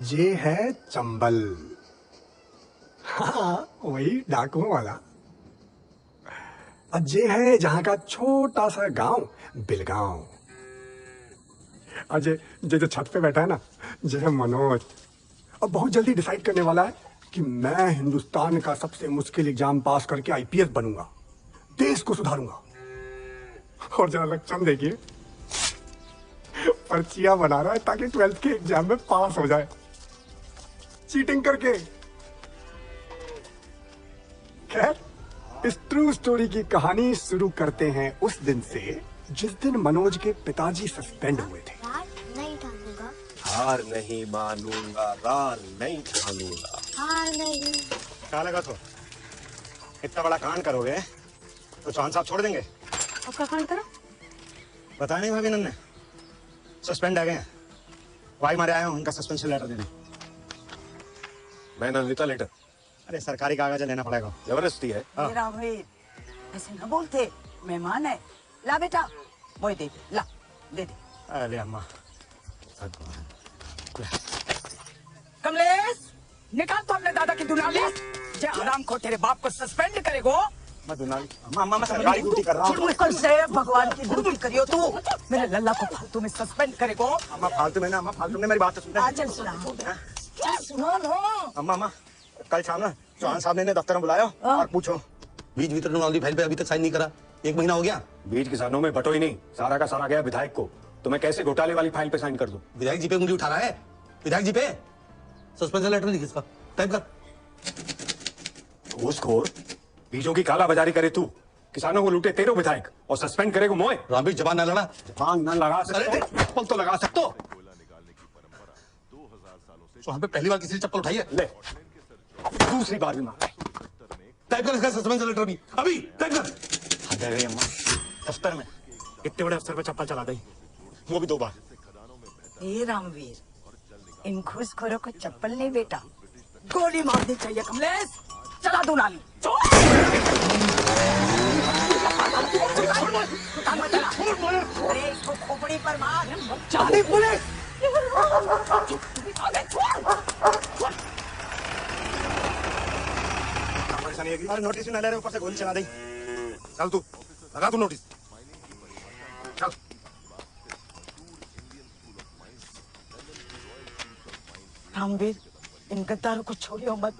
ये है चंबल। हाँ, वही डाकुओं वाला। और ये है जहां का छोटा सा गांव, बिलगांव। और ये जो छत पे बैठा है ना, ये है मनोज। और बहुत जल्दी डिसाइड करने वाला है कि मैं हिंदुस्तान का सबसे मुश्किल एग्जाम पास करके आईपीएस बनूंगा, देश को सुधारूंगा। और जरा लक्षण देखिए, पर्चियां बना रहा है ताकि 12th के एग्जाम में पास हो जाए, चीटिंग करके। खैर, इस ट्रू स्टोरी की कहानी शुरू करते हैं उस दिन से जिस दिन मनोज के पिताजी सस्पेंड हुए थे। नहीं ठानूंगा, हार नहीं मानूंगा, रार नहीं ठानूंगा। हार नहीं। क्या लगा तो इतना बड़ा कांड करोगे तो चौहान साहब छोड़ देंगे? अब क्या कांड करो? बताया नहीं भाभी ने सस्पेंड आ गए हैं। वाई मारे आया हूँ उनका सस्पेंशन लेटर देने। मैं ना लेता लेटर। अरे सरकारी कागज लेना पड़ेगा, जबरदस्ती है। मेरा भाई ऐसे न बोलते, मेहमान है। ला बेटा, वो दे, ला दे दे। अरे अम्मा, कमलेश, निकाल तो अपने दादा की दुनाली। जे आराम को तेरे बाप को सस्पेंड करेगो। मैं दुनाली अम्मा, अम्मा मैं सरकारी ड्यूटी कर रहा हूँ। कल से भगवान की ड्यूटी करियो तू। मेरे लल्ला को फालतू में सस्पेंड करेगो। अम्मा फालतू में ना, अम्मा फालतू में मेरी बात तो सुन। चल सुना, चल सुनो लो। अम्मा अम्मा, कल शाम ना चौहान साहब ने दफ्तर में बुलाया और पूछो बीज वितरण वाली फाइल पे अभी तक साइन नहीं करा, 1 महीना हो गया। बीज किसानों में बटो ही नहीं, सारा का सारा गया विधायक को। तो मैं कैसे घोटाले वाली फाइल पे साइन कर दूं? विधायक जी पे उंगली उठा रहा है। विधायक जी पे सस्पेंशन लेटर लिख इसका, टाइप कर। घूसखोर, बीजों की कालाबाजारी करे तू, किसानों को लूटे तेरे विधायक और सस्पेंड करेगा मोए। रामवीर जबान ना लड़ा, जबान न लगा सकते, चप्पल तो लगा सकते हो। तो हम पे पहली बार किसी ने चप्पल उठाई है? ले, दूसरी बार भी मार। टाइप कर इसका सस्पेंशन लेटर भी, अभी टाइप कर। हद है गई अम्मा, दफ्तर में इतने बड़े अफसर पे चप्पल चला दी, वो भी 2 बार। हे रामवीर, इन घूसखोरों को चप्पल नहीं बेटा, गोली मारनी चाहिए। कमलेश, चला दुनाली। अरे इसको खोपड़ी पर मार। चाली पुलिस। परेशानी है कि अरे नोटिस भी ना ले रहे, ऊपर से गोली चला दी। चल तू लगा तू नोटिस, चल। रामवीर, इन गद्दारों को छोड़ियो मत।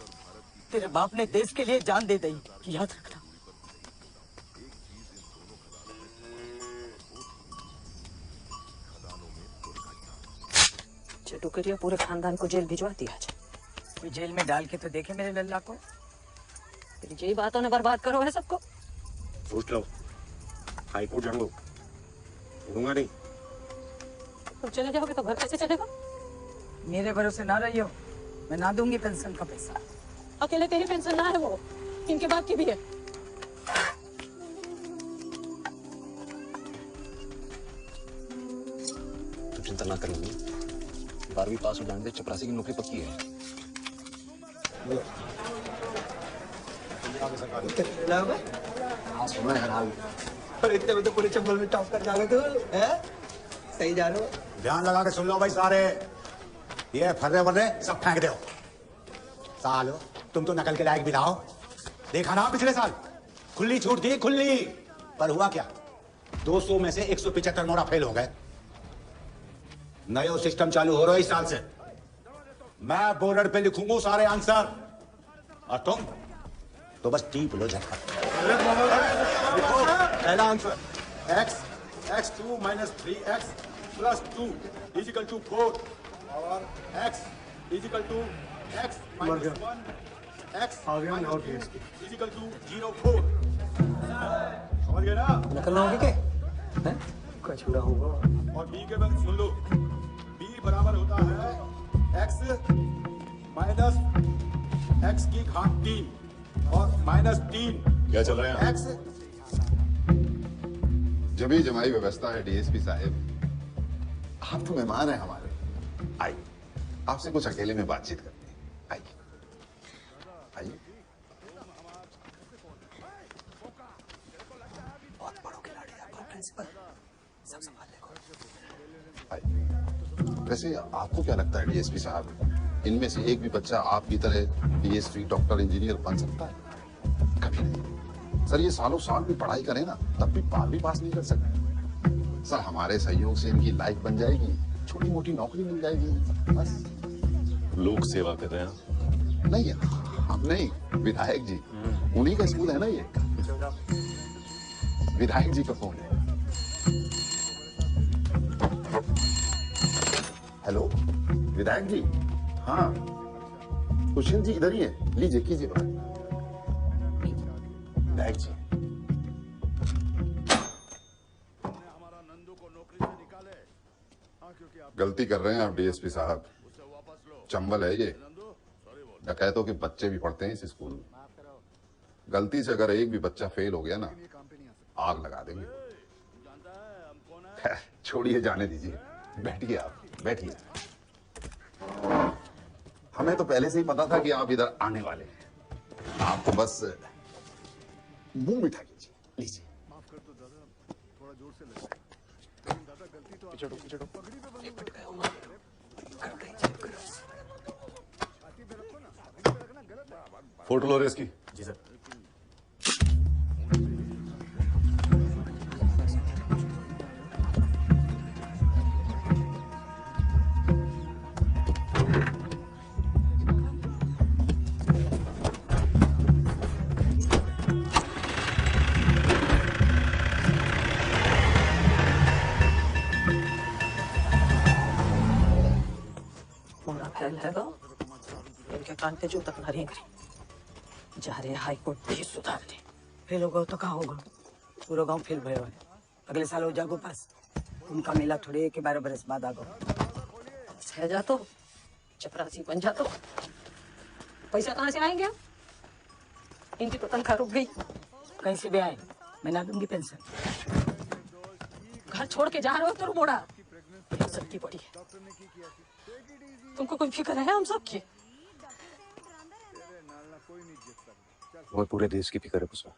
तेरे बाप ने देश के लिए जान दे दी, याद रखना। चटू करिया पूरे खानदान को जेल भिजवा दिया। कोई जेल में डाल के तो देखे मेरे लल्ला को। तेरी यही बातों ने बर्बाद करो है सबको। पूछ लो, हाई कोर्ट जाऊंगा, दूंगा नहीं। तुम चले जाओगे तो घर कैसे चलेगा? मेरे भरोसे ना रहियो, मैं ना दूंगी पेंशन का पैसा। अकेले तेरी पेंशन ना है, वो इनके बाप की भी है। तू चिंता ना कर मम्मी, 12वीं पास हो जाने से चपरासी की नौकरी पक्की है। इतने में तो पूरे चंबल में टॉप कर जाओगे तू, हैं? सही जा रहे हो? ध्यान लगा के सुन लो भाई सारे, ये फर्रे वर्रे सब फेंक दो। सालो, तुम तो नकल के लायक भी ना हो। देखा ना पिछले साल खुली छूट दी, खुली, पर हुआ क्या? 200 में से 175 नोरा फेल हो गए। नया सिस्टम चालू हो रहा है इस साल से। मैं बोर्ड पे लिखूंगा सारे आंसर और तुम तो बस टीप लो झटका। पहला answer x2 minus 3x plus 2 is equal to 4 और x is equal to x minus 1 x minus 2 is equal to 0 4। समझ गए ना? नकल होगी क्या? कुछ छुड़ा होगा। और b के बाद सुन लो, b बराबर होता है x minus x की घात 3 और माइनस 3। क्या चल रहा है? x जमी जमाई व्यवस्था है डीएसपी साहब। आप तो मेहमान हैं हमारे, आइए आपसे कुछ अकेले में बातचीत करनी है। आइए आइए। बहुत बड़ो खिलाड़ी है आपका प्रिंसिपल, सब संभाल लेगा। आइए। वैसे आपको क्या लगता है डीएसपी साहब, इनमें से एक भी बच्चा आपकी तरह डीएसपी, डॉक्टर, इंजीनियर बन सकता है? कभी नहीं सर। ये सालों साल भी पढ़ाई करें ना, तब भी 12वीं पास नहीं कर सकते सर। हमारे सहयोग से इनकी लाइफ बन जाएगी, छोटी मोटी नौकरी मिल जाएगी बस। लोक सेवा कर रहे हैं। नहीं, हम नहीं, विधायक जी, उन्हीं का स्कूल है ना ये। विधायक जी का फोन है। हेलो विधायक जी। हाँ सुशील जी इधर ही है, लीजिए कीजिए बात। विधायक जी गलती कर रहे हैं आप डीएसपी साहब। चंबल है ये, डकैतों के बच्चे भी पढ़ते हैं इस स्कूल में। गलती से अगर एक भी बच्चा फेल हो गया ना, आग लगा देंगे। खैर छोड़िए, जाने दीजिए। बैठिए आप, बैठिए। हमें तो पहले से ही पता था कि आप इधर आने वाले हैं। आपको बस मुंह मीठा कीजिए, लीजिए। फोटो लो रे इसकी। जी सर। इनके कान के जो तक नहीं करी जा रहे हाई कोर्ट भी सुधार दे। फेल होगा तो कहाँ होगा? पूरा गांव फेल भयो है। अगले साल हो जागो पास। उनका मेला थोड़े के 12 बरस बाद आगो। सह जा तो चपरासी बन जा तो पैसा कहाँ से आएंगे? इनकी तो तनख्वाह रुक गई। कहीं से भी आए मैं ना दूंगी पेंशन। घर छोड़ के जा रहे हो तो मोड़ा सबकी पड़ी है। तुमको कोई फिक्र है हम सबकी? वो पूरे देश की फिक्र है पुष्पा।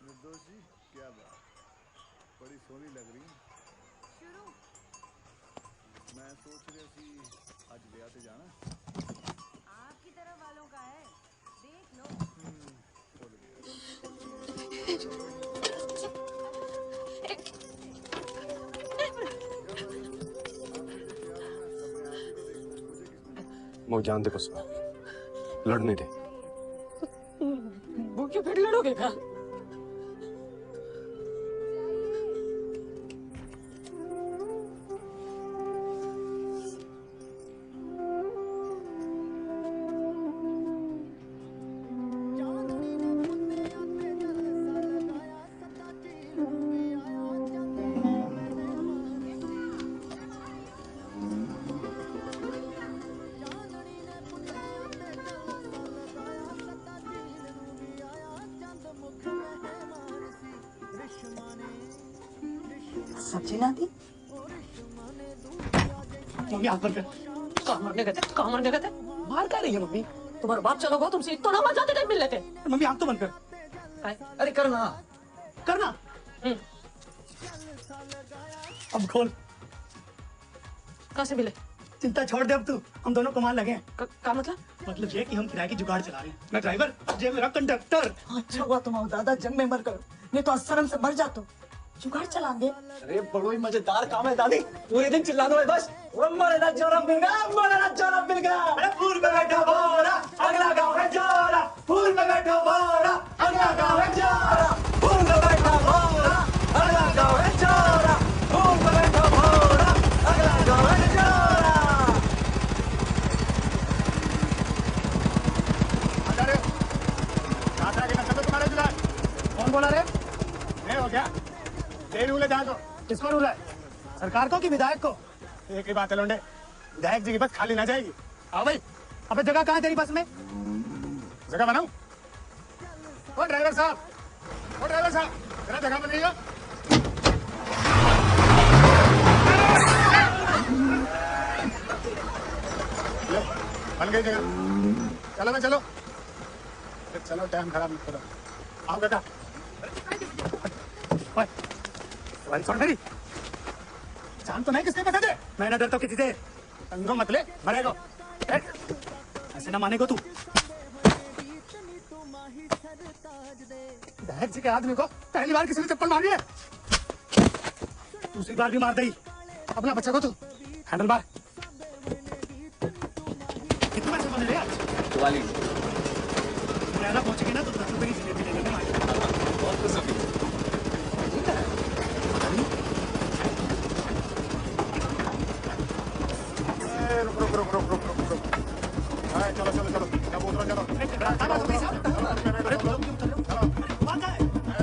वो जान दे पुष्पा, लड़ने दे। भूखे फिर लड़ोगे क्या? सब्जी ना दी? मम्मी हाथ बंद कर। कहाँ मरने गए थे? कहाँ मरने गए थे? मार क्या रही है मम्मी? तुम्हारा बाप चला गया तुमसे तो ना मर जाते टाइम मिल लेते। मम्मी आंख तो बंद कर। अरे करना करना। अब खोल। कहाँ से मिले? चिंता छोड़ दे अब तू, हम दोनों कमाल लगे हैं। क्या मतलब? मतलब ये कि हम किराए की जुगाड़ चला रहे हैं। मैं ड्राइवर, ये मेरा कंडक्टर। अच्छा हुआ तुम दादा जंग में मर कर, नहीं तो शर्म से मर जातो। जुगाड़ चलाएंगे। अरे बड़ो ही मजेदार काम है दादी, पूरे दिन चिल्ला दो बस। मरे ना जोरा मिल गया, मरे ना जोरा मिल गया। अरे फूल पे बैठा बोरा, अगला गाँव है जोरा। फूल पे बैठा बोरा, अगला गाँव है जोरा। फूल पे बैठा बोरा, अगला गाँव है जोरा। फूल पे बैठा बोरा, अगला गाँव है जोरा। कौन बोला रे? नहीं हो गया। रूल है दो। किसको रूल है? सरकार को कि विधायक को? एक ही बात है लोंडे, विधायक जी की बस खाली ना जाएगी। आओ भाई। अबे जगह कहाँ है तेरी बस में? जगह बनाऊं? ओ ड्राइवर साहब, जरा जगह बनाइएगा। बन गई जगह। चलो मैं चलो टाइम खराब मत करो। आओ बेटा। मेरी जान तो नहीं किसने बता दे। मैं ना डरता किसी से। संगो मत ले, मरेगो। ऐसे ना मानेगा तू। दहेज जी के आदमी को पहली बार किसी ने चप्पल मारी है, दूसरी बार भी मार दी। अपना बच्चा को तू हैंडल मार। कितने पैसे बने रे आज? 44। मुरैना पहुंचेगी ना तो 10 रुपए की जलेबी ले लेना। बहुत खुश होगी। चलो चलो चलो, अब उतरो चलो।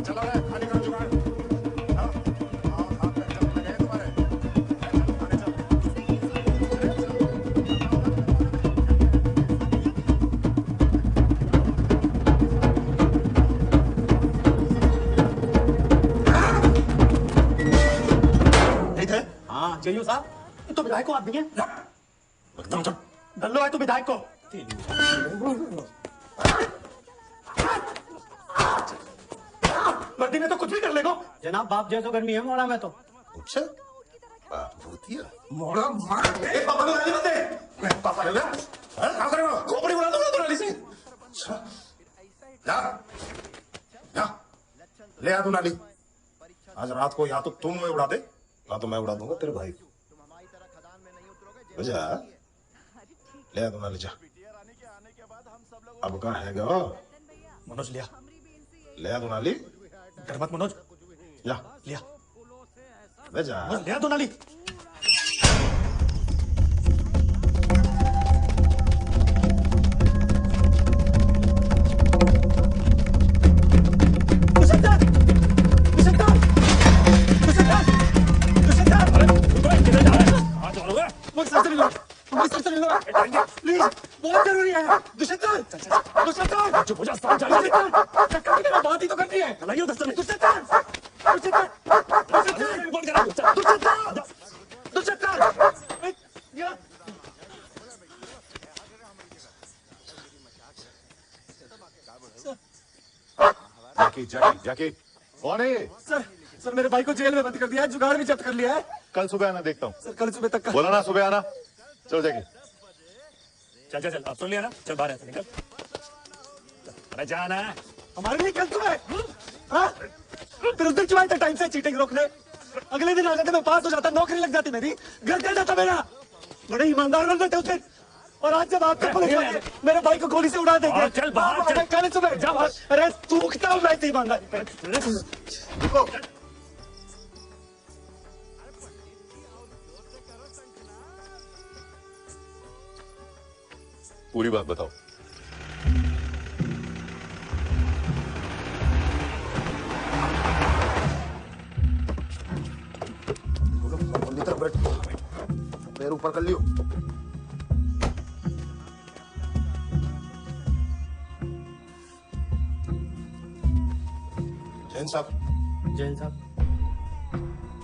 चलो रे, खाली करो जुगाड़। हाँ, चलो लगे हैं तुम्हारे। चल, नहीं थे? हाँ जेयू साहब, तो विधायक को आदमी है। डल्लो है तो विधायक को। वर्दी में तो कुछ भी कर लेगो। जनाब बाप जैसो गर्मी है मोड़ा में तो। अच्छा भूतिया मोड़ा मार दे। पापा को गाली मत दे। पापा ले ले। काम करे वो। खोपड़ी उड़ा दूंगा तो नाली से। अच्छा। जा। जा। ले आ तू नाली। आज रात को या तो तुम मैं उड़ा दे, या तो मैं उड़ा दूंगा तेरे भाई को। बजा। ले आ तू नाली जा। अब कहाँ है गा? मनोज लिया। ले आ तू नाली। डर मत मनोज। जा। लिया। बजा। लिया तो नाली। बात ही तो करनी है। जाके कौन है ये? सर मेरे भाई को जेल में बंद कर दिया है, जुगाड़ भी जब्त कर लिया है। कल सुबह आना, देखता हूँ। सर कल सुबह तक का। बोला ना सुबह आना। चलो जाके। चल चल चल, अब सुन लिया ना, चल बाहर ऐसे निकल। अरे जाना है हमारे लिए कल सुबह। हाँ? फिर उस दिन क्यों आए थे टाइम से चीटिंग रोकने? अगले दिन आ जाते, मैं पास हो जाता, नौकरी लग जाती मेरी, घर चल जाता मेरा। बड़े ईमानदार बन थे उस दिन। और आज जब आपके पुलिस वाले मेरे भाई को गोली से उड़ा देंगे। चल बाहर चल। कल सुबह जा बाहर। अरे सूखता हूँ मैं ईमानदारी पे। रुको। पूरी बात बताओ। पैर ऊपर कर लियो। जैन साहब। जैन साहब।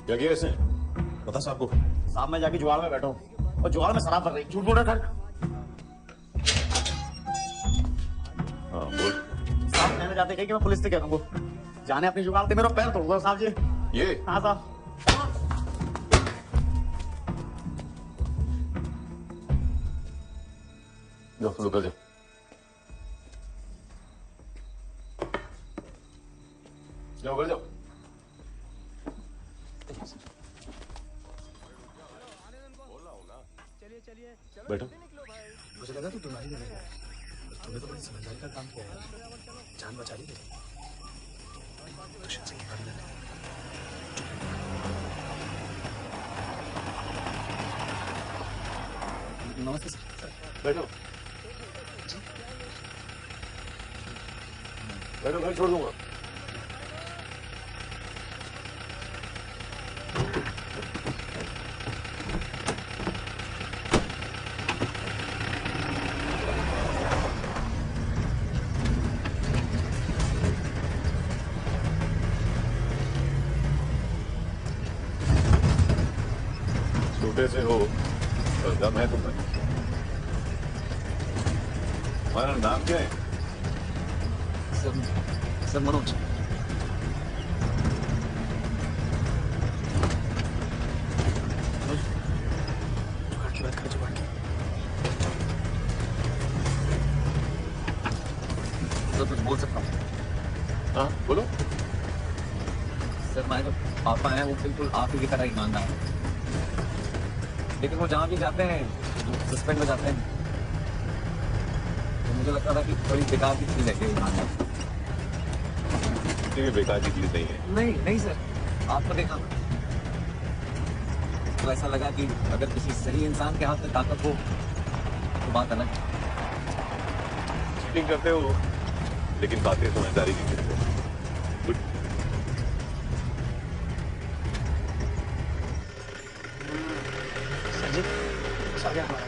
क्या किया इसने? बता साहब को। साहब मैं जाके जुगाड़ में बैठा हूँ और जुगाड़ में शराब कर रही। झूठ बोल रहा था। हाँ बोल। साहब मैंने जाते कही कि मैं पुलिस से कह दूंगा। जाने अपनी जुगाड़ से मेरा पैर तोड़ दो साहब जी। ये? हाँ साहब। जाओ रुको जाओ। जाओ घर जाओ। बैठो। मुझे लगा तू तुम्हारी नहीं है। तूने तो बड़ी समझदारी का काम किया है। जान बचा ली तेरी। दुष्यंत सिंह की गाड़ी ले ले। नमस्ते सर। बैठो। बैठो, घर छोड़ दूंगा। छोटे से हो और दम है तुम्हें। तुम्हारा नाम क्या है? सर मनोज। जुगाड़ की बात कर जुगाड़ की। सर कुछ बोल सकता हूँ? हाँ बोलो। सर हमारे जो पापा हैं वो बिल्कुल आप ही की तरह ईमानदार हैं, लेकिन वो जहाँ भी जाते हैं सस्पेंड हो जाते हैं। तो मुझे लगता था कि थोड़ी बेकार की चीज़ है ईमानदार। ये बेकार की चीज नहीं है। नहीं नहीं सर, आपको देखा तो ऐसा लगा कि अगर किसी सही इंसान के हाथ में ताकत हो तो बात अलग है। चीटिंग करते हो लेकिन बातें समझदारी नहीं करते। गुड। सर आ गया हमारा।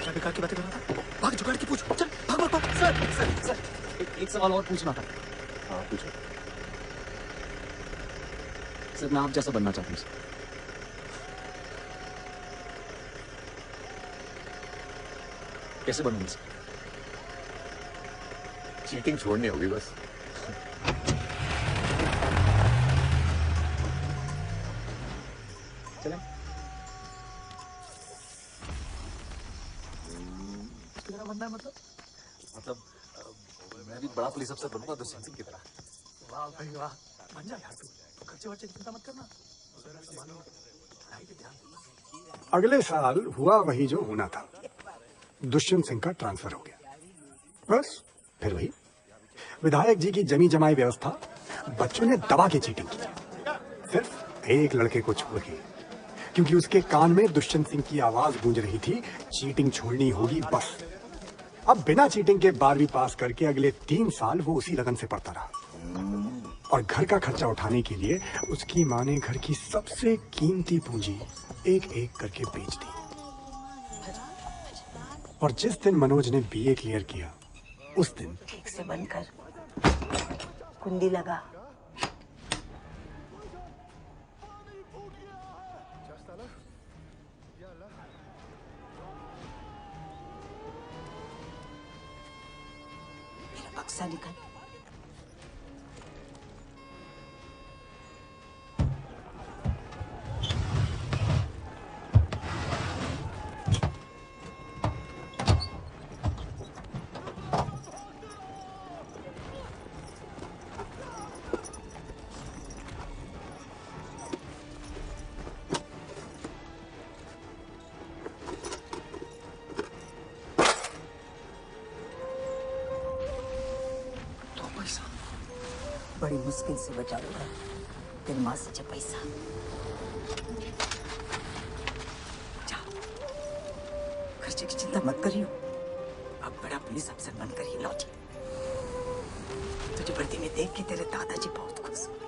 क्या बेकार की बातें कर रहा था? भाग जुगाड़ की पूछ, चल भाग भाग भाग। सर एक सवाल और पूछना था। हाँ पूछो। सर मैं आप जैसा बनना चाहता हूँ सर। कैसे बनूंगा सर? चीटिंग छोड़नी होगी बस। चलें? तेरा बनना है मतलब मैं भी बड़ा पुलिस अफसर बनूंगा दुष्यंत सिंह की तरह। वाह भाई वाह, बन जा यार तू। खर्चे वर्चे की चिंता मत करना, संभालो, पढ़ाई पे ध्यान दे। अगले साल हुआ वही जो होना था। दुष्यंत सिंह का ट्रांसफर हो गया। बस फिर वही विधायक जी की जमी जमाई व्यवस्था। बच्चों ने दबा के चीटिंग की, सिर्फ एक लड़के को छोड़ के, क्योंकि उसके कान में दुष्यंत सिंह की आवाज गूंज रही थी, चीटिंग छोड़नी होगी बस। अब बिना चीटिंग के 12वीं पास करके अगले 3 साल वो उसी लगन से पढ़ता रहा और घर का खर्चा उठाने के लिए उसकी माँ ने घर की सबसे कीमती पूंजी एक एक करके बेच दी। और जिस दिन मनोज ने बीए क्लियर किया उस दिन ठीक से बंद कर, कुंडी लगा। मेरा बक्सा निकल। बड़ी मुश्किल से बचा हुआ तेरी माँ से जब पैसा। जाओ, खर्चे की चिंता मत करियो, अब बड़ा पुलिस अफसर बनकर ही लौटी। तुझे वर्दी में देख के तेरे दादाजी बहुत खुश हुए।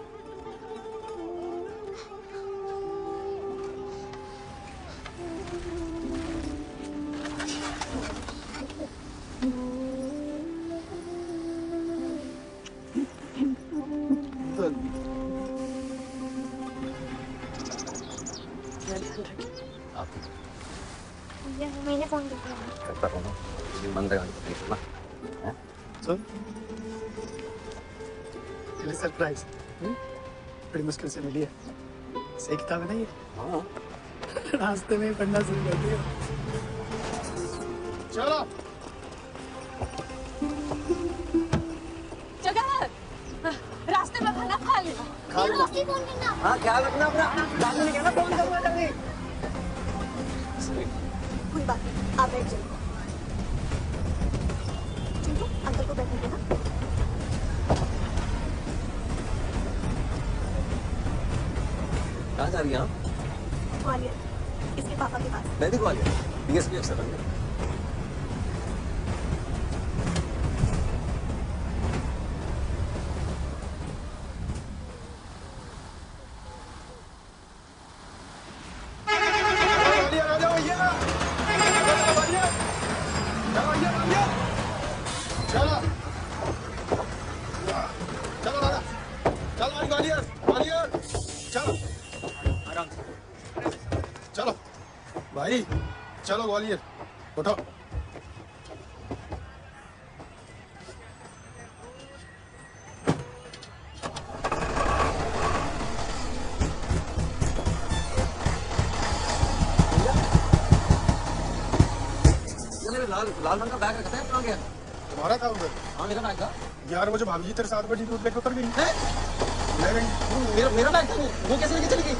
ये मैंने फोन किया है। करता रहूँ ना, मन लगा के देख ना। सुन, तेरे सरप्राइज बड़ी मुश्किल से मिली है। सही किताब है ना ये? हाँ रास्ते में ही पढ़ना शुरू कर दिया। चलो जगह रास्ते में खाना खा लेना। ये रोटी कौन देना? हाँ ख्याल रखना अपना। दादी ने कहना फोन करूँगा जल्दी। कोई बात नहीं, आप बैठ जाइए। चिंटू, अंकल को बैठने देना। कहाँ जा रही हैं आप? ग्वालियर, इसके पापा के पास। मैं भी ग्वालियर, डीएसपी अफसर बन गया। चलो चलो दादा, चलो भाई ग्वालियर ग्वालियर, चलो आराम से। चलो भाई, चलो ग्वालियर, उठो। लाल लाल रंग का बैग रखा था कहाँ गया? तुम्हारा था उधर? हाँ मेरा बैग था। यार वो जो भाभी जी तेरे 7 बजे दूध लेकर उतर गई। ले गई। मेरा बैग था वो कैसे लेके चली गई?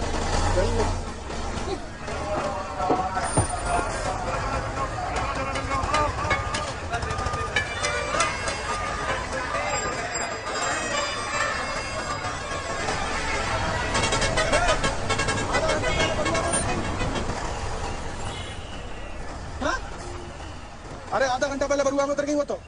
अरे आधा घंटा पहले बरुआ में उतर गई वो तो।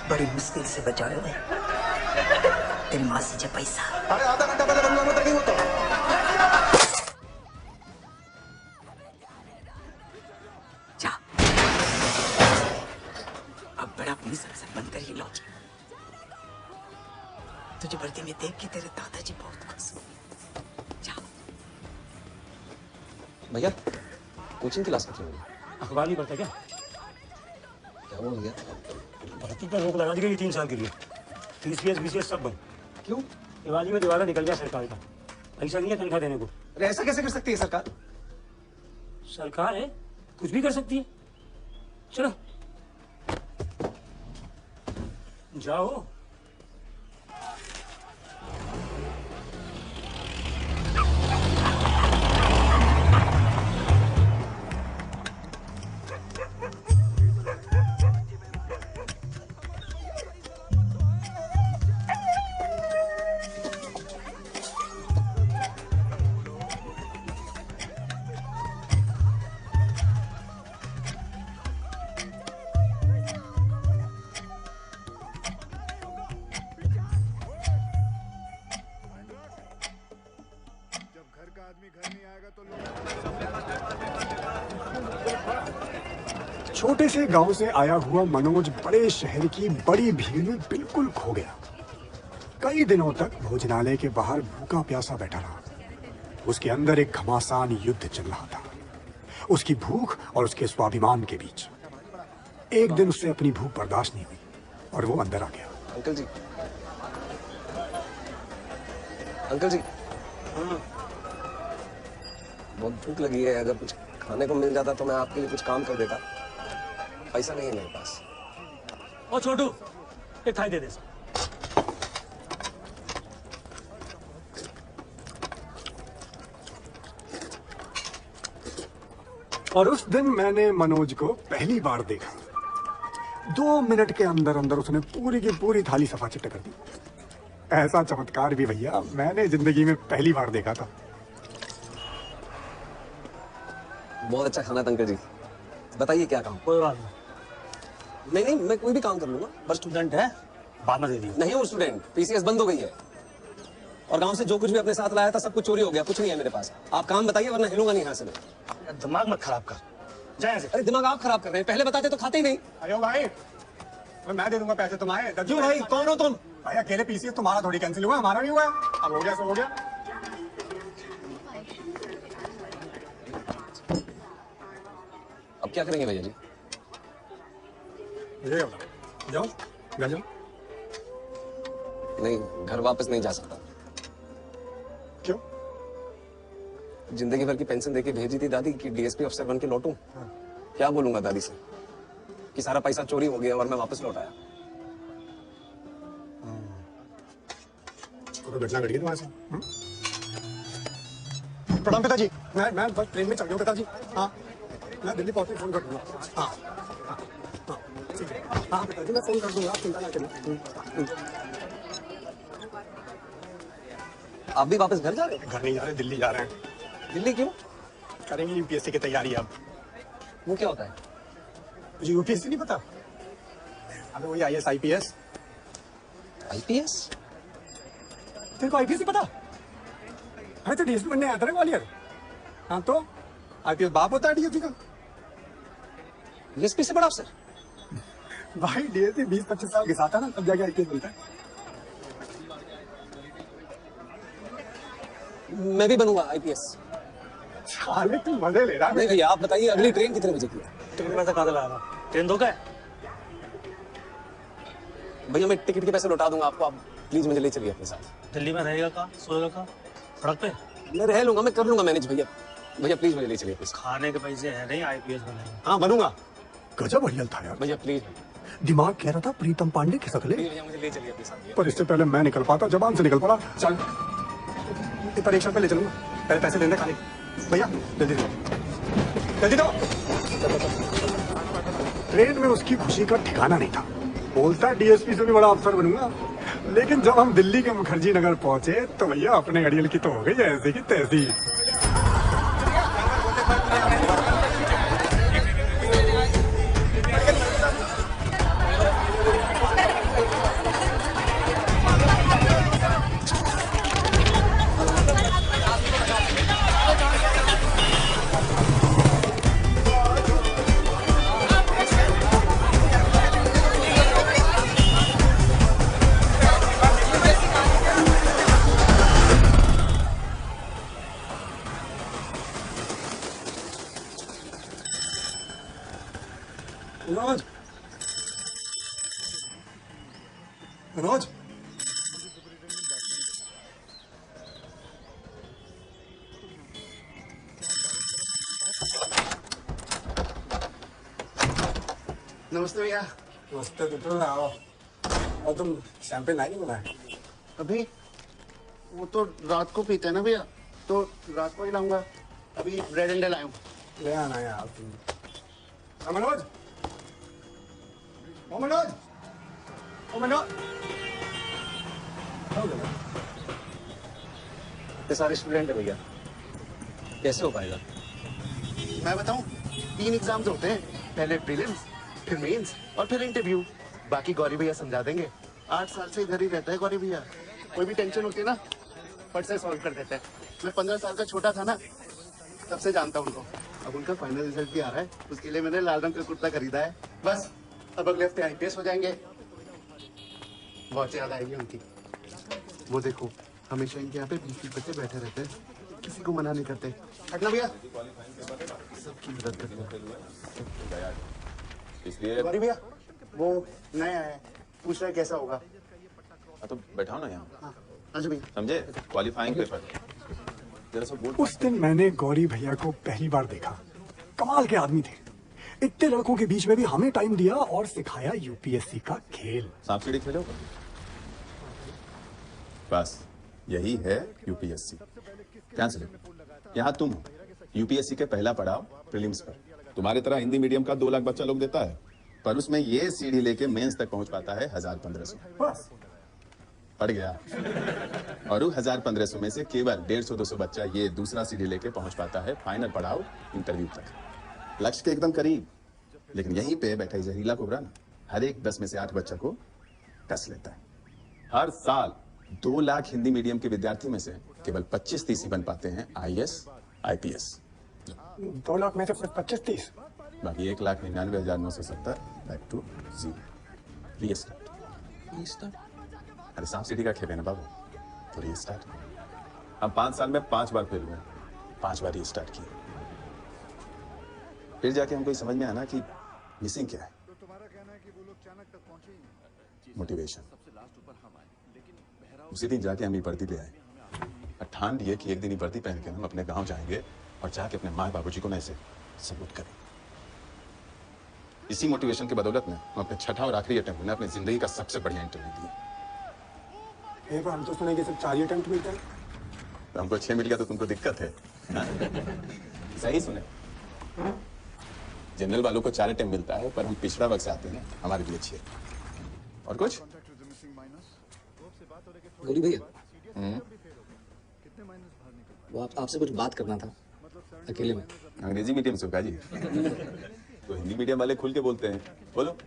बड़ी मुश्किल से बचाए हो तेरी माँ से जो पैसा। अरे आधा घंटा पहले बरुआ में उतर गई वो तो। जा अब बड़ा पुलिस अफसर बनकर ही लौट। तुझे वर्दी में देख के तेरे दादाजी बहुत खुश हुए। जा भैया कोचिंग क्लास कितनी होगी? अखबार नहीं पढ़ता क्या? क्या बोल गया? भर्ती पर रोक लगा दी गई 3 साल के लिए। TCS BCS सब बंद। क्यों? दिवाली में दिवाला निकल गया सरकार का। पैसा नहीं है तनख्वाह देने को। अरे ऐसा कैसे कर सकती है सरकार? सरकार है कुछ भी कर सकती है। चलो जाओ। छोटे से गांव से आया हुआ मनोज बड़े शहर की बड़ी भीड़ में बिल्कुल खो गया। कई दिनों तक भोजनालय के बाहर भूखा प्यासा बैठा रहा। उसके अंदर एक घमासान युद्ध चल रहा था, उसकी भूख और उसके स्वाभिमान के बीच। एक दिन उससे अपनी भूख बर्दाश्त नहीं हुई और वो अंदर आ गया। अंकल जी, अंकल जी, बहुत भूख लगी है। अगर कुछ खाने को मिल जाता तो मैं आपके लिए कुछ काम कर देता। पैसा नहीं है मेरे पास। ओ छोटू एक थाई दे दे। और उस दिन मैंने मनोज को पहली बार देखा। 2 मिनट के अंदर अंदर उसने पूरी की पूरी थाली सफा चिट्टा कर दी। ऐसा चमत्कार भी भैया मैंने जिंदगी में पहली बार देखा था। बहुत अच्छा खाना था अंकल जी। बताइए क्या काम? कोई बात नहीं नहीं, मैं कोई भी काम कर लूंगा। बस स्टूडेंट है बाद में दे दियो। नहीं हूँ स्टूडेंट, PCS बंद हो गई है और गांव से जो कुछ भी अपने साथ लाया था सब कुछ चोरी हो गया। कुछ नहीं है मेरे पास। आप काम बताइए वरना हिलूंगा नहीं यहाँ से मैं। दिमाग मत खराब कर, जाए यहाँ से। अरे दिमाग आप खराब कर रहे हैं, पहले बताते तो खाते ही नहीं। अयो भाई मैं दे दूंगा पैसे तुम्हारे। क्यों भाई, कौन हो तुम? भाई अकेले PCS तुम्हारा थोड़ी कैंसिल हुआ, हमारा भी हुआ। अब हो गया सो हो गया। अब क्या करेंगे भैया जी? ये बताओ, जाओ घर जाओ। नहीं, घर वापस नहीं जा सकता। क्यों? जिंदगी भर की पेंशन देके भेजी थी दादी कि DSP अफसर बन के लौटूं। क्या बोलूंगा दादी से कि सारा पैसा चोरी हो गया और मैं वापस लौट आया। तो घटना घट गई तुम्हारे साथ। प्रणाम पिताजी। मैं बस ट्रेन में चल गया हूँ पिताजी। हाँ मैं दिल्ली पहुंच के फोन कर दूंगा। हाँ हाँ ठीक है। हाँ पिताजी मैं फोन कर दूंगा, आप चिंता ना करिए। आप भी वापस घर जा रहे हैं? घर नहीं जा रहे, दिल्ली जा रहे हैं। दिल्ली क्यों? करेंगे UPSC की तैयारी अब। वो क्या होता है? तुझे यूपीएससी नहीं पता? अबे वही आईएएस आईपीएस। आईपीएस? तेरे को आईपीएस नहीं पता? अरे तो डीएसपी बनने आया था ना ग्वालियर। हाँ तो आईपीएस बाप होता है डीएसपी का। डीएसपी से बड़ा अफसर? भाई डीएसपी 20-25 साल घिसाता ना तब जाके आईपीएस बनता है। मैं भी बनूंगा आईपीएस। साले तू मजे ले रहा है। नहीं भैया आप बताइए अगली ट्रेन कितने बजे की है? टिकट पैसा कहाँ से लाया? ट्रेन धोखा है? भैया मैं टिकट के पैसे लौटा दूंगा आपको, आप प्लीज मुझे ले चलिए अपने साथ। दिल्ली में रहेगा कहाँ? सोएगा कहाँ? सड़क पे? मैं रह लूंगा, मैं कर लूंगा मैनेज भैया। भैया प्लीज मुझे ले चलिए अपने साथ। खाने के पैसे है नहीं, आईपीएस बनेगा। हाँ बनूंगा। गजब बढ़िया था यार। भैया प्लीज दिमाग कह रहा था प्रीतम पांडे की सकले, भैया मुझे ले चलिए अपने साथ। पर इससे पहले मैं निकल पाता, जबान से निकल पड़ा। चल इतना रिक्शा पे ले चलूंगा, पहले पैसे देने खाने। भैया जल्दी दो, जल्दी दो। ट्रेन में उसकी खुशी का ठिकाना नहीं था। बोलता डीएसपी से भी बड़ा अफसर बनूंगा। लेकिन जब हम दिल्ली के मुखर्जी नगर पहुंचे तो भैया अपने अड़ियल की तो हो गई ऐसी की तैसी। मनोज, मनोज, नमस्ते भैया। नमस्ते। तो आओ। और तुम शैंपेन नहीं बनाए? अभी वो तो रात को पीते हैं ना भैया, तो रात को ही लाऊंगा। अभी ब्रेड एंड लाया हूँ। ले आना यार तुम। मनोज, ओ मनोज, ओ मनोज। ये सारे स्टूडेंट है भैया, कैसे हो पाएगा? मैं बताऊँ, 3 एग्जाम्स होते हैं, पहले प्रीलिम्स, फिर मेंस और फिर इंटरव्यू। बाकी गौरी भैया समझा देंगे। 8 साल से इधर ही रहता है गौरी भैया। कोई भी टेंशन होती है ना, फट से सॉल्व कर देता है। मैं 15 साल का छोटा था ना, तब से जानता हूँ उनको। अब उनका फाइनल रिजल्ट भी आ रहा है, उसके लिए मैंने लाल रंग का कुर्ता खरीदा है। बस अब अगले हफ्ते आईपीएस हो जाएंगे। बहुत याद आएगी उनकी। वो देखो हमेशा इनके यहाँ पे 20 बच्चे बैठे रहते हैं, किसी को मना नहीं करते। हटना भैया, सबकी मदद करते हैं। इसलिए गौरी भैया वो नए आए हैं, पूछ रहे कैसा होगा। तो बैठाओ ना यहाँ। हाँ अच्छा भैया। समझे? क्वालिफाइंग पेपर जरा सा बोल। उस दिन मैंने गौरी भैया को पहली बार देखा। कमाल के आदमी थे। इतने लड़कों के बीच में भी हमें टाइम दिया और सिखाया यूपीएससी का खेल। सांप सीढ़ी खेलो। बस यही है यूपीएससी। ध्यान से देखो, यहाँ तुम हो यूपीएससी के पहला पड़ाव प्रीलिम्स पर। तुम्हारी तरह हिंदी मीडियम का 2 लाख बच्चा लोग देता है, पर उसमें ये सीढ़ी लेके मेंस तक पहुंच पाता है 1000-1500। बस पड़ गया। और 1000-1500 में से केवल 150-200 बच्चा ये दूसरा सीढ़ी लेके पहुंच पाता है फाइनल पड़ाव इंटरव्यू तक। लक्ष्य के एकदम करीब। लेकिन यहीं पे बैठा जहरीला कोबरा ना हर एक 10 में से 8 बच्चा को टस लेता है। हर साल 2 लाख हिंदी मीडियम के विद्यार्थी में से केवल 25-30 ही बन पाते हैं आईएएस आईपीएस। 2 लाख में से सिर्फ 25-30। बाकी 1,99,970 बैक टू 0। रीस्टार्ट। अरे सांप सीढ़ी का खेल है ना बाबू, तो रीस्टार्ट। हम 5 साल में 5 बार फेल हुए, 5 बार रीस्टार्ट किए। फिर जाके हमको समझ में आना कि मिसिंग क्या है। मोटिवेशन। उसी दिन जाके हम ये वर्दी ले आए और ठान लिए कि एक दिन ये वर्दी पहन के हम अपने गांव जाएंगे और जाके अपने माँ बाबूजी को ना ऐसे सबूत करें। इसी मोटिवेशन की बदौलत में हम अपने छठा और आखिरी अटेम्प्ट में अपनी जिंदगी का सबसे बढ़िया इंटरव्यू दिया। हम तो सुने कि सिर्फ 4 ही अटेम्प्ट मिलते हैं। तो हमको 6 मिल गया तो तुमको दिक्कत है? सही सुने, जनरल वालों को 4 अटेम्प्ट मिलता है, पर हम पिछड़ा वर्ग से आते हैं, हमारे लिए 6। और कुछ गौरी भैया, वो आपसे कुछ बात करना था अकेले में। अंग्रेजी मीडियम से होगा जी। तो हिंदी मीडियम वाले खुल के बोलते हैं। बोलो।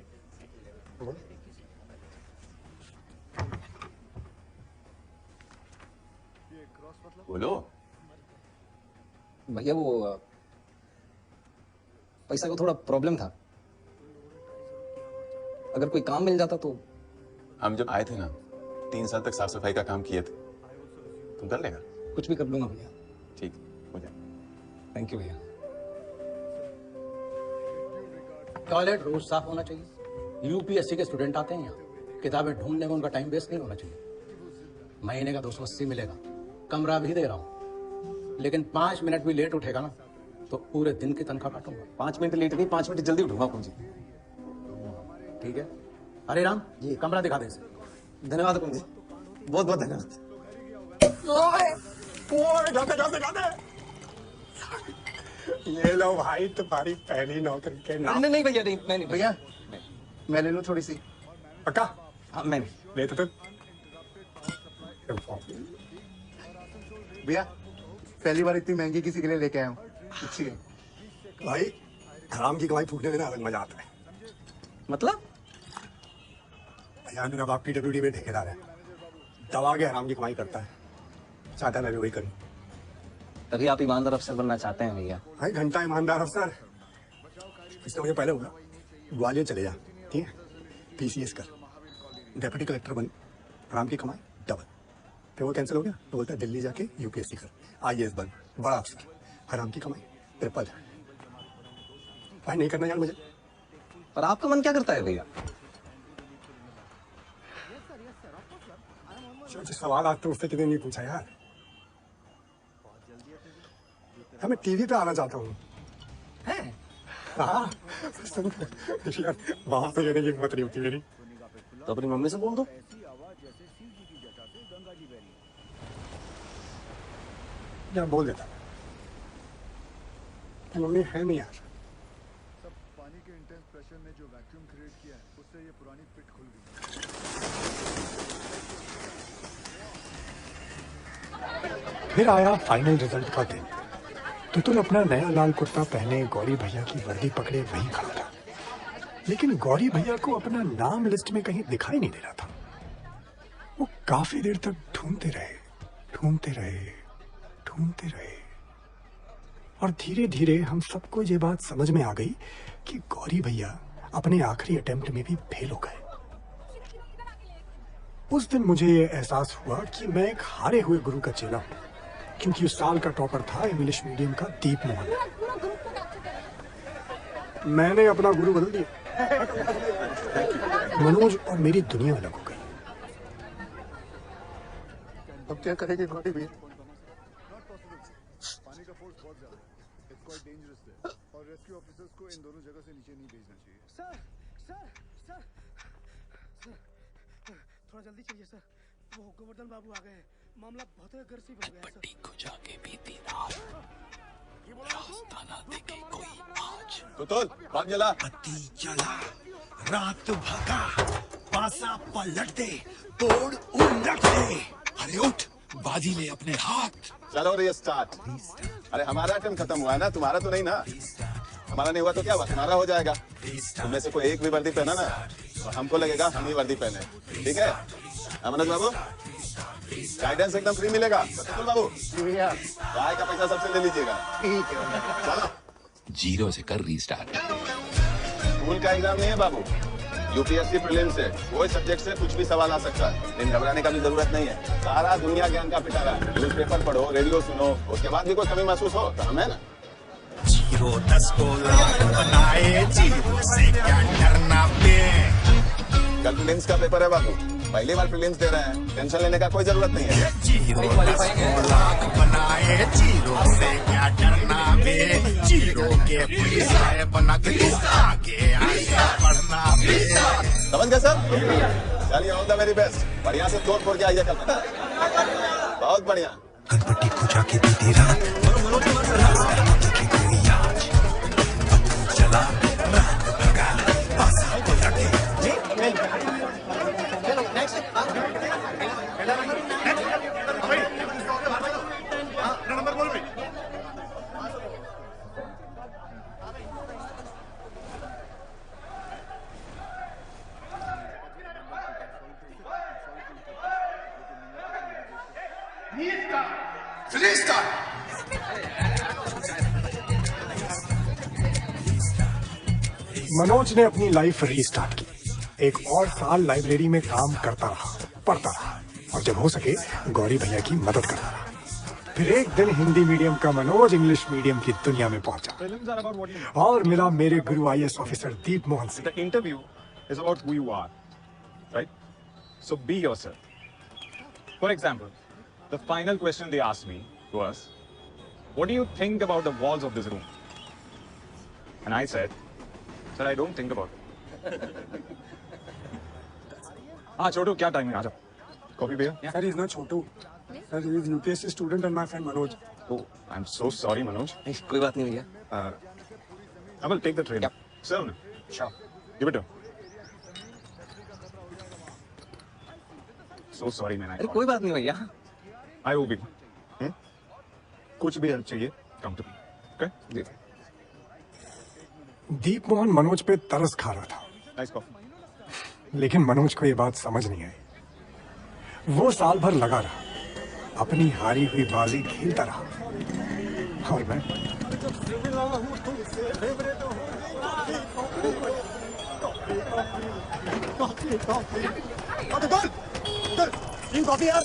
बोलो। भैया वो पैसा का थोड़ा प्रॉब्लम था, अगर कोई काम मिल जाता तो। हम जब आए थे ना 3 साल तक साफ सफाई का काम किए थे, तुम कर लेगा? कुछ भी कर लूंगा भैया। ठीक हो जाए। थैंक यू भैया। टॉयलेट रोज साफ होना चाहिए। यूपीएससी के स्टूडेंट आते हैं यहाँ, किताबें ढूंढने में उनका टाइम वेस्ट नहीं होना चाहिए। महीने का 280 मिलेगा, कमरा भी दे रहा हूँ, लेकिन 5 मिनट भी लेट उठेगा ना तो पूरे दिन की तनख्वाह काटूंगा। 5 मिनट लेट नहीं, 5 मिनट जल्दी उठूंगा कुंजी। ठीक है। अरे राम जी, कमरा दिखा दे इसे। धन्यवाद कुंजी, बहुत बहुत धन्यवाद। ये लो भाई तुम्हारी पहली नौकरी के नाम। नहीं भैया, नहीं मैं नहीं। भैया मैं ले लूं थोड़ी सी? पक्का? हाँ मैं ले तो भैया पहली बार इतनी महंगी किसी के लिए लेके आया हूँ। अच्छी है भाई, हराम की कमाई फूकने में ना अलग मजा आता है। मतलब भैया मेरा बाप PWD में ठेकेदार है, दवा के हराम की कमाई करता है, चाहता है मैं भी वही करूँ। तभी आप ईमानदार अफसर बनना चाहते हैं भैया। भाई घंटा ईमानदार अफसर इससे मुझे पहले होगा। ग्वालियर चले जा, ठीक है, PCS कर, डेप्यूटी कलेक्टर बन, हराम की कमाई डबल। फिर वो कैंसिल हो गया तो बोलता है दिल्ली जाके UPSC कर, IAS बन, बड़ा अफसर, हराम की कमाई ट्रिपल। भाई नहीं करना यार मुझे। पर आपका मन क्या करता है भैया? जो सवाल आज तो उससे कितने नहीं पूछा यार। मैं टीवी पे आना चाहता हूँ। हाँ यार, वहां पे लेने की हिम्मत नहीं होती मेरी। तो अपनी मम्मी से बोल दो। यार बोल देता, मम्मी है नहीं यार। सब पानी के इंटेंस प्रेशर ने जो वैक्यूम क्रिएट किया है उससे ये पुरानी पिट खुल गई। फिर आया फाइनल रिजल्ट का दिन। तुतुल अपना नया लाल कुर्ता पहने गौरी भैया की वर्दी पकड़े वहीं खड़ा था, लेकिन गौरी भैया को अपना नाम लिस्ट में कहीं दिखाई नहीं दे रहा था। वो काफी देर तक ढूंढते रहे, ढूंढते रहे, ढूंढते रहे, और धीरे धीरे हम सबको ये बात समझ में आ गई कि गौरी भैया अपने आखिरी अटेम्प्ट में भी फेल हो गए। उस दिन मुझे ये एहसास हुआ कि मैं एक हारे हुए गुरु का चेला हूं, क्योंकि उस साल का टॉपर था इंग्लिश मीडियम का दीप मोहन। मैंने अपना गुरु बदल दिया। मनोज और मेरी दुनिया अलग हो गई। अब क्या करेंगे गौरी भैया? पानी का फोर्स बहुत ज्यादा है, इट्स क्वाइट डेंजरस है और रेस्क्यू ऑफिसर्स को इन दोनों जगह से नीचे नहीं भेजना चाहिए। सर सर सर सर थोड़ा जल्दी चलिए सर, वो गोवर्धन बाबू आ गए हैं, मामला बहुत अग्रेसिव हो गया है सर। को जाके बीती रात रास्ता ना दिखे कोई आज। तुतुल बाग जला। पति जला रात भगा, पासा पलट दे, तोड़ उलट दे। अरे उठ, बाजी ले अपने हाथ। चलो रे स्टार्ट। अरे हमारा टाइम खत्म हुआ है ना, तुम्हारा तो नहीं ना। हमारा नहीं हुआ तो क्या हुआ, तुम्हारा हो जाएगा। तुम में से कोई एक भी वर्दी पहना ना तो हमको लगेगा हम ही वर्दी पहने, ठीक है? मनोज बाबू गाइडेंस एकदम फ्री मिलेगा। तुतुल बाबू गाय का पैसा सबसे ले लीजिएगा, ठीक है? चलो 0 से कर रीस्टार्ट। स्कूल का एग्जाम नहीं है बाबू, यूपीएससी प्रीलिम्स है। कोई सब्जेक्ट से कुछ भी सवाल आ सकता है, लेकिन घबराने का भी जरूरत नहीं है। सारा दुनिया ज्ञान का पिटारा है। न्यूज़पेपर पढ़ो, रेडियो सुनो, उसके बाद भी कोई कमी महसूस हो तो हम है ना। 0 10 को लाख बनाए, 0 से क्या डरना बे। कल प्रीलिम्स का पेपर है बाबू, पहली बार प्रीलिम्स दे रहे हैं, टेंशन लेने का कोई जरूरत नहीं है। 0 10 को लाख बनाए, 0 से क्या डरना बे। 0 के पुलिस आए बना के आगे आगे बढ़ना बे। समझ गए सर? चलिए ऑल द वेरी बेस्ट, बढ़िया से तोड़ फोड़ के आइए कल। बहुत बढ़िया। गणपति पूजा की बीती रात रास्ता न दिखे कोई आज। पति जला रात भगा, पासा पलट दे। मनोज ने अपनी लाइफ रीस्टार्ट की। एक और साल लाइब्रेरी में काम करता रहा, पढ़ता रहा और जब हो सके गौरी भैया की मदद करता रहा। फिर एक दिन हिंदी मीडियम का मनोज इंग्लिश मीडियम की दुनिया में पहुंचा और मिला मेरे गुरु IAS ऑफिसर दीप मोहन से। The interview is about who you are, right? So be yourself. For example, the final question they asked me was, what do you think about the walls of this room? And I said, sir, I don't think about it. हाँ छोटू, क्या time है? आ जाओ। Coffee भैया? Sir, he's not Chotu. Sir, he is UPSC student and my friend Manoj. Oh, I'm so sorry, Manoj. कोई बात नहीं भैया। I will take the train. Yep. Sir, sure. Give it to him. So sorry, man. अरे कोई बात नहीं भैया। I will be. कुछ भी हेल्प चाहिए, come to me. Okay? जी। दीप मोहन मनोज पे तरस खा रहा था, Nice coffee. लेकिन मनोज को ये बात समझ नहीं आई। वो साल भर लगा रहा, अपनी हारी हुई बाजी खेलता रहा और मैं कॉफी यार।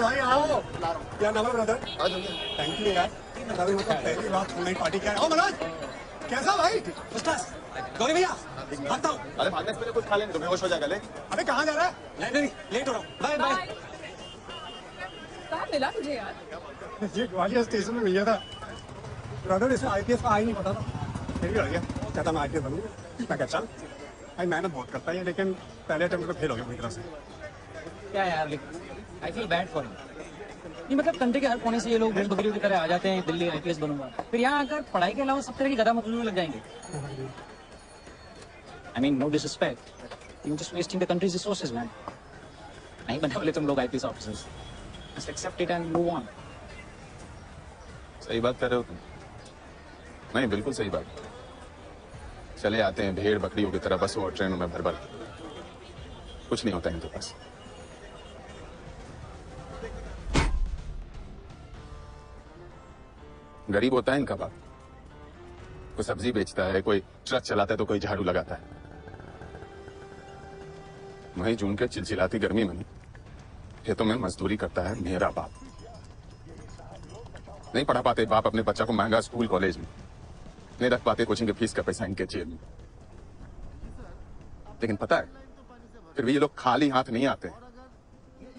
भाई आओ। क्या नाम है ब्रदर? थैंक यू यार। पहली बार फुल पार्टी क्या है? मनोज कैसा भाई? गौरी भैया भागता हूँ। अरे भागने से पहले कुछ खा लेंगे तो बेहोश हो जाएगा। ले अबे कहाँ जा रहा है? लाइब्रेरी लेट हो रहा हूँ। Bye bye. कहाँ मिला तुझे यार? ये ग्वालियर स्टेशन में मिला था ब्रदर। इसे IPS का आ ही नहीं पता था, फिर भी आ गया। कहता मैं IPS बनूंगा। मैं कहा चल भाई, मेहनत बहुत करता है लेकिन पहले अटेम्प्ट में फेल हो गया पूरी तरह से। क्या यार, आई फील बैड फॉर ये मतलब कंट्री के हर कोने से ये लोग बकरियों की तरह आ जाते हैं, दिल्ली IPS बनूंगा, फिर यहाँ आकर पढ़ाई के अलावा सब तरह की गधा मजदूरी लग जाएंगे। I mean, no disrespect. You're just wasting the country's resources, man. नहीं बने बोले तुम लोग IPS officers. Just accept it and move on. सही बात कर रहे हो तुम। नहीं, बिल्कुल सही बात। चले आते हैं भेड़ बकरियों की तरह बसों और ट्रेनों में भर भर। कुछ नहीं होता इनके पास। गरीब होता है इनका बाप। कोई सब्जी बेचता है, कोई ट्रक चलाता है तो कोई झाड़ू लगाता है। वहीं जून के चिलचिलाती गर्मी में खेतों में मजदूरी करता है मेरा बाप। नहीं पढ़ा पाते बाप अपने बच्चा को महंगा स्कूल कॉलेज में, नहीं रख पाते कोचिंग के फीस का पैसा इनके जेब में। लेकिन पता है फिर भी ये लोग खाली हाथ नहीं आते,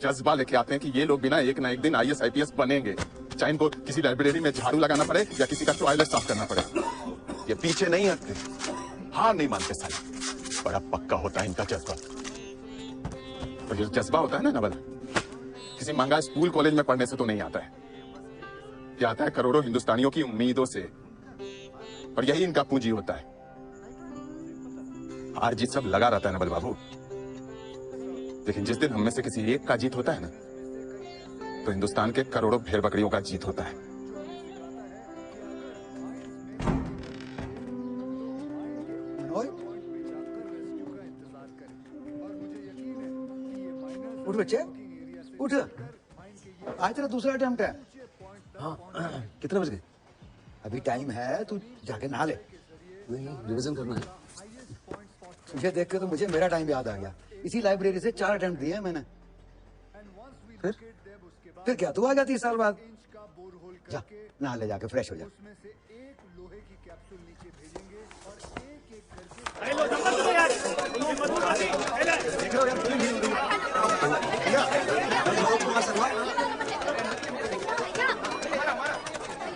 जज्बा लेके आते हैं कि ये लोग बिना एक ना एक दिन IAS IPS बनेंगे, चाहे इनको किसी लाइब्रेरी में झाड़ू लगाना पड़े या किसी का टॉयलेट साफ करना पड़े। ये पीछे नहीं हटते, हार नहीं मानते साले। बड़ा पक्का होता है इनका जज्बा। और ये जज्बा होता है ना नवल, किसी महंगा स्कूल कॉलेज में पढ़ने से तो नहीं आता है। ये आता है करोड़ों हिंदुस्तानियों की उम्मीदों से, और यही इनका पूंजी होता है। हार जीत सब लगा रहता है नवल बाबू, लेकिन जिस दिन हम में से किसी एक का जीत होता है ना, तो हिंदुस्तान के करोड़ों भेड़ बकरियों का जीत होता है। उठ बच्चे उठ, आज तेरा दूसरा अटेम्प्ट है। हाँ कितने बज गए? अभी टाइम है, तू जाके नहा ले। नहीं रिवीजन करना है। तुझे देख के तो मुझे मेरा टाइम याद आ गया। इसी लाइब्रेरी से 4 अटेम्प्ट दिए हैं मैंने। फिर क्या तू आ गया 30 साल बाद? जा नहा ले, जाके फ्रेश हो जा।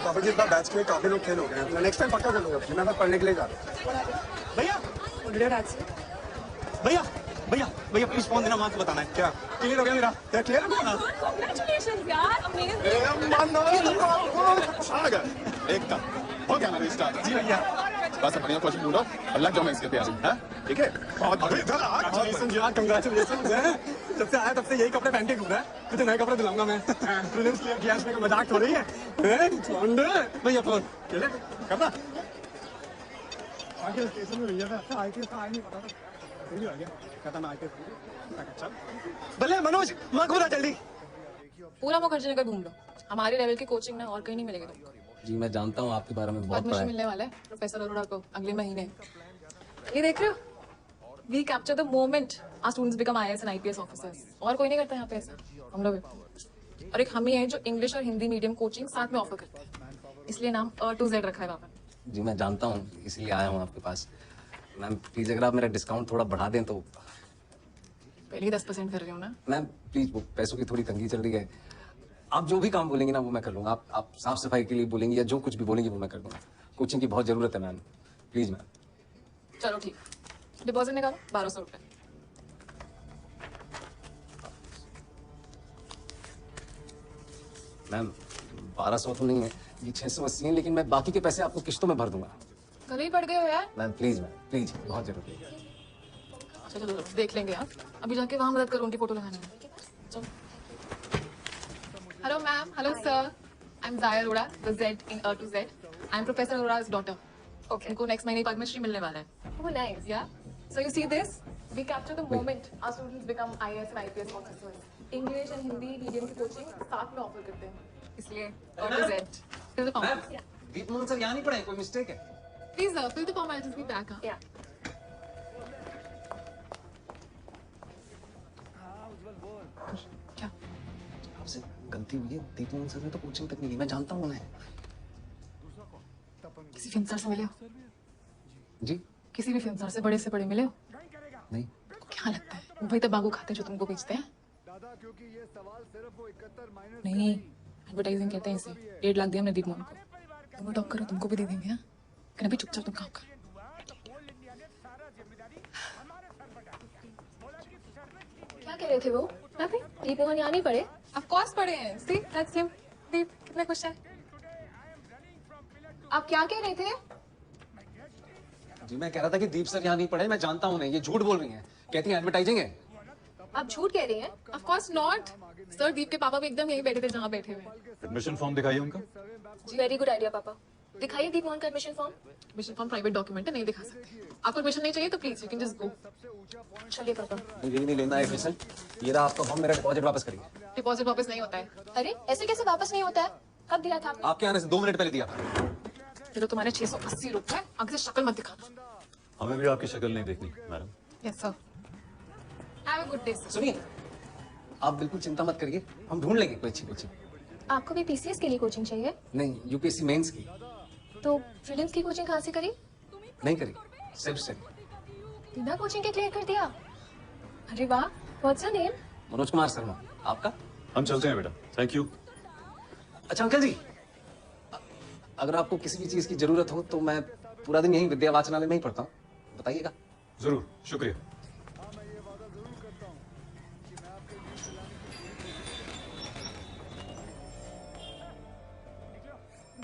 बाबा जी इतना बैच में काफी लोग फेल हो गए हैं। नेक्स्ट टाइम पक्का करूंगा, मैं पढ़ने के लिए जा रहा हूँ। भैया भैया भैया भैया प्लीज फोन देना, मार्क्स बताना है। क्या क्लियर हो गया मेरा? क्या क्लियर हो गया? Congratulations यार, amazing। एकदम हो गया ना रिस्टार्ट। जी भैया बस बढ़िया कोचिंग ढूंढो और लग जाओ मैं इसके तैयारी। हाँ ठीक है, बहुत यार कंग्रेचुलेशन है। जब से आया तब से यही कपड़े पहन के घूम रहा है। तुझे नए कपड़े दिलाऊंगा मैं। प्रीलिम्स क्लियर किया, इसमें मजाक हो रही है। भैया फोन करना आगे स्टेशन में भैया था। IPS का आ नहीं पता था, फिर भी आ गया। कहता मैं IPS। चल भले मनोज माँ को बता जल्दी। पूरा मुखर्जी नगर घूम लो, हमारे लेवल की कोचिंग ना और कहीं नहीं मिलेगी तुमको। जी मैं जानता हूँ आपके बारे में बहुत पढ़ा एडमिशन है। मिलने वाला है प्रोफेसर अरोड़ा को अगले महीने। ये देख रहे हो, we capture the moment our students become IAS and IPS officers. और कोई नहीं करता यहाँ पे ऐसा, हम लोग। और एक हम ही है जो इंग्लिश और हिंदी मीडियम कोचिंग साथ में ऑफर करते हैं, इसलिए नाम A to Z रखा है वहाँ पर। जी मैं जानता हूँ, इसलिए आया हूँ आपके पास। मैम प्लीज अगर आप मेरा डिस्काउंट थोड़ा बढ़ा दें तो। पहले ही 10% कर रही हूँ ना। मैम प्लीज, वो पैसों की थोड़ी तंगी चल रही है। आप जो भी काम बोलेंगे ना वो मैं कर लूँगा। आप साफ सफाई के लिए बोलेंगे या जो कुछ भी बोलेंगे वो मैं कर दूँगा। कोचिंग की बहुत ज़रूरत है मैम, प्लीज मैम। चलो ठीक, डिपॉजिट निकालो 1200 रुपये। मैम 1200 तो नहीं है, ये 680 है, लेकिन मैं बाकी के पैसे आपको किश्तों में भर दूंगा। गले ही पड़ गए हो यार। मैम प्लीज बहुत जरूरी है। चलो चलो देख लेंगे यार, अभी जाके वहाँ मदद करो उनकी फोटो लगाने में। चलो। Hello ma'am, hello sir, I am Jaya Arora, the Z in A to Z. I am professor अरोड़ा's daughter. Okay. उनको नेक्स्ट महीने पद्मश्री मिलने वाला है। Oh nice. Yeah. So you see this? We capture the moment our students become IAS and IPS officers. English and Hindi medium की coaching साथ में ऑफर करते हैं, इसलिए A to Z. Fill the form. Deep Mohan sir यहाँ नहीं पढ़े, कोई मिस्टेक है? Please fill the form. I'll just be back. Huh? Yeah. क्या? आपसे गलती हुई है, दीप मोहन सर ने तो कोचिंग तक नहीं ली, मैं जानता हूँ उन्हें। किसी फिल्म स्टार से मिले हो? जी? किसी भी फिल्म स्टार से बड़े मिले हो? नहीं। क्या लगता है वही तंबाकू खाते हैं जो तुमको बेचते हैं? नहीं, एडवर्टाइजिंग कहते हैं इसे। 1.5 लाख दिया हमने दीप मोहन को। तुम टॉप करो, तुमको भी दे देंगे। हाँ, लेकिन अभी चुपचाप तुम काम करो। क्या कह रहे थे वो? दीप मोहन यहाँ नहीं पढ़े? ऑफ कोर्स पढ़े हैं। See that's him. दीप कितना खुश है। आप क्या कह रहे थे? जी मैं कह रहा था कि दीप सर यहाँ नहीं पढ़े, मैं जानता हूँ उन्हें, ये झूठ बोल रही हैं, कहती हैं एडवर्टाइजिंग है। आप झूठ कह रही हैं? ऑफ कोर्स नॉट सर, दीप के पापा भी एकदम यहीं बैठे थे जहाँ बैठे हुए। एडमिशन फॉर्म दिखाइए उनका। जी वेरी गुड आइडिया पापा, दिखाइए दीप मोहन का admission form. Admission form private document है, नहीं दिखा सकते। आपको एडमिशन नहीं चाहिए तो please you can just go. चलिए पापा। मुझे नहीं लेना है एडमिशन, ये रहा आपका फॉर्म, मेरा डिपॉजिट वापस करिए। डिपॉजिट वापस नहीं होता है। अरे ऐसे कैसे वापस नहीं होता है? कब दिया था आपने? आपके आने से 2 मिनट पहले दिया था। चलो तुम्हारे 680 रुपए, आगे से शक्ल मत दिखाना। हमें भी आपकी शक्ल नहीं देखनी madam. Yes sir. Have a good day sir. सुनिए, आप बिल्कुल चिंता मत करिए, हम ढूंढ लेंगे कोई अच्छी कोचिंग। आपको भी पीसीएस के लिए कोचिंग चाहिए? नहीं, यूपीएससी मेंस की। तो प्रीलिम्स की कोचिंग कहाँ से करी? नहीं करी, सिर्फ से। बिना कोचिंग के क्लियर कर दिया? अरे वाह, what's your name? Manoj Kumar Sharma, आपका? हम चलते हैं बेटा, थैंक यू। अच्छा अंकल जी, अगर आपको किसी भी चीज की जरूरत हो तो मैं पूरा दिन यहीं विद्या वाचनालय में ही पढ़ता हूँ, बताइएगा। जरूर, शुक्रिया।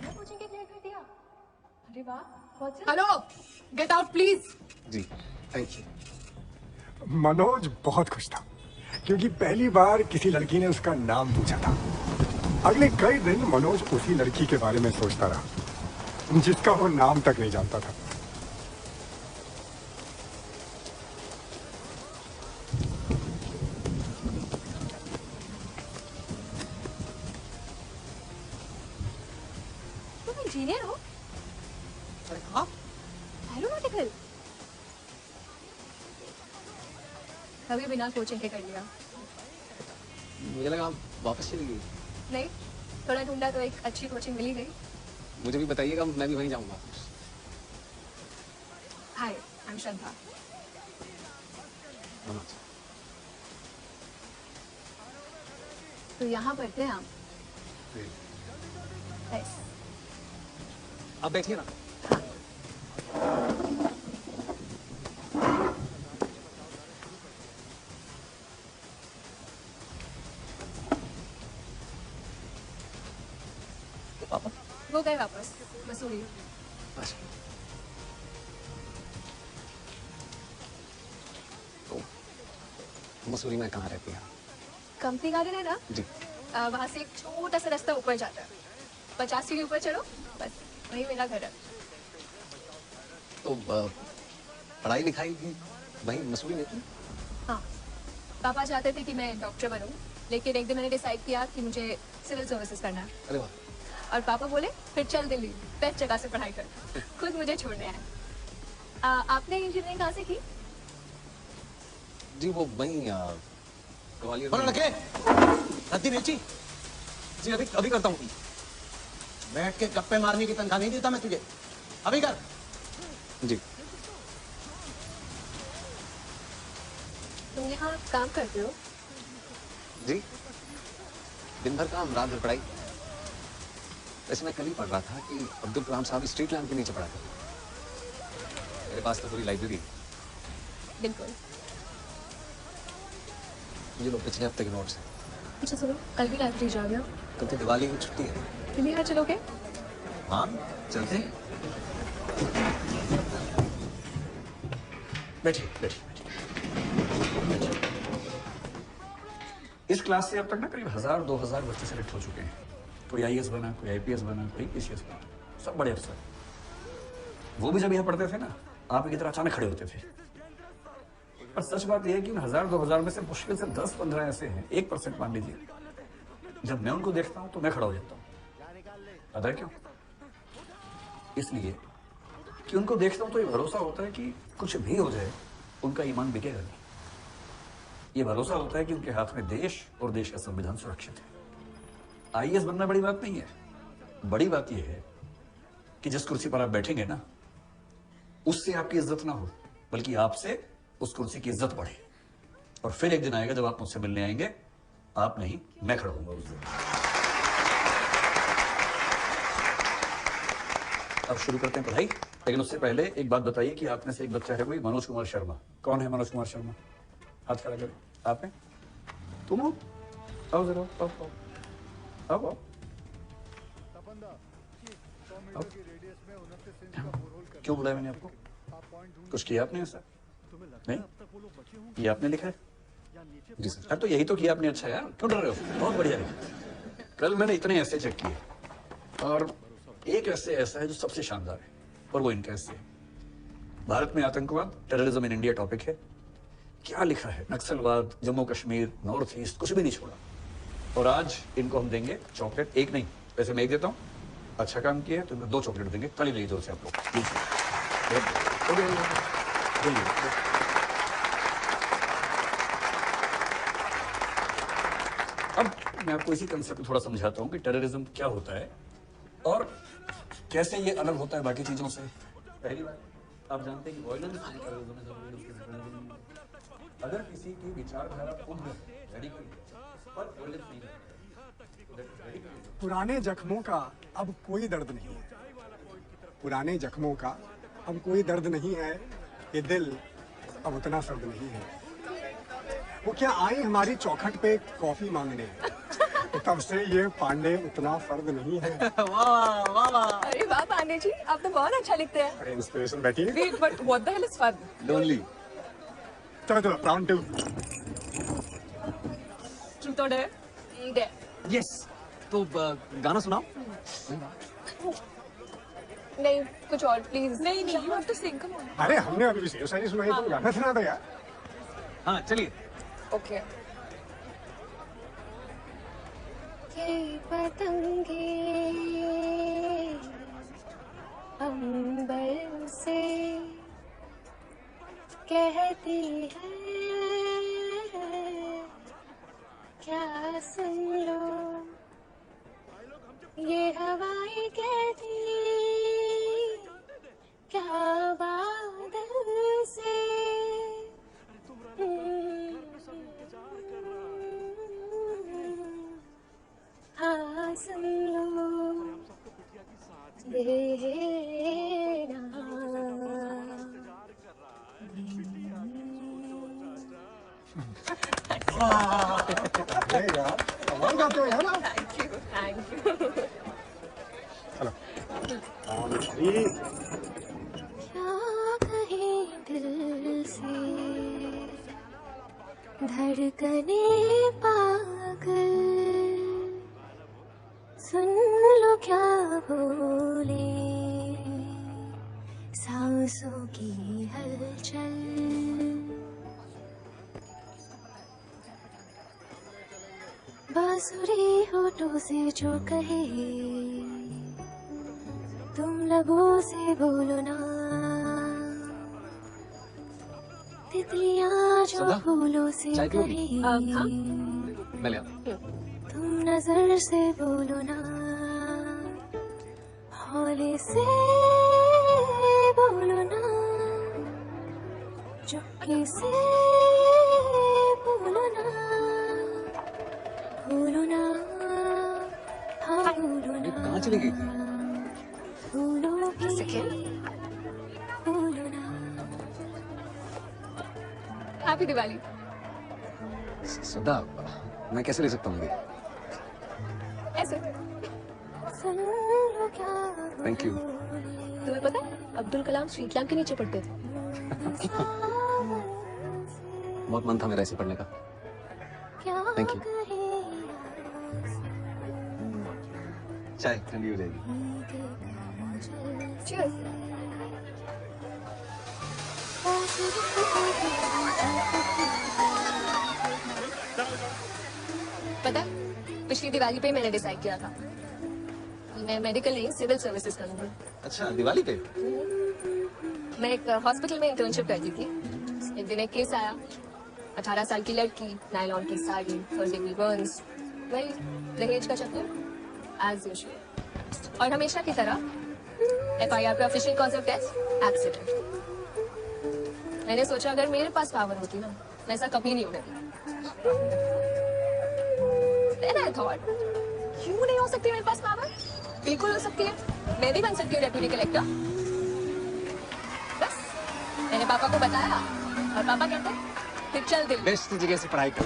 कोचिंग के क्लियर कर दिया? अरे वाह, what's hello, get out please. जी थैंक यू। मनोज बहुत खुश था क्योंकि पहली बार किसी लड़की ने उसका नाम पूछा था। अगले कई दिन मनोज उसी लड़की के बारे में सोचता रहा जिसका वो नाम तक नहीं जानता था। तुम इंजीनियर हो? अरे हाँ, एरोनॉटिकल। कभी बिना कोचिंग के कर लिया? मुझे लगा आप वापस चली गई। नहीं, थोड़ा ढूंढा तो एक अच्छी कोचिंग मिल ही गई। मुझे भी बताइएगा, मैं भी वहीं जाऊंगा। हाय, आई एम श्रद्धा। तो यहाँ पढ़ते हैं आप? Nice. आप बैठिए ना। पापा वो गए वापस मसूरी। अच्छा, तो मसूरी में कहाँ रहती हैं? कंपनी गार्डन है ना जी। वहाँ से एक छोटा सा रास्ता ऊपर जाता है, 50 सीढ़ी ऊपर चढ़ो, बस वही मेरा घर है। तो पढ़ाई लिखाई भी वहीं मसूरी में की? हाँ, पापा चाहते थे कि मैं डॉक्टर बनूं, लेकिन एक दिन मैंने डिसाइड किया कि मुझे सिविल सर्विसेज करना है। अरे वाह। और पापा बोले फिर चल दिल्ली, बेस्ट जगह से पढ़ाई कर, खुद मुझे छोड़ने आए। आपने इंजीनियरिंग कहाँ से की? जी वो वहीं ग्वालियर बोलो में। लगे रद्दी मिर्ची जी अभी अभी करता हूँ। बैठ के गप्पे मारने की तनख्वाह नहीं देता मैं तुझे, अभी कर। जी तुम यहाँ काम करते हो? जी दिन भर काम रात भर पढ़ाई। वैसे मैं कल ही पढ़ रहा था कि अब्दुल कलाम साहब स्ट्रीट लैम्प के नीचे पढ़ा करते। मेरे पास तो पूरी लाइब्रेरी। बिल्कुल। ये लोग पिछले हफ्ते के नोट्स हैं। अच्छा सुनो, कल भी लाइब्रेरी जा रहे हो? कल तो दिवाली की छुट्टी है। तुम यहाँ चलोगे? हाँ चलते हैं। बैठिए बैठिए। इस क्लास से अब तक ना करीब 1000-2000 बच्चे सेलेक्ट हो चुके हैं। कोई आईएएस बना, कोई आईपीएस बना, कोई पीसीएस बना, सब बड़े अफसर। वो भी जब यहाँ पढ़ते थे ना, आप की तरह अचानक खड़े होते थे। पर सच बात यह है कि उन 1000-2000 में से मुश्किल से 10-15 ऐसे हैं, 1% मान लीजिए, जब मैं उनको देखता हूँ तो मैं खड़ा हो जाता हूँ। पता है क्यों? इसलिए कि उनको देखता हूँ तो ये भरोसा होता है कि कुछ भी हो जाए उनका ईमान बिकेगा नहीं। ये भरोसा होता है कि उनके हाथ में देश और देश का संविधान सुरक्षित है। आईएएस बनना बड़ी बात नहीं है। बड़ी बात यह है कि जिस कुर्सी पर आप बैठेंगे ना, उससे आपकी इज्जत ना हो, बल्कि आपसे उस कुर्सी की इज्जत बढ़े। और फिर एक दिन आएगा जब आप मुझसे मिलने आएंगे, आप नहीं, मैं खड़ा होऊंगा उस दिन। अब शुरू करते हैं पढ़ाई, लेकिन उससे पहले एक बात बताइए कि आप में से एक बच्चा है कोई मनोज कुमार शर्मा। कौन है मनोज कुमार शर्मा? हाथ खड़ा करें। आप हैं? तुम हो? आओ जरा, आओ आओ आओ आओ। आओ। क्यों बुलाया मैंने आपको? कुछ किया आपने ऐसा? नहीं? ये आपने लिखा है? जी सर। तो यही तो किया आपने। अच्छा यार, क्यों डर रहे हो? बहुत बढ़िया लिखा। कल मैंने इतने ऐसे चेक किए और एक ऐसे ऐसा है जो सबसे शानदार है, और वो इनका ऐसे है। भारत में आतंकवाद, टेररिज्म इन इंडिया टॉपिक है। क्या लिखा है? नक्सलवाद, जम्मू कश्मीर, नॉर्थ ईस्ट, कुछ भी नहीं छोड़ा। और आज इनको हम देंगे चॉकलेट। एक नहीं, वैसे मैं एक देता हूँ। अच्छा काम किया है तो 2 चॉकलेट देंगे। ताली लीजिए जोर से आप लोग। अब मैं आपको इसी कंसेप्ट थोड़ा समझाता हूँ कि टेररिज्म क्या होता है और कैसे ये अलग होता है बाकी चीजों से। पहली बात, आप जानते हैं कि वायलेंस अगर किसी की विचारधारा रेडिकल पर वायलेंस नहीं है। पुराने जख्मों का अब कोई दर्द नहीं है। पुराने जख्मों का अब कोई दर्द नहीं है। ये दिल अब उतना सर्द नहीं है। वो क्या आई हमारी चौखट पे कॉफी मांगने, तो तब से ये पांडे उतना सर्द नहीं है। वाह वाह वाह। अरे वाह पांडे जी, आप तो बहुत अच्छा लिखते हैं। अरे इंस्पिरेशन बैठिए। Wait, but what the hell is fun? डोंली। चलो चलो, round 2। Truth or dare? Dare. Yes. तो गाना सुनाओ। नहीं, कुछ और प्लीज। नहीं नहीं, you have to sing. Come on. अरे हमने अभी शेर शायरी सुनाई, तो गाना सुना दो यार। हाँ चलिए। Okay. ये पतंगे अंबर से कहती है, क्या सुन लो ये हवाएं कहती, क्या बादल से हाँ सुन लो देना। अरे यार, कमाल गाते हो यार आप। Thank you. चलो। और थ्री। क्या कहे दिल से धड़कने पागल, सुन लो क्या बोले सांसों की हलचल। बांसुरी होठों से जो कहे तुम लबों से बोलो ना, तितलियां जो फूलों से कहे मैं ले आता तुम नजर से बोलो ना, हौले से बोलो ना, चुपके से बोलो ना, बोलो ना, हाँ बोलो ना, कहाँ चली गई थी? बोलो भी, बोलो ना। हैप्पी दिवाली। सदा मैं कैसे ले सकता हूँ ये? ऐसे। Thank you. तुम्हें पता है अब्दुल कलाम स्ट्रीट लैम्प के नीचे पढ़ते थे। बहुत मन था मेरा ऐसे पढ़ने का। Thank you. चाय ठंडी हो जाएगी। Cheers. पता है पिछली दिवाली पे मैंने डिसाइड किया था मैं मेडिकल नहीं सिविल सर्विसेज करूंगी। अच्छा दिवाली पे? मैं एक हॉस्पिटल में इंटर्नशिप करती थी। एक दिन एक केस आया, 18 साल की लड़की, नायलॉन की साड़ी, थर्ड डिग्री बर्न्स, वही दहेज का चक्कर एज यूजुअल। और हमेशा की तरह FIR पे official cause of death accident. मैंने सोचा अगर मेरे पास पावर होती ना मैं ऐसा कभी नहीं होने देती। Then I thought, क्यों नहीं हो सकती मेरे पास पावर? बिल्कुल हो सकती है। मैं भी बन सकती हूँ डेप्यूटी कलेक्टर। बस मैंने पापा को बताया और पापा कहते हैं फिर चल दिल्ली। बेस्ट जगह से पढ़ाई कर।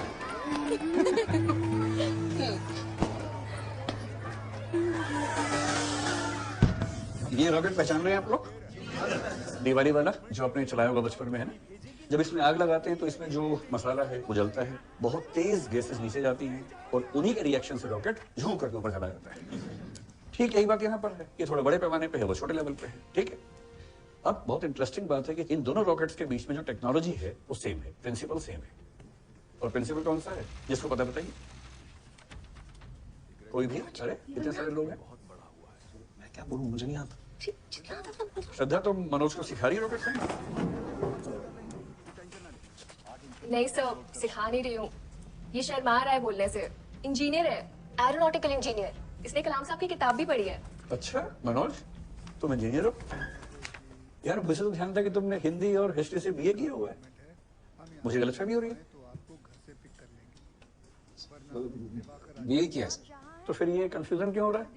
ये रॉकेट पहचान रहे हैं आप लोग? दिवाली वाला जो आपने चलाया होगा बचपन में, है ना? जब इसमें आग लगाते हैं तो इसमें जो मसाला है वो जलता है, बहुत तेज गैसेस नीचे जाती हैं और उन्हीं के रिएक्शन से रॉकेट झूम करके ऊपर चला जाता है। ठीक यही बात यहाँ पर है। ये थोड़े बड़े पैमाने पे है, वो छोटे लेवल पे है। ठीक है। अब बहुत इंटरेस्टिंग बात है कि इन दोनों रॉकेट्स के बीच में जो टेक्नोलॉजी है वो सेम है, प्रिंसिपल सेम है। और प्रिंसिपल कौन सा है जिसको पता बताइए? कोई भी? अरे इतने सारे लोग हैं। मैं क्या बोलूं, मुझे नहीं आता। श्रद्धा तो मनोज को सिखा रही है रॉकेट साइंस? नहीं सर, सिखा नहीं रही हूँ। ये शर्मा रहा है बोलने से। इंजीनियर है, एरोनॉटिकल इंजीनियर। इसने कलाम साहब की किताब भी पढ़ी है। अच्छा मनोज, तुम इंजीनियर हो? यार मुझे तो ध्यान था कि तुमने हिंदी और हिस्ट्री से BA किया हुआ है। मुझे गलतफहमी हो रही है। BA किया सर। तो फिर ये कंफ्यूजन क्यों हो रहा है?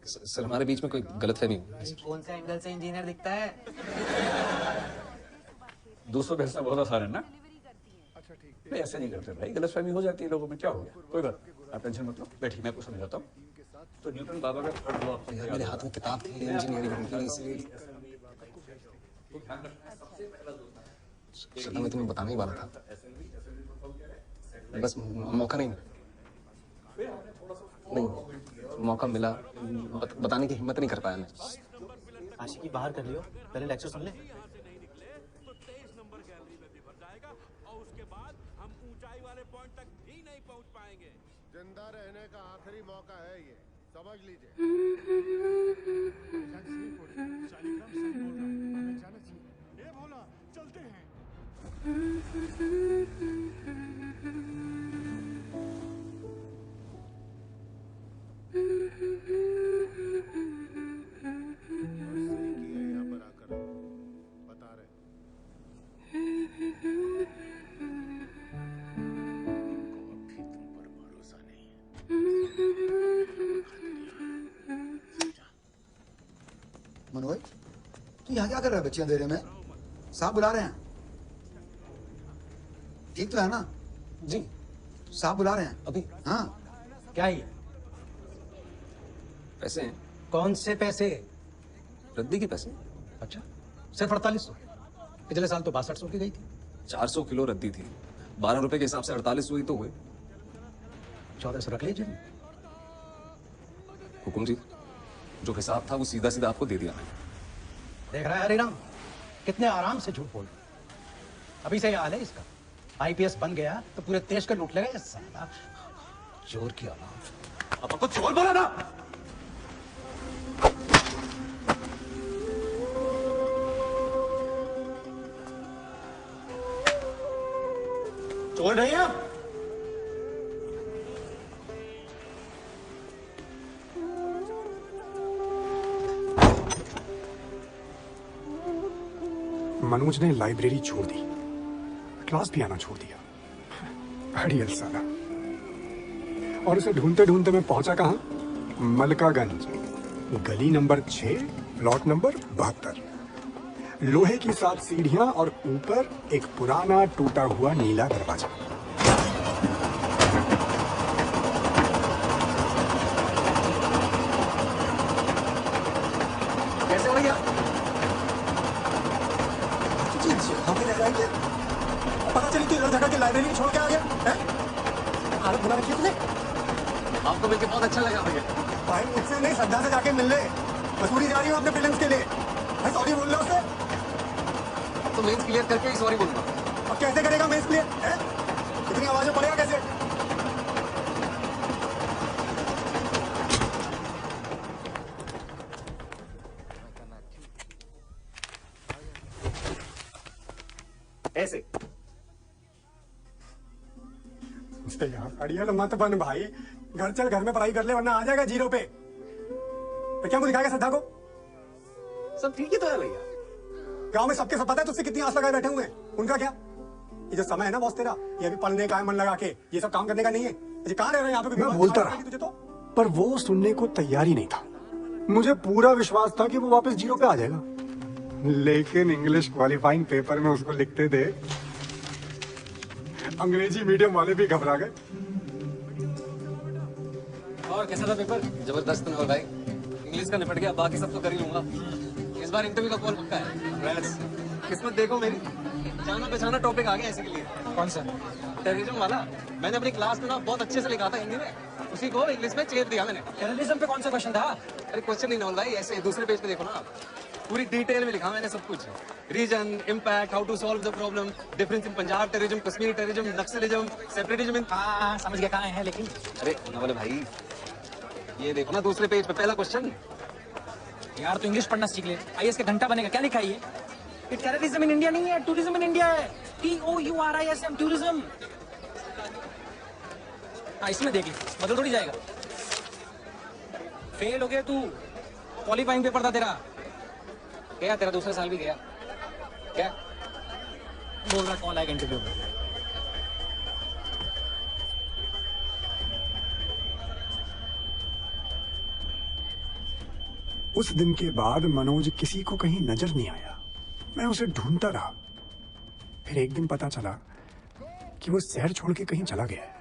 सर हमारे बीच में कोई गलतफहमी हुई। कौन से एंगल से इंजीनियर दिखता है? दूसरों भेजना बहुत आसान है ना? नहीं ऐसे नहीं करते भाई, गलतफहमी हो जाती है लोगों में। क्या हो गया? कोई बात, आप टेंशन मत लो। बैठिए मैं आपको समझाता हूँ। तो न्यूटन बाबा का थर्ड लॉ मेरे हाथ में किताब थी इंजीनियरिंग की, इसलिए श्रद्धा मैं तुम्हें बताने ही वाला था, बस मौका नहीं मौका मिला, बताने की हिम्मत नहीं कर पाया मैं। आशिकी बाहर कर लियो, पहले लेक्चर सुन ले। जिंदा रहने का आखिरी मौका है ये, समझ लीजिए। चलते हैं। यहाँ पर आकर बता रहे मनोज तू यहाँ क्या कर रहा है बच्चे अंधेरे में? साहब बुला रहे हैं। ठीक तो है ना? जी साहब बुला रहे हैं अभी। हाँ क्या है ये? पैसे हैं। कौन से पैसे? रद्दी के पैसे। अच्छा सिर्फ 4800? पिछले साल तो 6200 की गई थी। 400 किलो रद्दी थी, 12 रुपए के हिसाब से 48 हुई तो हुए। 1400 रख लीजिए। हुकुम जी, जो हिसाब था वो सीधा सीधा आपको दे दिया मैंने। देख रहा है हरिराम, कितने आराम से झूठ बोल। अभी से ये हाल है इसका। आईपीएस बन गया तो पूरे देश को लूट लेगा ये साला चोर की औलाद। पापा को चोर बोला ना। चोर नहीं है। मनोज ने लाइब्रेरी छोड़ दी, क्लास भी आना छोड़ दिया। बढ़िया साला। और उसे ढूंढते ढूंढते मैं पहुंचा कहां? मलकागंज, गली नंबर 6, प्लॉट नंबर 72। लोहे की 7 सीढ़ियां और ऊपर एक पुराना टूटा हुआ नीला दरवाजा। कैसे हो गया? पता चली तू इधर जगह की लाइब्रेरी छोड़ के आ गया है? हालत बना रखी है तूने? आपको मिलकर बहुत अच्छा लगा भैया। भाई मुझसे नहीं, श्रद्धा से जाके मिल ले। मसूरी जा रही हूँ अपने फिल्म्स के लिए। भाई सॉरी बोल लो उससे। अब तो मेंस क्लियर करके ही सॉरी बोलूंगा। अब कैसे करेगा मेंस क्लियर? इतनी आवाजें पड़ेगा कैसे? ऐसे अड़ियल मत बन भाई, घर चल, घर में पढ़ाई कर ले वरना आ जाएगा जीरो पे। तो क्या मुझे दिखाएगा श्रद्धा को? सब ठीक ही तो है भैया। गांव में सबके सब पता है तुझसे कितनी आस लगाए बैठे हुए हैं। उनका क्या? ये जो समय है ना बॉस तेरा, ये अभी पढ़ने का है मन लगा के, ये सब काम करने का नहीं है। ये कहाँ रह रहे हैं यहाँ पे? मैं बोलता रहा तुझे तो, पर वो सुनने को तैयार ही नहीं था। मुझे पूरा विश्वास था कि वो वापस जीरो पे आ जाएगा, लेकिन इंग्लिश क्वालिफाइंग पेपर में उसको लिखते थे अंग्रेजी मीडियम वाले भी घबरा गए। और कैसा था पेपर? जबरदस्त ना भाई, इंग्लिश का निपट गया, बाकी सब तो कर ही लूंगा। इस बार इंटरव्यू का कॉल पक्का है। किस्मत देखो मेरी, जाना पहचाना टॉपिक आ गया ऐसे के लिए। कौन सा? टेररिज्म वाला। मैंने अपनी क्लास में ना बहुत अच्छे से लिखा था हिंदी में, उसी को इंग्लिश में चेप दिया मैंने। टेररिज्म पे कौन सा क्वेश्चन था? अरे क्वेश्चन नहीं ना भाई, ऐसे दूसरे पेज पे देखो ना, पूरी डिटेल में लिखा मैंने सब कुछ। Reason, impact, how to solve the problem, difference in Punjab terrorism, Kashmiri terrorism, naxalism, separatism. हाँ समझ गया, कहाँ है लेकिन। अरे बोले भाई, ये देखो ना दूसरे पेज पे पहला क्वेश्चन। यार तो इंग्लिश पढ़ना सीख ले, आईएएस का घंटा बनेगा। क्या लिखा है ये? टेररिज्म इन इंडिया नहीं है, टूरिज्म इन इंडिया है। TOURISM, tourism. हाँ इसमें देख ले, बदल थोड़ी जाएगा। फेल हो गया तू, क्वालिफाइंग पेपर था तेरा। गया तेरा दूसरा साल भी गया। क्या बोल रहा कॉल आएगा इंटरव्यू में? उस दिन के बाद मनोज किसी को कहीं नजर नहीं आया। मैं उसे ढूंढता रहा। फिर एक दिन पता चला कि वो शहर छोड़ के कहीं चला गया है।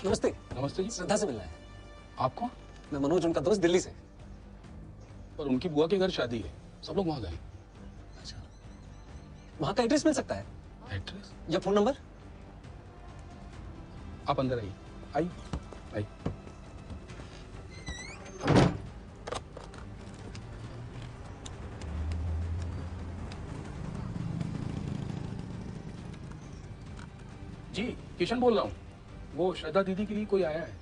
नमस्ते। नमस्ते जी। श्रद्धा से मिलना है। आपको? मैं मनोज, उनका दोस्त, दिल्ली से। पर उनकी बुआ के घर शादी है, सब लोग वहां गए। वहां का एड्रेस मिल सकता है? एड्रेस या फोन नंबर? आप अंदर आइए। आइए आइए। जी किशन बोल रहा हूँ, वो श्रद्धा दीदी के लिए कोई आया है।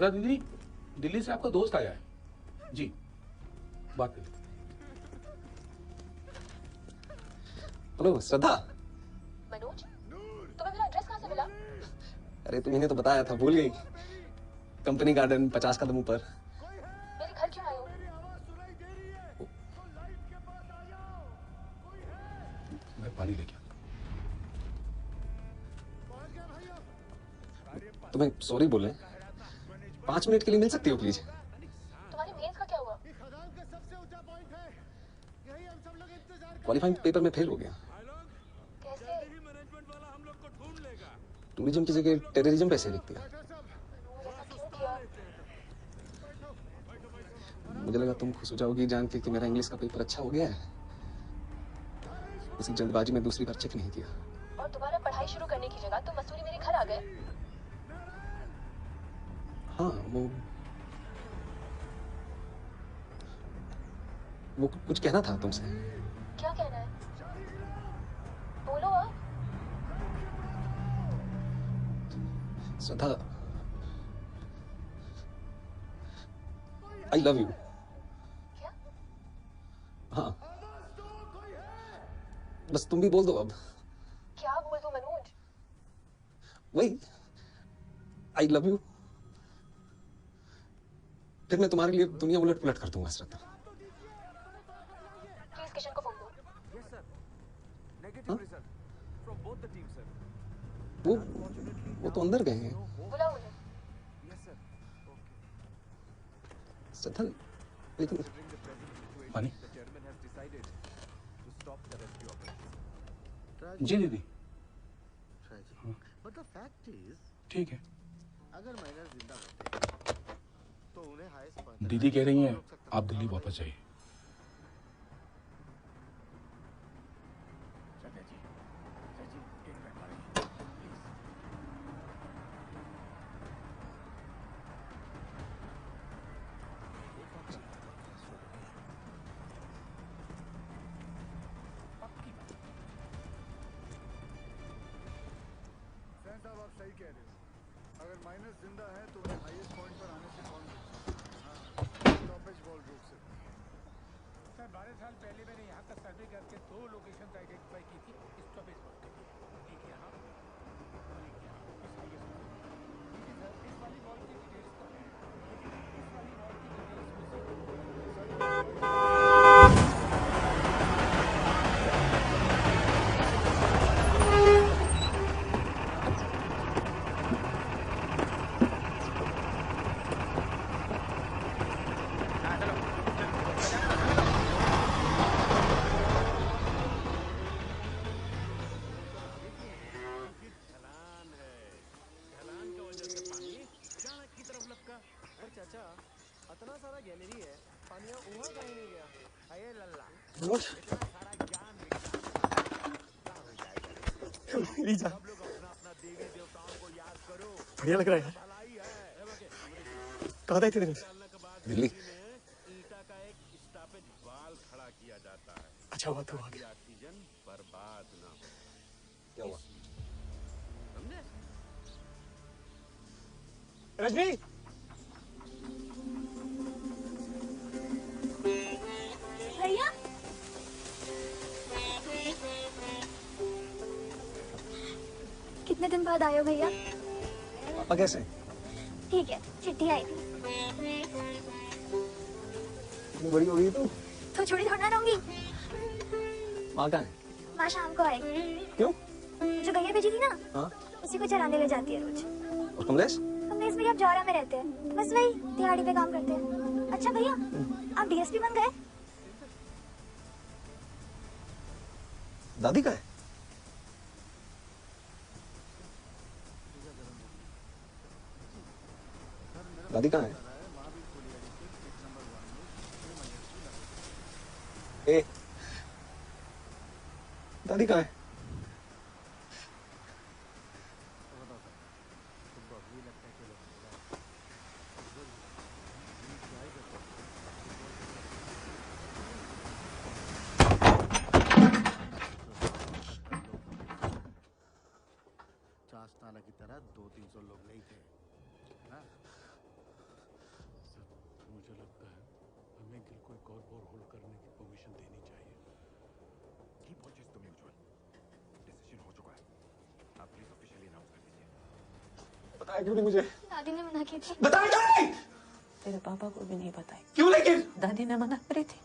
श्रद्धा दीदी, दिल्ली से आपका दोस्त आया है जी, बात करिए। हेलो श्रद्धा। मनोज, तुम्हें मेरा एड्रेस कहाँ से मिला? अरे तुम्हें तो बताया था, भूल गई? कंपनी गार्डन 50 कदम ऊपर। मेरे घर क्यों आए हो? मैं पानी लेके आता हूं। तुम्हें सॉरी बोले, 5 मिनट के लिए मिल सकती हो प्लीज? तुम्हारी मेंस का क्या हुआ? क्वालिफाइंग पेपर में फेल हो गया। कैसे? टूरिज्म की जगह टेररिज्म पैसे लिख दिया। ऐसा क्यों किया? मुझे लगा तुम खुश हो जाओगी जान के कि मेरा इंग्लिश का पेपर अच्छा हो गया है। उसी जल्दबाजी में दूसरी बार चेक नहीं किया। और दोबारा पढ़ाई शुरू करने की जगह तुम मसूरी मेरे घर आ गए। हाँ, वो कुछ कहना था तुमसे। क्या कहना है? बोलो आप। श्रद्धा, आई लव यू। क्या? हाँ, बस तुम भी बोल दो अब। क्या बोल दूं मनोज? वही, आई लव यू। फिर मैं तुम्हारे लिए दुनिया उलट पुलट कर दूंगा श्रद्धा। प्लीज किशन को फोन दो। वो तो अंदर गए हैं। बुलाओ उन्हें। श्रद्धा, लेकिन पानी। जी दीदी। But the fact is, ठीक है। अगर माइनर जिंदा होते तो उन्हें हाईएस्ट दीदी कह रही हैं आप दिल्ली वापस जाइए। आप सही कह रहे हो। अगर माइनस जिंदा है तो उन्हें हाईएस्ट पॉइंट पर आने से कौन स्टॉपेज बॉल रोक सकता है। सर 12 साल पहले मैंने यहाँ का सर्वे करके 2 लोकेशन आइडेंटिफाई की थी स्टॉपेज बॉल के लिए। एक यहाँ और एक यहाँ, इस हाईएस्ट बॉल। ठीक है सर, इस वाली बॉल की डिटेल्स तो है, लेकिन इस वाली बॉल की डिटेल्स इतना सारा गैलरी है, पानी वहाँ कहीं नहीं गया। अये लल्ला, मनोज, मेरी जान, बढ़िया लग रहा है यार। कहाँ था इतने दिन से? दिल्ली। अच्छा हुआ तू आ गया। क्या हुआ? रजनी, भैया, कितने दिन बाद आए हो भैया? पापा कैसे? ठीक है, चिट्ठी आई थी। इतनी बड़ी हो गई तू? तो छुट्टी थोड़ा ना रहूंगी। माँ कहाँ है? माँ शाम को आएगी। क्यों? जो गैया भेजी थी ना, हाँ? उसी को चराने ले जाती है रोज। और कमलेश? कमलेश भैया जौरा में रहते हैं, बस वही दिहाड़ी पे काम करते हैं। अच्छा भैया, आप डीएसपी बन गए? दादी कहाँ है? दादी कहाँ है? ए, दादी कहाँ है? चास्ताना की तरह 200-300 लोग नहीं थे ना? बताया क्यों नहीं मुझे? दादी ने मना की थी। बताया क्यों नहीं? तेरे पापा को भी नहीं बताई। क्यों लेकिन? दादी ने मना करी थी।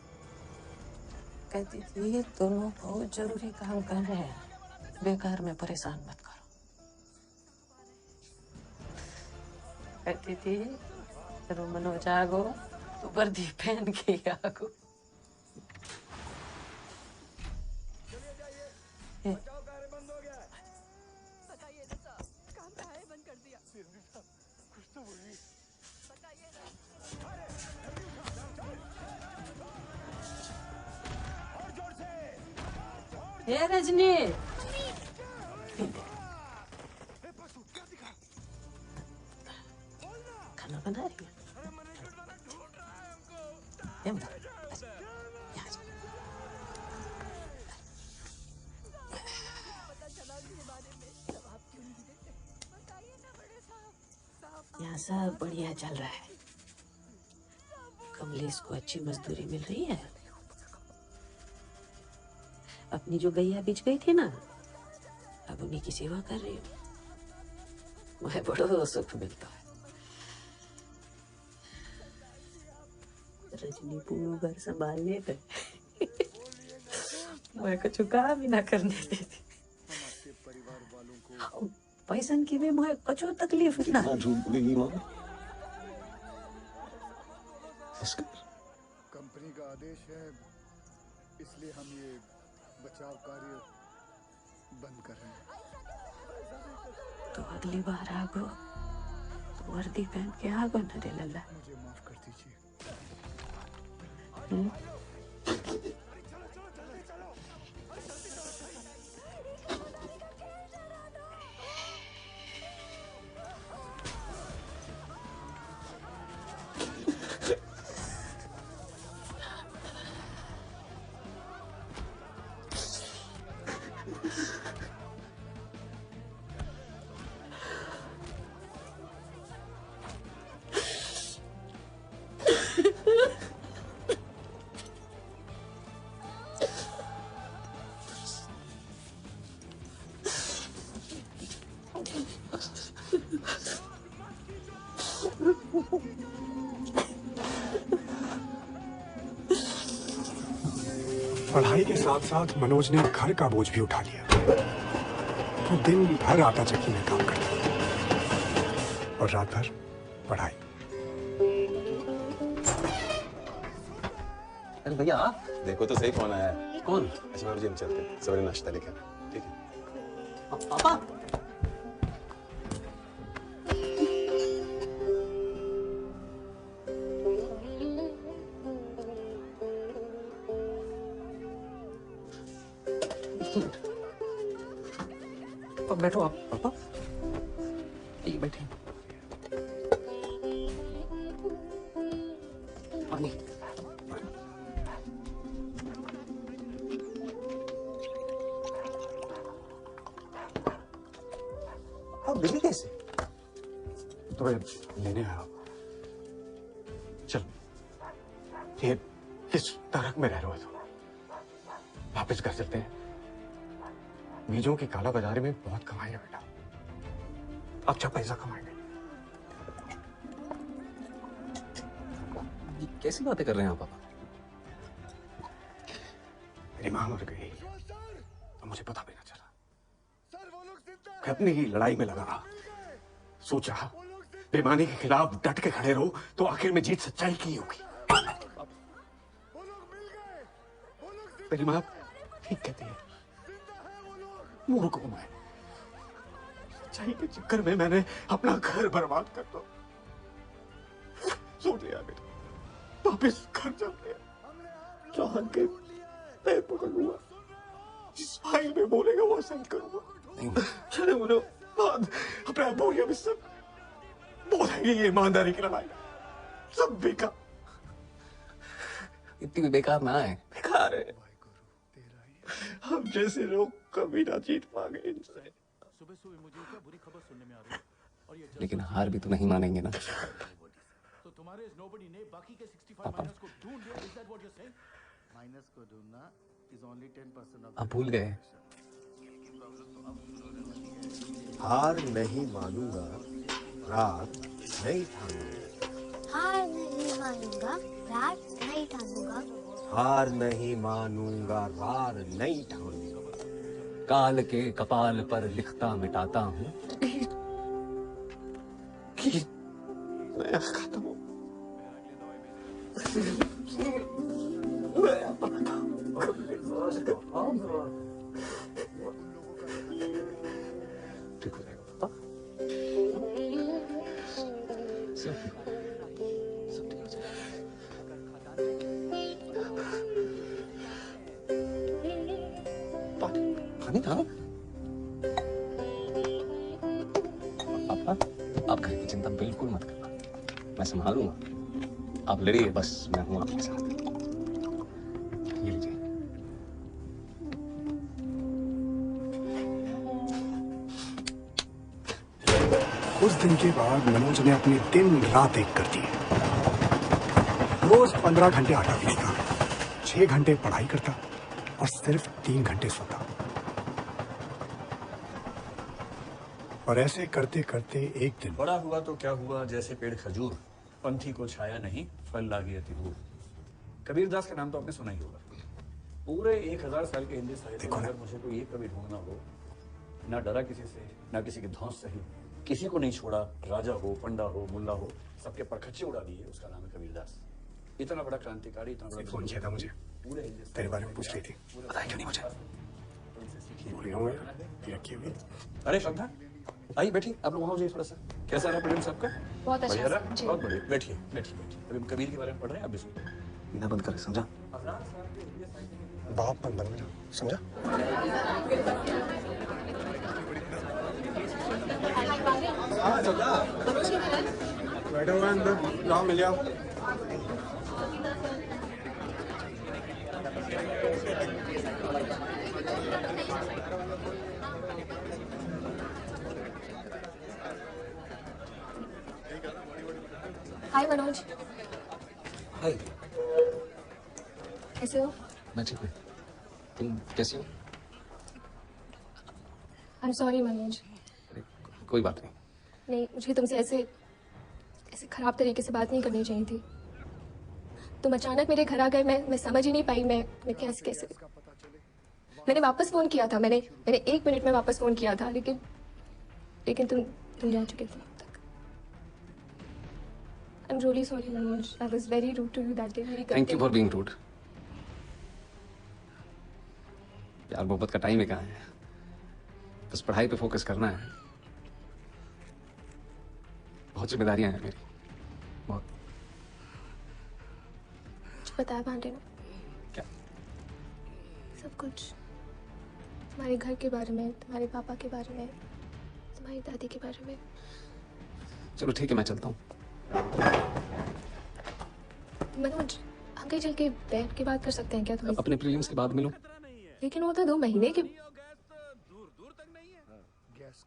कहती थी दोनों बहुत जरूरी काम कर रहे हैं, बेकार में परेशान मत करो। कहती थी तेरो मनोज आगो तो वर्दी पहन के आगो। ये रजनी खाना बना रही है? ये बता। यहाँ सब बढ़िया चल रहा है। कमलेश को अच्छी मजदूरी मिल रही है। अपनी जो गैया बीच गई थी ना, अब उन्हीं की सेवा कर रही हूँ। मुझे बड़ा सुख मिलता है। रजनी पूरा घर संभालने पे मैं कुछ काम ही ना करने देती। पैसन की भी मुझे कुछ तकलीफ ना। कंपनी का आदेश है, इसलिए हम ये बचाव कार्य बंद कर रहे हैं। तो अगली बार आगो तो वर्दी पहन के आगो न रे लल्ला। मुझे माफ कर दीजिए। पढ़ाई के साथ साथ मनोज ने घर का बोझ भी उठा लिया। वो दिन भर आटा चक्की में काम करता था और रात भर पढ़ाई। अरे भैया देखो तो सही कौन आया है। कौन? अच्छा बाबू जी हम चलते हैं, सवेरे नाश्ता लेके आना, ठीक है? पापा बैठो आप पापा, ये बैठे। पानी। अब दिल्ली कैसे? तो लेने आया। चल, ये इस तरक में रह रहे हो तो वापस घर चलते हैं। बीजों की काला बाजारी में बहुत कमाई है बेटा, अच्छा पैसा कमाएंगे। कैसी बातें कर रहे हैं आप पापा? मेरी मां मर गई तो मुझे पता भी ना चला। मैं अपनी ही लड़ाई में लगा रहा, सोचा बेईमानी के खिलाफ डट के खड़े रहो तो आखिर में जीत सच्चाई की होगी। मेरी मां ठीक कहती है, मूर्ख हूं मैं। सच्चाई के चक्कर में मैंने अपना घर बर्बाद कर दो। सोच लिया बेटा, वापिस घर चलते हैं। जहां के पैर पकड़ूंगा, जिस फाइल में बोलेगा वो साइन करूंगा। चले मुझे बाद अपना बोलिया में सब बोलेंगे ये ईमानदारी की लड़ाई सब बेकार। इतनी भी बेकार ना है। बेकार है। हम जैसे लोग कभी ना जीत पाएंगे इनसे। लेकिन हार भी तो नहीं मानेंगे ना। तो तुम्हारे नोबडी ने बाकी के 65 माइनस को ढूंढ लिया। Is that what you saying? Minus को ढूंढना इज ओनली 10% ऑफ। आप भूल गए। हार नहीं मानूंगा रात नहीं ठानूंगा। हार नहीं मानूंगा, रात नहीं ठानूंगा। हार नहीं मानूंगा, रार नहीं ठानूंगा। काल के कपाल पर लिखता मिटाता हूँ। मैं खत्म हूँ। ठीक हो जाएगा पापा। सब ठीक हो जाएगा। पानी था पापा, आप घर की चिंता बिल्कुल मत करना, मैं संभालूंगा। आप लड़िए, बस मैं हूं आपके साथ। ये लीजिए। उस दिन के बाद मनोज ने अपनी दिन रात एक कर दी। रोज 15 घंटे आटा पीसता, 6 घंटे पढ़ाई करता और सिर्फ 3 घंटे सोता। और ऐसे करते करते एक दिन बड़ा हुआ तो क्या हुआ, जैसे पेड़ खजूर, पंथी को छाया नहीं, फल लागे अति दूर। कबीरदास का नाम तो आपने सुना ही होगा। पूरे 1000 साल के हिंदी साहित्य में अगर मुझे कोई एक कवि ढूंढना हो, ना डरा किसी से, ना किसी की धौंस सही, किसी को नहीं छोड़ा, राजा हो, पंडा हो, मुल्ला हो, सबके परखच्चे उड़ा दिए, उसका नाम है कबीरदास। इतना बड़ा क्रांतिकारी, इतना बड़ा फोन किया था मुझे, पूरे हिंदी तेरे बारे में पूछ रही थी। बताया क्यों नहीं मुझे? भूल गया हूँ मैं, रखी हुई। अरे श्रद्धा, आइए बैठिए, आप लोग वहाँ हो जाइए थोड़ा सा। कैसा रहा प्रेम सबका? बहुत अच्छा बढ़िया सर, रहा? जी। बहुत बढ़िया। बैठिए बैठिए बैठिए। अभी हम कबीर के बारे में पढ़ रहे हैं, आप भी सुनिए। बिना बंद करे, समझा? बाप बंद बन, समझा? हाँ चला। बैठा हुआ अंदर, जाओ मिल जाओ। हाय मनोज, हाय। कैसे हो? मैं ठीक हूँ, तुम कैसी हो? I am sorry Manoj. कोई बात नहीं। नहीं, मुझे तुमसे ऐसे खराब तरीके से बात नहीं करनी चाहिए थी। तुम अचानक मेरे घर आ गए, मैं समझ ही नहीं पाई मैं कैसे। मैंने वापस फोन किया था, मैंने 1 मिनट में वापस फोन किया था, लेकिन तुम जा चुके थे तब तक। I am really sorry Manoj, I was very rude to you that day. Thank you for being rude. प्यार मोहब्बत का टाइम है कहाँ है, बस पढ़ाई पे फोकस करना है। बहुत जिम्मेदारियां हैं मेरी, बहुत। कुछ बताया पांडे ने? क्या? सब कुछ, तुम्हारे घर के बारे में, तुम्हारे पापा के बारे में, तुम्हारी दादी के बारे में। चलो ठीक है, मैं चलता हूँ। मनोज, हम कहीं चल के बैठ के बात कर सकते हैं क्या थोड़ी? अपने प्रीलिम्स के बाद मिलो। लेकिन वो तो 2 महीने के। गैस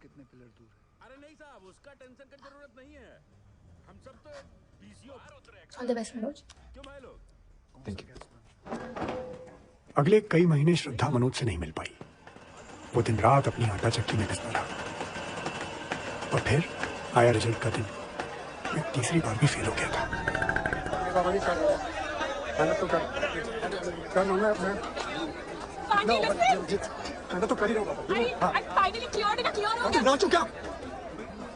कितने पिलर दूर है? अरे नहीं साहब, उसका टेंशन की जरूरत नहीं है। हम सब तो PCO all the best Manoj. क्यों भाई लोग? Thank you. अगले कई महीने श्रद्धा मनोज से नहीं मिल पाई। वो दिन रात अपनी आटा चक्की में पिसता रहा। और फिर आया रिजल्ट का दिन। मैं तीसरी बार भी फेल हो गया था। बाबा जी कर तो कर लूंगा मैं तो कर ही रहा हूँ। नाचू क्या?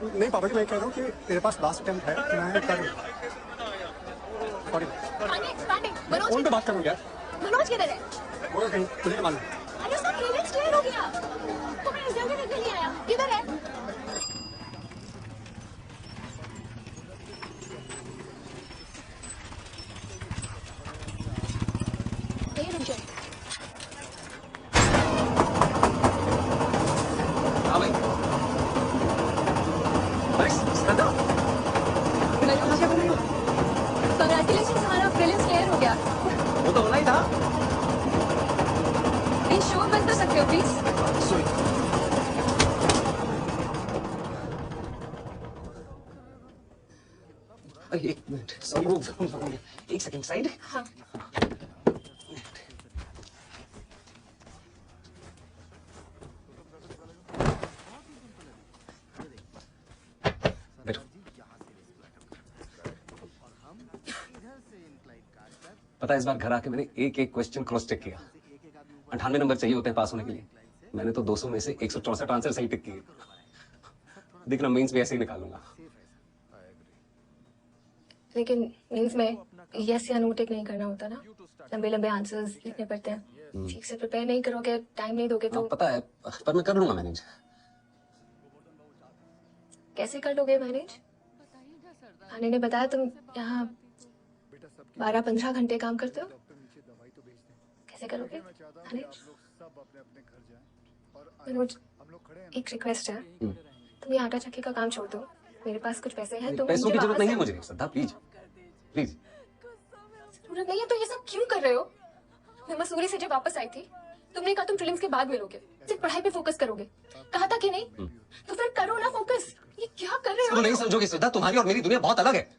नहीं पापा जी, मैं कह रहा हूँ कि तेरे पास लास्ट अटेम्प्ट है, मैं कर लूँ। फोन पे बात करूँ यार। मनोज किधर है? वो कहीं तुझे मालूम। अरे उसका प्रीलिम्स क्लियर हो गया, तो मैं रिजल्ट देखने नहीं आया। किधर है? नहीं रुक जाओ। हाँ भाई। बस श्रद्धा। Congratulations, हमारा प्रीलिम्स क्लियर हो गया। वो तो होना ही था। शो बंद कर सकते हो प्लीज? एक मिनट, एक सेकंड साइड। हाँ। बैठो। पता है इस बार घर आके मैंने एक एक क्वेश्चन क्रॉस चेक किया। 98 नंबर चाहिए होते हैं पास होने के लिए, मैंने तो 200 में से 164 आंसर सही टिक किए। देखना मेंस भी ऐसे ही निकालूंगा। लेकिन मीन्स में यस या नो टिक नहीं करना होता ना, लंबे लंबे आंसर्स लिखने पड़ते हैं। ठीक से प्रिपेयर नहीं करोगे, टाइम नहीं दोगे तो पता है, पर मैं कर लूंगा मैनेज। कैसे कर लोगे मैनेज? आने ने बताया तुम यहाँ 12-15 घंटे काम करते हो, कैसे करोगे मैनेज? मनोज, एक रिक्वेस्ट है, तुम ये आटा चक्की का काम छोड़ दो, मेरे पास कुछ पैसे हैं। तुम पैसों की जरूरत नहीं है मुझे श्रद्धा, प्लीज प्लीज। जरूरत नहीं है तो ये सब क्यों कर रहे हो? मैं मसूरी से जब वापस आई थी तुमने कहा तुम प्रीलिम्स के बाद मिलोगे, सिर्फ पढ़ाई पे फोकस करोगे, कहा था कि नहीं? तो फिर करो ना फोकस। ये क्या कर रहे हो? तुम नहीं समझोगे श्रद्धा, तुम्हारी और मेरी दुनिया बहुत अलग है।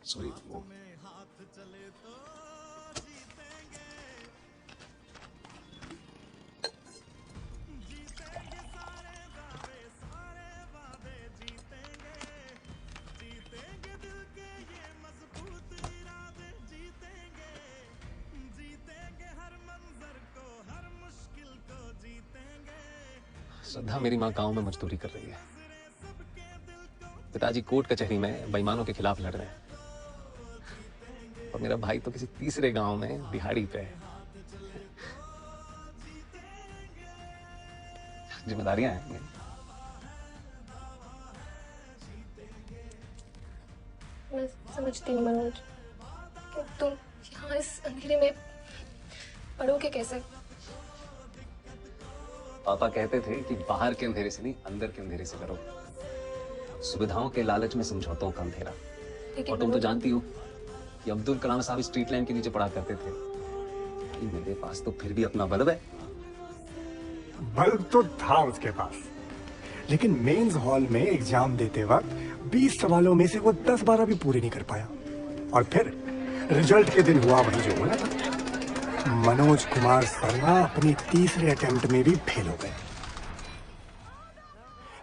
सॉरी श्रद्धा, मेरी माँ गांव में मजदूरी कर रही है, पिताजी कोर्ट कचहरी में बेईमानों के खिलाफ लड़ रहे हैं, और मेरा भाई तो किसी तीसरे गांव में दिहाड़ी पे है। जिम्मेदारियां हैं। मैं समझती हूँ मनोज, कि तुम यहाँ इस अंधेरे में पढ़ोगे कैसे? पापा कहते थे कि बाहर के अंधेरे से नहीं, अंदर के अंधेरे से करो। सुविधाओं के लालच में समझौतों का अंधेरा। और तुम तो जानती हो कि अब्दुल कलाम साहब स्ट्रीट लाइन के नीचे पढ़ा करते थे। मेरे पास तो फिर भी अपना बल्ब है। बल्ब तो था उसके पास, लेकिन मेंस हॉल में एग्जाम देते वक्त 20 सवालों में से वो 10-12 भी पूरे नहीं कर पाया, और फिर रिजल्ट के दिन हुआ वही जो होना था। मनोज कुमार शर्मा अपनी तीसरे अटेम्प्ट में भी फेल हो गए,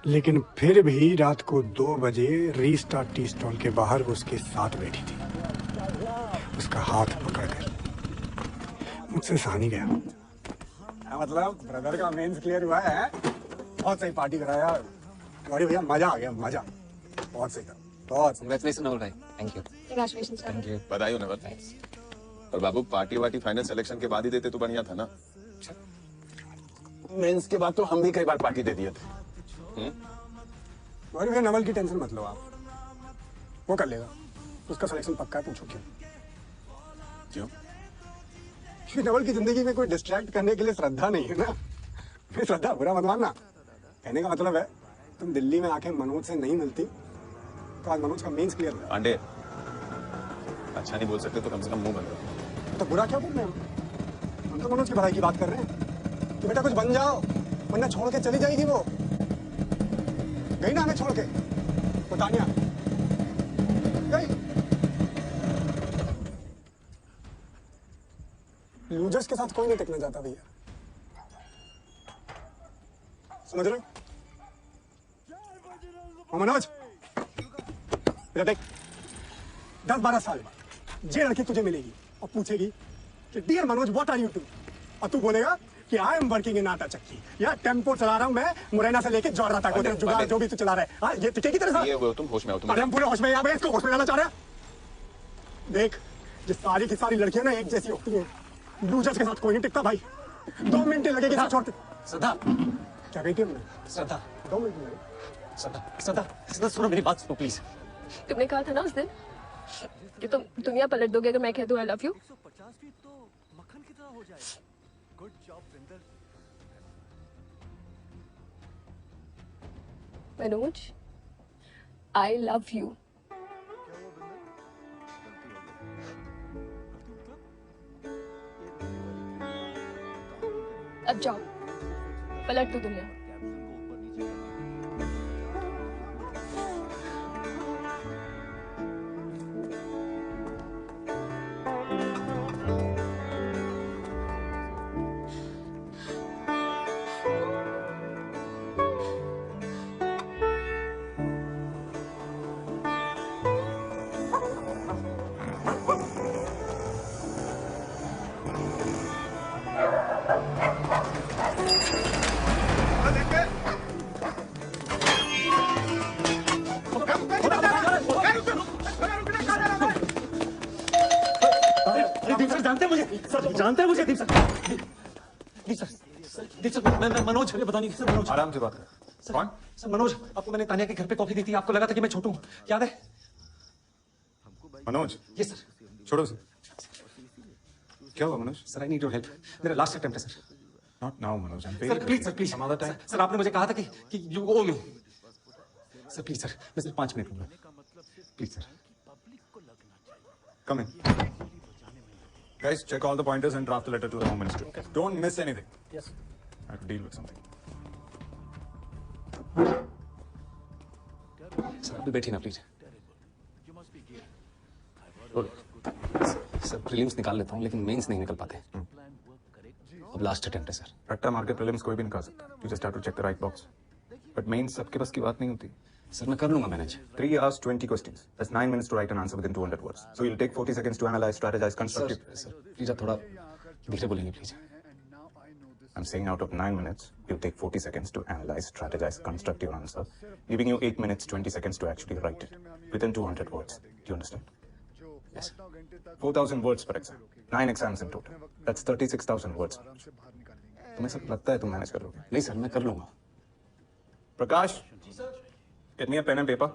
लेकिन फिर भी रात को 2 बजे रीस्टार्ट टी स्टॉल के बाहर वो उसके साथ बैठी थी। उसका हाथ पकड़कर मुझसे सहानी गया, मतलब ब्रदर का मेंस क्लियर हुआ है, बहुत सही पार्टी कराया। अरे भैया मजा आ गया, मजा बहुत सही था, बहुत। कांग्रेचुलेशन नवल भाई, thank you. Congratulations. Thank you. बधाई हो नवल। और बाबू पार्टी वार्टी फाइनल सिलेक्शन के बाद ही देते तो बढ़िया था ना। मेंस के बाद तो हम भी कई बार पार्टी दे दिए थे। और भैया नवल की टेंशन मत लो आप, वो कर लेगा, उसका सिलेक्शन पक्का है। पूछो क्यों? क्योंकि नवल की जिंदगी में कोई डिस्ट्रैक्ट करने के लिए श्रद्धा नहीं है ना। मैं श्रद्धा बुरा मत मानना, कहने का मतलब है तुम दिल्ली में आके मनोज से नहीं मिलती तो आज मनोज का मेंस क्लियर हो। पांडे, अच्छा नहीं बोल सकते तो कम से कम मुंह बंद रखो। तो बुरा क्या बोल रहे हैं हम तो मनोज की भलाई की बात कर रहे हैं कि बेटा कुछ बन जाओ, वरना छोड़ के चली जाएगी वो। गई ना हमें छोड़ के, वो तानिया गई। लूजर्स के साथ कोई नहीं टिकना चाहता भैया, समझ रहे हो? मनोज बेटा देख, 10-12 साल बाद जे लड़की तुझे मिलेगी और पूछेगी कि dear Manoj what are you do, और तू बोलेगा कि आई एम वर्किंग इन आटा चक्की या टेम्पो चला रहा हूं मैं मुरैना से लेके जोड़ा तक, जुगाड़ जो भी तू चला रहा है। हाँ, ये टिकेगी तेरे साथ? ये वो तुम होश में हो। तुम अरे हम पूरे होश में, यहाँ इसको होश में लाना चाह रहे हैं। देख, ये सारी की सारी लड़कियां ना एक जैसी होती हैं, लूजर्स के साथ कोई नहीं टिकता भाई। 2 मिनट लगेगी इसे छोड़ते। श्रद्धा, क्या कहती है? श्रद्धा 2 मिनट लगे। श्रद्धा सुनो मेरी बात सुनो प्लीज। तुमने कहा था ना उस दिन कि तुम दुनिया पलट दोगे अगर मैं कह दूं I love you. Manoj, I love you. अब जाओ, पलट दो दुनिया। सर जानते हैं मुझे दीप सर मैं मनोज, अरे पता नहीं सर मनोज। आराम से बात कर। कौन? सर मनोज, आपको मैंने तानिया के घर पे कॉफी दी थी, आपको लगा था कि मैं छोटू हूँ, याद है? मनोज? ये सर। छोड़ो सर। क्या हुआ Manoj? Sir I need your help, मेरा लास्ट अटेम्प्ट है sir. Not now Manoj, I am sir please sir please, sir आपने मुझे कहा था कि you owe me. Sir please sir, मैं सिर्फ 5 मिनट लूंगा, please sir. Come in. Guys, check all the pointers and draft a letter to the Home Ministry. Okay. Don't miss anything. Yes. I have to deal with something. Sir अभी बैठिए ना please. Sir prelims निकाल लेता हूँ लेकिन mains नहीं निकल पाते। अब लास्ट अटेम्प्ट है सर। रट्टा मार के प्रीलिम्स कोई भी निकाल सकता। You just have to check the right box. But mains सबके बस की बात नहीं होती। सर मैं कर लूंगा manage. 3 hours 20 questions. That's 9 minutes to write an answer within 200 words. So you'll take 40 seconds to analyze, strategize, constructive. Sir please आप थोड़ा धीरे बोलेंगे please. I'm saying out of 9 minutes, you'll take 40 seconds to analyze, strategize, construct your answer, giving you 8 minutes 20 seconds to actually write it within 200 words. Do you understand? Yes. 4,000 words per exam. 9 exams in total. That's 36,000 words. तुम्हें सब लगता है तुम manage कर लोगे? नहीं sir मैं कर लूंगा। प्रकाश, get me a pen and paper.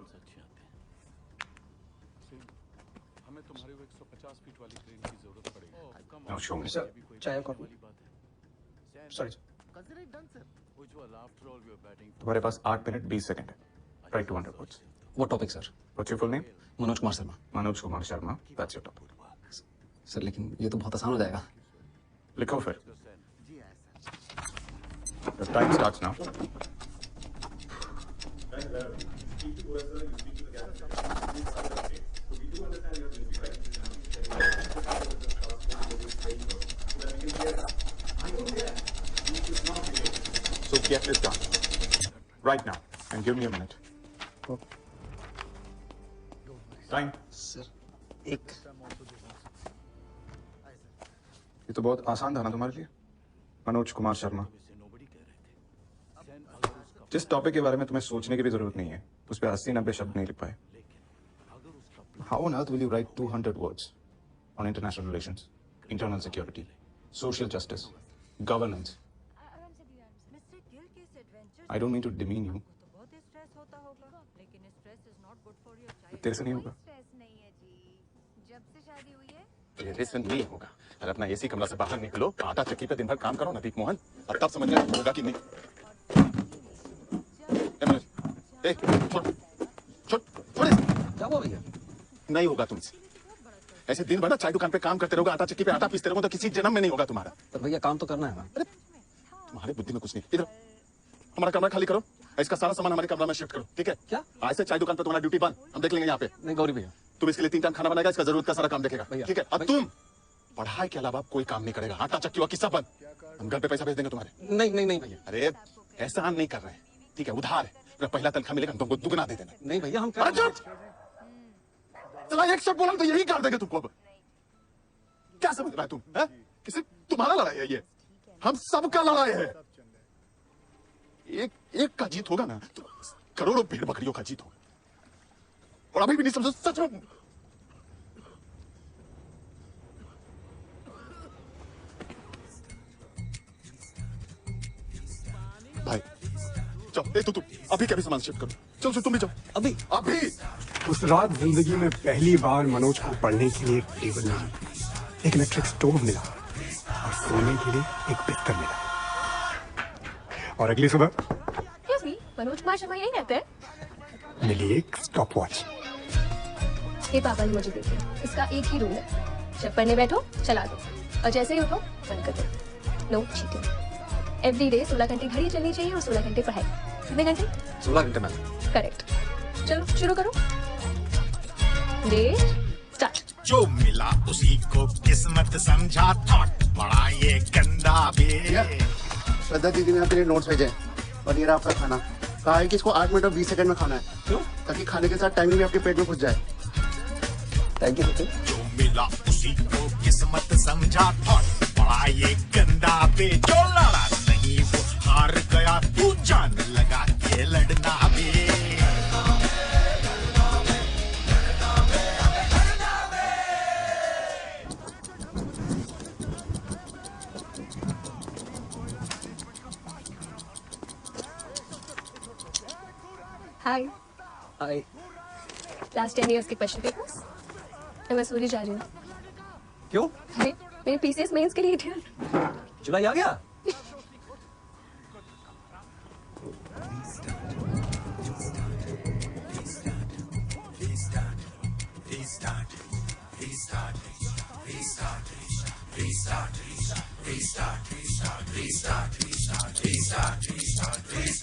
Now show me. Sir चाय कॉफी। सॉरी। तुम्हारे पास 8 मिनट 20 सेकंड है. Write 200 words. What topic sir? What's your full name? Manoj Kumar Sharma. Manoj Kumar Sharma. That's your topic. Sir लेकिन ये तो बहुत आसान हो जाएगा। लिखो फिर। The time starts now. So get this done right now and give me a minute. Time. Sir एक। ये तो बहुत आसान था ना तुम्हारे लिए, मनोज कुमार शर्मा। जिस टॉपिक के बारे में तुम्हें सोचने की भी जरूरत नहीं है, उस पर 80-90 शब्द नहीं लिख पाए। How on earth will you write 200 words on international relations, internal security, social justice, governance? I don't mean to demean you. तेरे से नहीं होगा। तेरे से नहीं होगा। अरे अपना एसी कमरा से बाहर निकलो, आटा चक्की पे दिन भर काम करो ना दीप मोहन, और तब समझ में होगा कि नहीं। क्या हुआ भैया? नहीं होगा तुमसे। ऐसे दिन भर ना चाय दुकान पे काम करते रहोगे, आटा चक्की पे आटा पीसते रहोगे, तो किसी जन्म में नहीं होगा तुम्हारा। पर भैया काम तो करना है ना। अरे तुम्हारे बुद्धि में कुछ नहीं। इधर हमारा कमरा खाली करो, इसका सारा सामान हमारे कमरा में शिफ्ट करो, ठीक है? क्या? आज से चाय दुकान पे तुम्हारा ड्यूटी बंद, हम देख लेंगे यहाँ पे। नहीं गौरी भैया, तुम इसके लिए 3 टाइम खाना बनाएगा, इसका जरूरत का सारा काम देखेगा, भैया, ठीक है? अब तुम पढ़ाई के अलावा कोई काम नहीं करेगा, आटा चक्की हुआ किस्सा बंद, हम घर पे पैसा भेज देंगे तुम्हारे। नहीं नहीं नहीं भैया। अरे एहसान नहीं कर रहे हैं, ठीक है? उधार है, पहला तनख्वाह मिलेगा हम तुमको दुगना दे देना। नहीं भैया हम चला एक शब्द बोला तो यही कर देंगे तुमको। क्या समझ रहा है तुम? किसी तुम्हारा लड़ाई है ये, हम सबका लड़ाई है। एक का जीत होगा ना तो करोड़ों भेड़ बकरियों का जीत होगा, और अभी भी नहीं समझो सच में। भाई चल, तू अभी क्या भी सामान शिफ्ट करो, चल तुम भी जाओ अभी। उस रात जिंदगी में पहली बार मनोज को पढ़ने के लिए एक टेबल मिली, एक इलेक्ट्रिक स्टोव मिला और सोने के लिए एक बिस्तर मिला। और अगली सुबह मनोज कुमार शर्मा यही रहते हैं। मिली एक स्टॉप वॉच। ये पापा ने मुझे देखी, इसका एक ही रूल है, जब पढ़ने बैठो चला दो और जैसे ही उठो बंद कर दो। No cheating. एवरी डे 16 घंटे घड़ी चलनी चाहिए और 16 घंटे पढ़ाई। कितने घंटे? 16 घंटे में। करेक्ट। चलो शुरू करो। स्टार्ट। जो मिला उसी को किस्मत समझा, थॉट बड़ा ये गंदा भी। श्रद्धा दीदी ने आपके लिए नोट्स भेजे और ये रहा आपका खाना। कहा है कि इसको 8 मिनट और 20 सेकंड में खाना है। क्यों? ताकि खाने के साथ टाइमिंग भी आपके पेट में घुस जाए। Thank you. जो मिला उसी को किस्मत समझा, थॉट बड़ा ये गंदा भी। जो लड़ा नहीं वो हार गया, तू जान लगा के लड़ना भी। हाय। हाय। लास्ट 10 इयर्स के क्वेश्चन पेपर्स मैं मसूरी जा रही हूँ। क्यों? अरे मेरे पीसीएस मेंस के लिए डियर। जुलाई आ गया?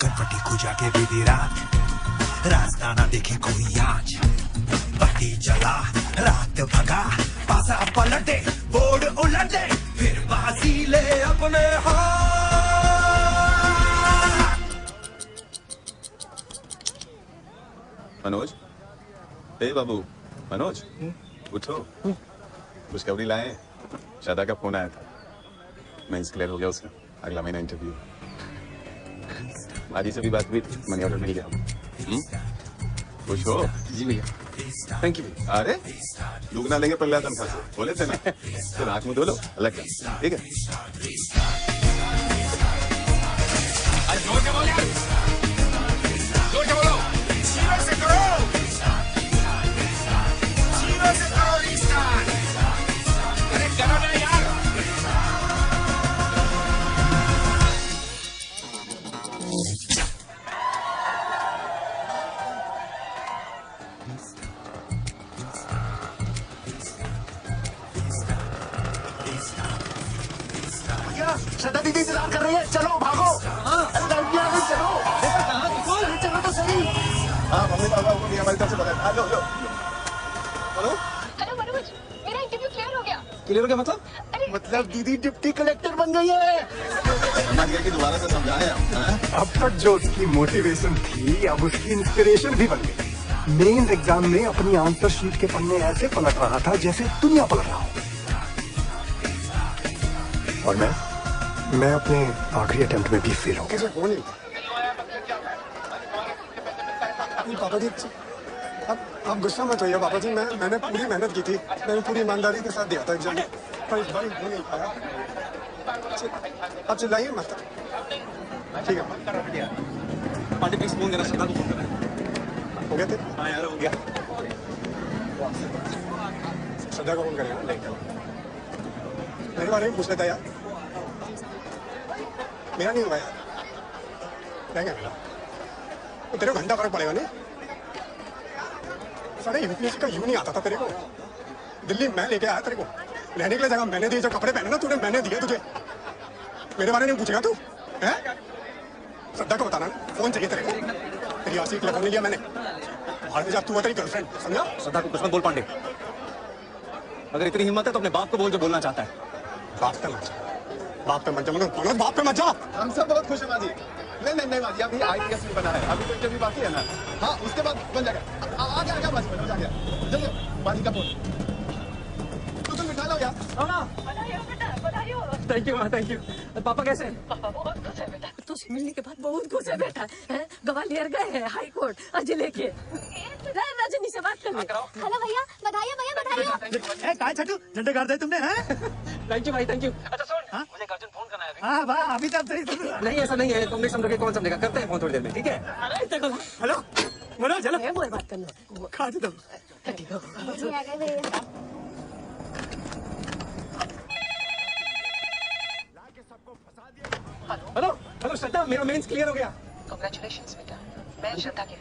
कटपटी को जाके बीती रात रास्ता ना देखे कोई आज पट्टी चला रात भगा पासा पलटे बोर्ड उलटे फिर बाजी ले अपने हाथ। मनोज, हे बाबू, मनोज, उठो। खुशखबरी लाए, शादा का फोन आया था, मेंस क्लियर हो गया उसका, अगला महीना इंटरव्यू। आदि से भी बात हुई, मनी ऑर्डर मिल गया। खुश हो? जी भैया। Thank you. अरे दुगना लेंगे पहले तनख्वाह से, बोले थे ना। फिर आँख मुँह धो लो, अलग कर, ठीक है? जोर के बोलो, जोर के बोलो, जीरो से करो, जीरो से करो रीस्टार्ट। अरे करो ना यार। श्रद्धा दीदी इंतजार कर रही है, चलो भागो। अरे लड़कियां आ गई, चलो। अरे चलो तो सही। हाँ मम्मी पापा को भी हमारी तरफ से बता। हाँ लो लो। हेलो। हेलो मनोज, मेरा इंटरव्यू क्लियर हो गया। क्लियर हो गया मतलब? मतलब दीदी डिप्टी कलेक्टर बन गई है। समझ गया कि दोबारा से समझाया। अब तक जो उसकी मोटिवेशन थी अब उसकी इंस्पिरेशन भी बन गई। मेंस एग्जाम में अपनी आंसर शीट के पन्ने ऐसे पलट रहा था जैसे दुनिया पलट रहा हो। और मैं अपने आखिरी अटेम्प्ट में भी फेल हो गया। पापा जी आप गुस्सा मत होइए पापा जी, मैंने पूरी मेहनत की थी, मैंने पूरी ईमानदारी के साथ दिया था एग्जाम, पर इस बार हो नहीं पाया। आप चिल्लाइए मत। ठीक है पांडे प्लीज फोन देना, श्रद्धा को फोन करना। हो गया थे? हाँ यार हो गया। श्रद्धा को फोन करेगा, मेरे बारे में पूछ लेता यार। मेरा नहीं हुआ यार, रहेगा मेरा। तो तेरे को घंटा फर्क पड़ेगा नहीं। सारे यूपीएससी का यूं नहीं आता था तेरे को। दिल्ली मैं लेके आया तेरे को, रहने के लिए जगह मैंने दी, जो कपड़े पहने ना तूने मैंने दिए तुझे। मेरे बारे में पूछेगा तू? हैं? श्रद्धा को बताना, फोन चाहिए तेरे को। तेरी आसी के लिए फोन नहीं लिया मैंने। बाहर में जा, तू है तेरी गर्लफ्रेंड, समझा? श्रद्धा को कुछ मत बोल पांडे। अगर इतनी हिम्मत है तो अपने बाप को बोल जो बोलना चाहता है। बाप पे मत जा, बाप पे मत जा मनोज, बाप पे मत जा। हम सब बहुत खुश हैं माजी। नहीं माजी, अभी IPS में बना है, अभी तो इंटरव्यू बाकी है ना। हाँ उसके बाद बन जाएगा। आ गया माजी, हो गया। जल्दी माजी का फोन। तुम मिठा लो यार। Thank you thank you. पापा कैसे हैं? पापा बहुत खुश है बेटा, तुझसे मिलने के बाद बहुत खुश है बेटा। हैं? ग्वालियर गए हैं हाई कोर्ट आज लेके। रजनी से बात कर ले। हेलो भैया, बधाइयाँ भैया, बधाइयाँ। कहाँ छठू झंडे गाड़ दे तुमने? थैंक यू भाई, थैंक यू। अच्छा सुन, मुझे गार्जियन फोन करना है। हाँ वाह, अभी तक नहीं ऐसा नहीं है, तुम नहीं समझोगे कौन समझेगा। करते हैं फोन थोड़ी देर में, ठीक है? हेलो मनोज, हेलो मैं बात करना। खा दे तुम। जी आ गए भैया। हेलो हेलो श्रद्धा, मेरा मेंस क्लियर हो गया। कांग्रेचुलेशंस बेटा, मैं श्रद्धा की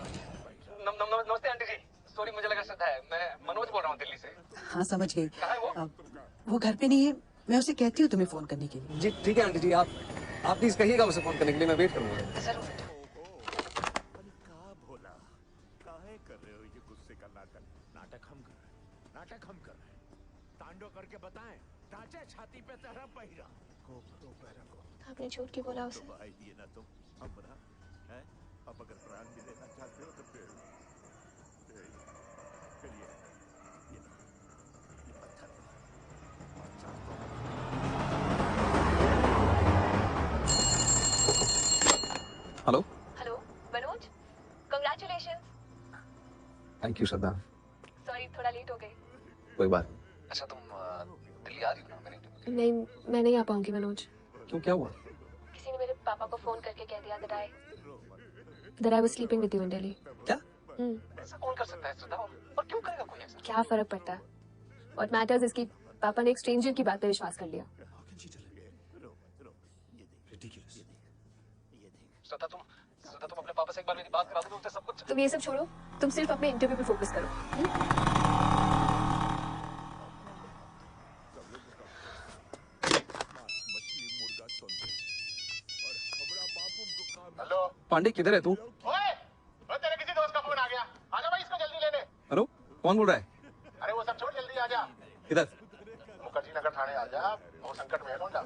नमस्ते आंटी जी। सॉरी मुझे लगा श्रद्धा है, मैं मनोज बोल रहा हूँ दिल्ली से। हाँ समझ गई। कहाँ है वो? वो घर पे नहीं है, मैं उसे कहती हूँ तुम्हें फोन करने के लिए। जी ठीक है आंटी जी, आप प्लीज कहिएगा उसे फोन करने के लिए, मैं वेट करूँगा। जरूर बेटा। नाटक हम कर रहे हैं, तांडव करके बताएं, टाचे छाती पे तेरा पहिरा। आपने झूठ क्यों बोला उसे? भाई ये ना तुम अब ना है, अब अगर प्राण भी लेना चाहते हो तो फिर ये पत्थर hello hello Manoj, congratulations. Thank you Shraddha. Sorry थोड़ा लेट हो गई। कोई बात नहीं। अच्छा तुम दिल्ली आ रही हो ना मेरे इंटरव्यू? नहीं, मैं नहीं आ पाऊंगी मनोज। क्यों, क्या हुआ? किसी ने मेरे पापा को फोन करके कह दिया that I was sleeping with you in Delhi. क्या? ऐसा कौन कर सकता है श्रद्धा? और क्यों करेगा कोई ऐसा? क्या फर्क पड़ता है? What matters is कि पापा ने एक स्ट्रेंजर की बात पे विश्वास कर लिया। श्रद्धा तुम अपने पापा से एक बार मेरी बात करा दो, तो सब कुछ। तुम ये सब छोड़ो, तुम सिर्फ अपने इंटरव्यू पे फोकस करो। हेलो पांडे किधर है तू? ओए तेरे किसी दोस्त का फोन आ गया, आजा भाई इसको जल्दी लेने। हेलो, कौन बोल रहा है? अरे वो सब छोड़ जल्दी आजा। किधर? मुखर्जी नगर थाने आजा, वो संकट में है लौंडा।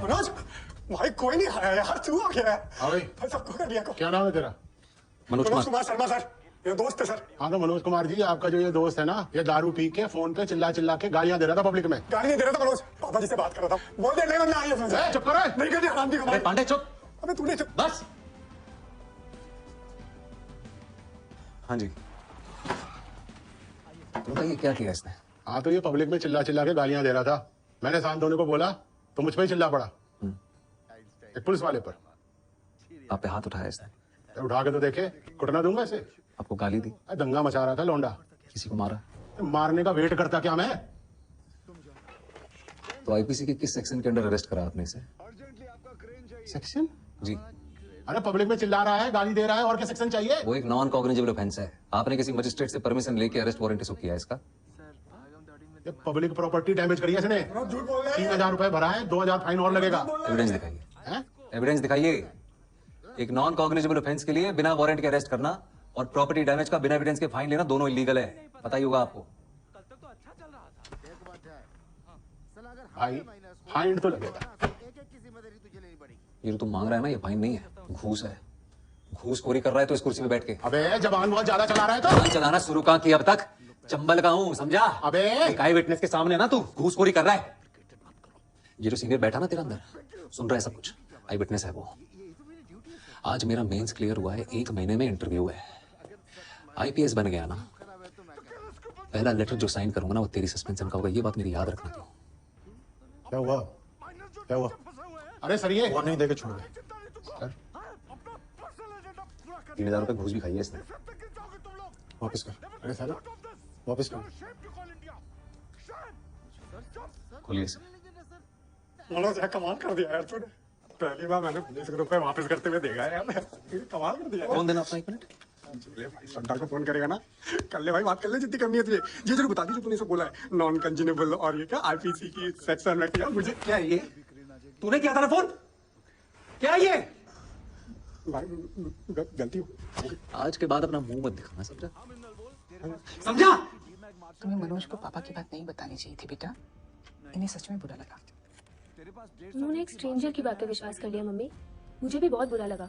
मनोज भाई कोई नहीं आया यार, तू आ गया है। हाँ भाई सबको कर दिया। क्या नाम है तेरा? मनोज कुमार शर्मा सर, ये दोस्त है सर। हाँ तो मनोज कुमार जी, आपका जो ये दोस्त है ना, ये दारू पी के फोन पे चिल्ला चिल्ला के गालियां दे रहा था पब्लिक में। गाली नहीं दे रहा था मनोज, पापा जी से बात कर रहा था। बोल दे नहीं वरना आई है। चुप करो। नहीं करनी हराम दी कमाई। पांडे चुप। अबे तूने चुप। बस। हाँ जी, बताइए क्या किया इसने? हाँ तो ये पब्लिक में चिल्ला चिल्ला के गालियां दे रहा था। मैंने शांत होने को बोला तो मुझ पर ही चिल्ला पड़ा, एक पुलिस वाले पर। आप पे हाथ उठाया इसने? उठा के तो देखे, कुटना दूंगा इसे। आपको गाली दी? दंगा मचा रहा था लौंडा। किसी को मारा? मारने का वेट करता क्या मैं? तो आईपीसी के किस सेक्शन के अंडर अरेस्ट करा आपने इसे? सेक्शन? जी। अरे पब्लिक में चिल्ला रहा है, गाली दे रहा है, और क्या सेक्शन चाहिए? वो एक नॉन कॉग्निजेबल ऑफेंस है। आपने किसी मजिस्ट्रेट से परमिशन लेके अरेस्ट वारंट इशू किया है इसका? ये पब्लिक प्रॉपर्टी डैमेज करी है इसने। 3000 रुपए भरा है, 2000 फाइन और लगेगा। एविडेंस दिखाइए। एविडेंस दिखाइए। एक नॉन कॉग्निजेबल ऑफेंस के लिए बिना वारंट के अरेस्ट करना और प्रॉपर्टी डैमेज का बिना एविडेंस के फाइन लेना दोनों इलीगल है। पता ही होगा आपको। भाई फाइन तो लगेगा। ये तो तुम मांग रहा है ना, ये फाइन नहीं है, घूस है। घूसखोरी कर रहा है तो इस कुर्सी पे बैठ के। अबे जबान बहुत ज्यादा चला रहा है तो। जबान चलाना शुरू कहाँ किया अब तक? चंबल का हूँ, समझा? अबे एक आई विटनेस के सामने ना तू घूसखोरी कर रहा है। ये जो सीनियर बैठा ना तेरा अंदर, सुन रहा है सब कुछ। आई विटनेस है वो। आज मेरा मेंस क्लियर हुआ है, 1 महीने में इंटरव्यू है। आईपीएस बन गया ना, पहला लेटर जो साइन करूंगा ना वो तेरी सस्पेंशन का होगा। ये बात मेरी याद रखना तू। क्या हुआ? क्या हुआ? अरे सर ये वार्निंग देके छोड़ दे। 3000 रुपए घूस भी खाई है इसने। वापस कर। अरे सर वापस कर। खोलिए इसे। मनोज यार कमाल कर दिया यार तूने। पहली बार मैंने 20 रुपए वापस करते हुए देखा है यार। कमाल कर दिया। कौन देना अपना 1 मिनट? भाई सरदार को फोन करेगा ना, कर ले भाई, बात कर ले जितनी करनी है तुझे। ये जरूर बता दी जो तूने सब बोला है, नॉन कंज्यूमेबल और ये क्या आईपीसी की सेक्शन में किया मुझे। क्या है ये? तूने किया था ना फोन? क्या है ये? भाई गलती हो। आज के बाद अपना मुंह मत दिखाना, समझा? समझा? तुम्हें मनोज को पापा की बात नहीं बतानी चाहिए थी बेटा। इन्हें सच में बुरा लगा। उन्होंने एक स्ट्रेंजर की बात पे विश्वास कर लिया मम्मी। मुझे भी बहुत बुरा लगा।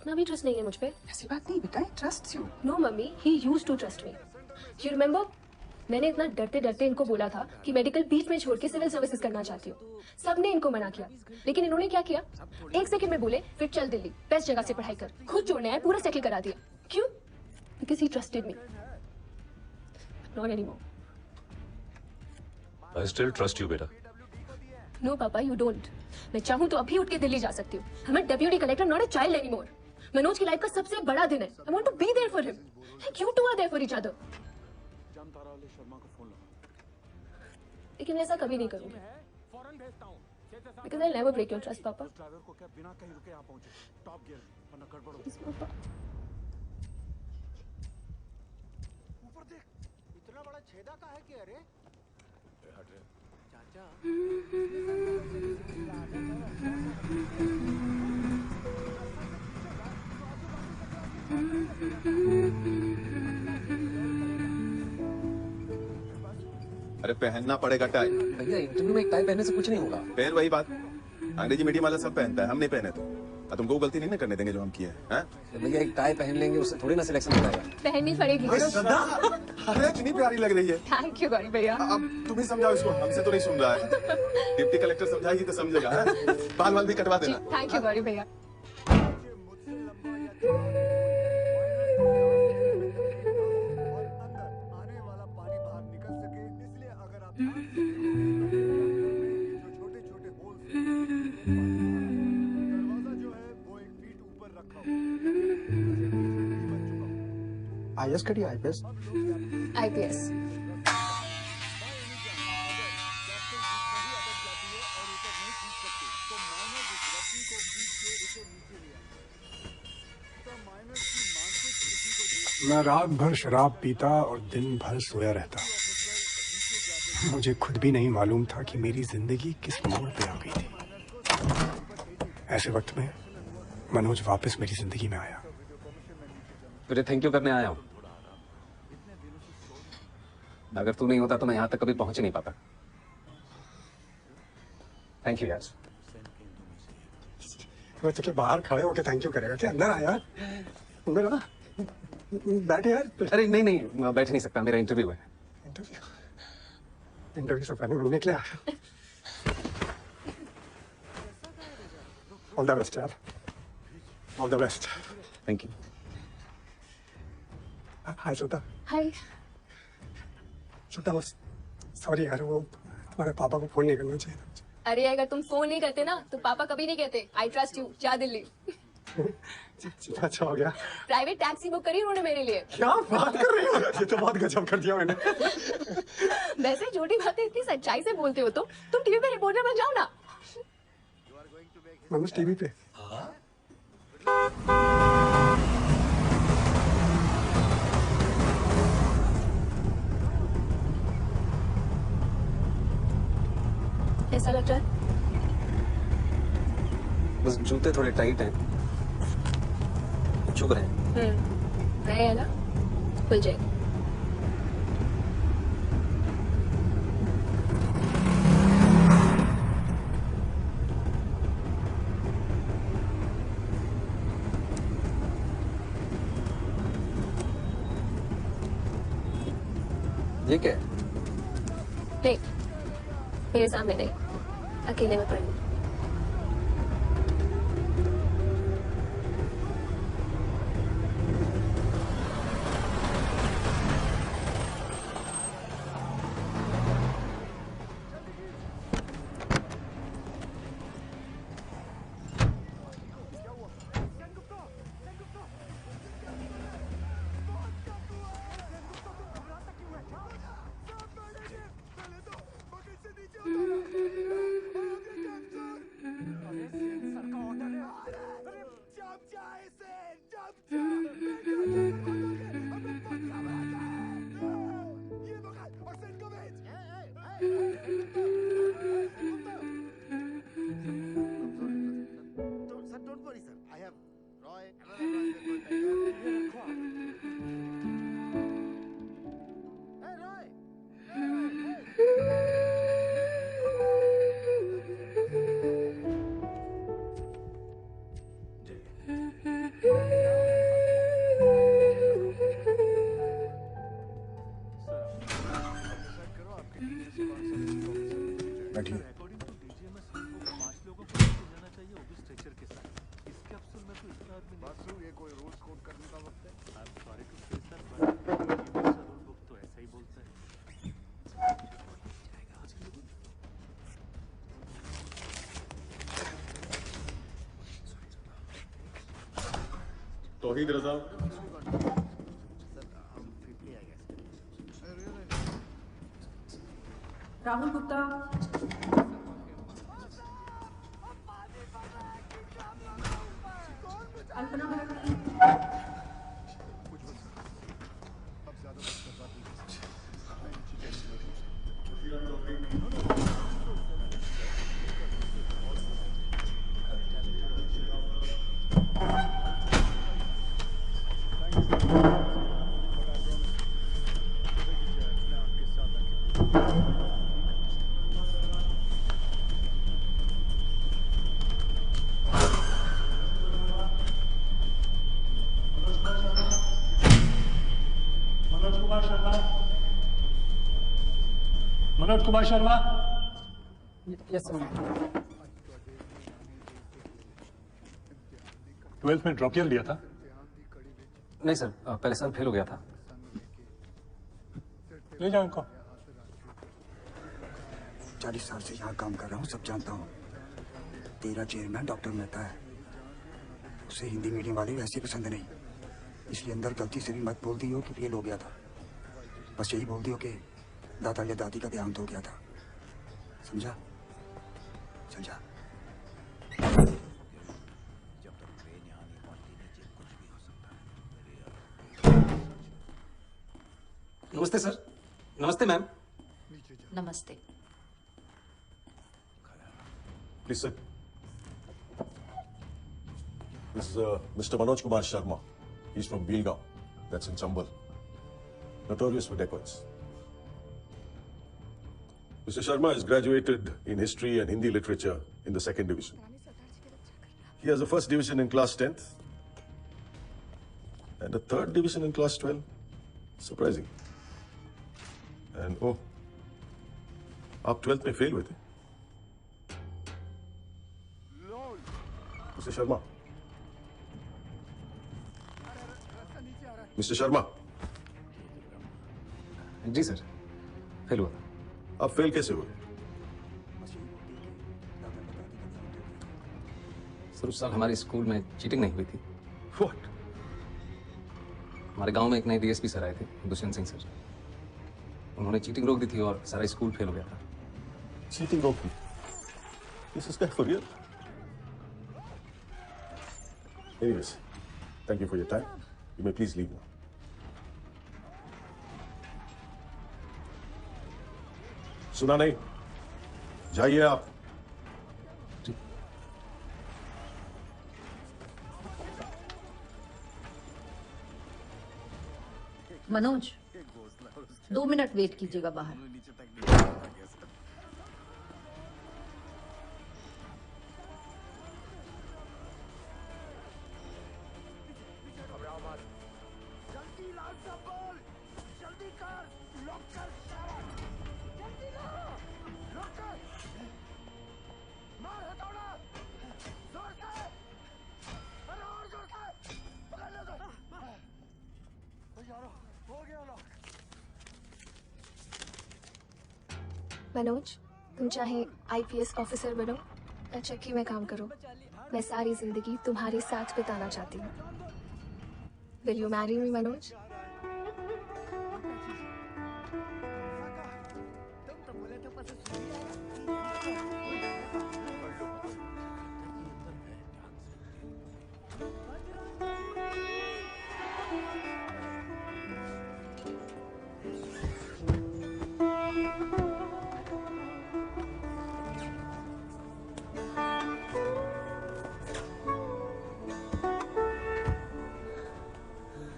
इतना भी ट्रस्ट नहीं है मुझ पे। ऐसी बात नहीं बेटा, trust you. No mummy, he used to trust me. You remember, मैंने इतना डरते डरते इनको बोला था कि मेडिकल बीच में छोड़ के सिविल सर्विसेज करना चाहती हूँ। सबने इनको मना किया, लेकिन इन्होंने क्या किया? 1 सेकंड में बोले फिर चल दिल्ली, बेस्ट जगह से पढ़ाई कर, खुद जोड़ने आए, पूरा सेटल करा दिया। क्यों? Because he trusted me. Not anymore. I still trust you, बेटा। नो पापा, यू डोंट। मैं चाहूँ तो अभी उठ के दिल्ली जा सकती हूँ। I'm a deputy collector, not a child anymore. Manoj की लाइफ का सबसे बड़ा दिन है। I want to be there for him. Like you two are there for each other. लेकिन ऐसा कभी नहीं करूँगी। Because I'll never break your trust, पापा। Please, पापा। इतना बड़ा छेदा का है कि अरे अरे पहनना पड़ेगा टाई। भैया इंटरव्यू में एक टाई पहनने से कुछ नहीं होगा। फिर वही बात, अंग्रेजी मीडियम वाला सब पहनता है, हम नहीं पहने तो। तुमको वो गलती नहीं ना करने देंगे जो हम किए हैं। भैया एक टाई पहन लेंगे उससे थोड़ी ना सिलेक्शन हो जाएगा। पहननी पड़ेगी। अरे कितनी प्यारी लग रही है। थैंक यू गौरी भैया। अब तुम ही समझाओ इसको, हमसे तो नहीं सुन रहा है। डिप्टी कलेक्टर समझाएगी तो समझेगा। बाल वाल भी कटवा देना। थैंक यू गौरी भैया। आईएएस करी आईपीएस? IPS। मैं रात भर शराब पीता और दिन भर सोया रहता। मुझे खुद भी नहीं मालूम था कि मेरी जिंदगी किस मोड़ पे आ गई थी। ऐसे वक्त में मनोज वापस मेरी जिंदगी में आया। तुझे थैंक यू करने आया हूं। अगर तू नहीं होता तो मैं यहां तक कभी पहुंच ही नहीं पाता। थैंक यू यार। मैं तुझे बाहर खड़े होके थैंक यू करेगा क्या? अंदर आया अंदर आ। बैठे यार। अरे नहीं नहीं, मैं बैठ नहीं सकता, मेरा इंटरव्यू है। इंटरव्यू से पहले मिलने के लिए ऑल द बेस्ट यार, all the best. Thank you. Hi Shweta. Hi. Shweta बस सॉरी यार, वो तुम्हारे पापा को फोन नहीं करना चाहिए था। अरे अगर तुम फोन नहीं करते ना तो पापा कभी नहीं कहते आई ट्रस्ट यू, जा दिल्ली। अच्छा हो गया। प्राइवेट टैक्सी बुक करी उन्होंने मेरे लिए। क्या बात कर रही हो? ये तो बहुत गजब कर दिया मैंने। वैसे छोटी बातें इतनी सच्चाई से बोलते हो तुम टीवी पे रिपोर्टर बन जाओ ना। मनोज टीवी पे। ऐसा लग रहा है? बस जूते थोड़े टाइट हैं, चुभ रहे हैं। नए है ना, खुल जाएगी। ये क्या है? नहीं, मेरे सामने नहीं, अकेले में पढ़नी। बैठिए। Tauheed Raza. Rahul Gupta. Alpana Bhatt. Manoj Kumar Sharma. Yes sir. 12th में ड्रॉप ईयर लिया था? नहीं सर, पहले साल फेल हो गया था। ले जाओ इनको। 40 साल से यहाँ काम कर रहा हूँ, सब जानता हूँ। तेरा चेयरमैन डॉक्टर मेहता है, उसे हिंदी मीडियम वाले वैसे पसंद नहीं। इसलिए अंदर गलती से भी मत बोल दी हो कि फेल हो गया था। बस यही बोल दियो कि दादा या दादी का देहांत हो गया था। समझा? चल जा। नमस्ते सर। नमस्ते मैम। नमस्ते। Please sit. This is Mr. Manoj Kumar Sharma. He's from Bilgaon. That's in Chambal. Notorious for dacoits. Mr. Sharma has graduated in history and Hindi literature in the 2nd division. He has a 1st division in class 10th and a 3rd division in class 12. Surprising. And oh, आप 12th में fail हुए थे। Mr. Sharma. Mr. Sharma. जी sir, fail हुआ। आप fail कैसे हुए? Sir उस साल हमारे स्कूल में चीटिंग नहीं हुई थी। What? हमारे गांव में एक नए डीएसपी सर आए थे, दुष्यंत सिंह सर। उन्होंने चीटिंग रोक दी थी और सारा स्कूल फेल हो गया था। Cheating रोक दी? This is for real? Anyways, thank you for your time. You may please leave now. सुना नहीं? जाइए आप। मनोज 2 मिनट वेट कीजिएगा बाहर। मनोज, तुम चाहे आईपीएस ऑफिसर बनो या चक्की में काम करो, मैं सारी जिंदगी तुम्हारे साथ बिताना चाहती हूँ। Will you marry me Manoj?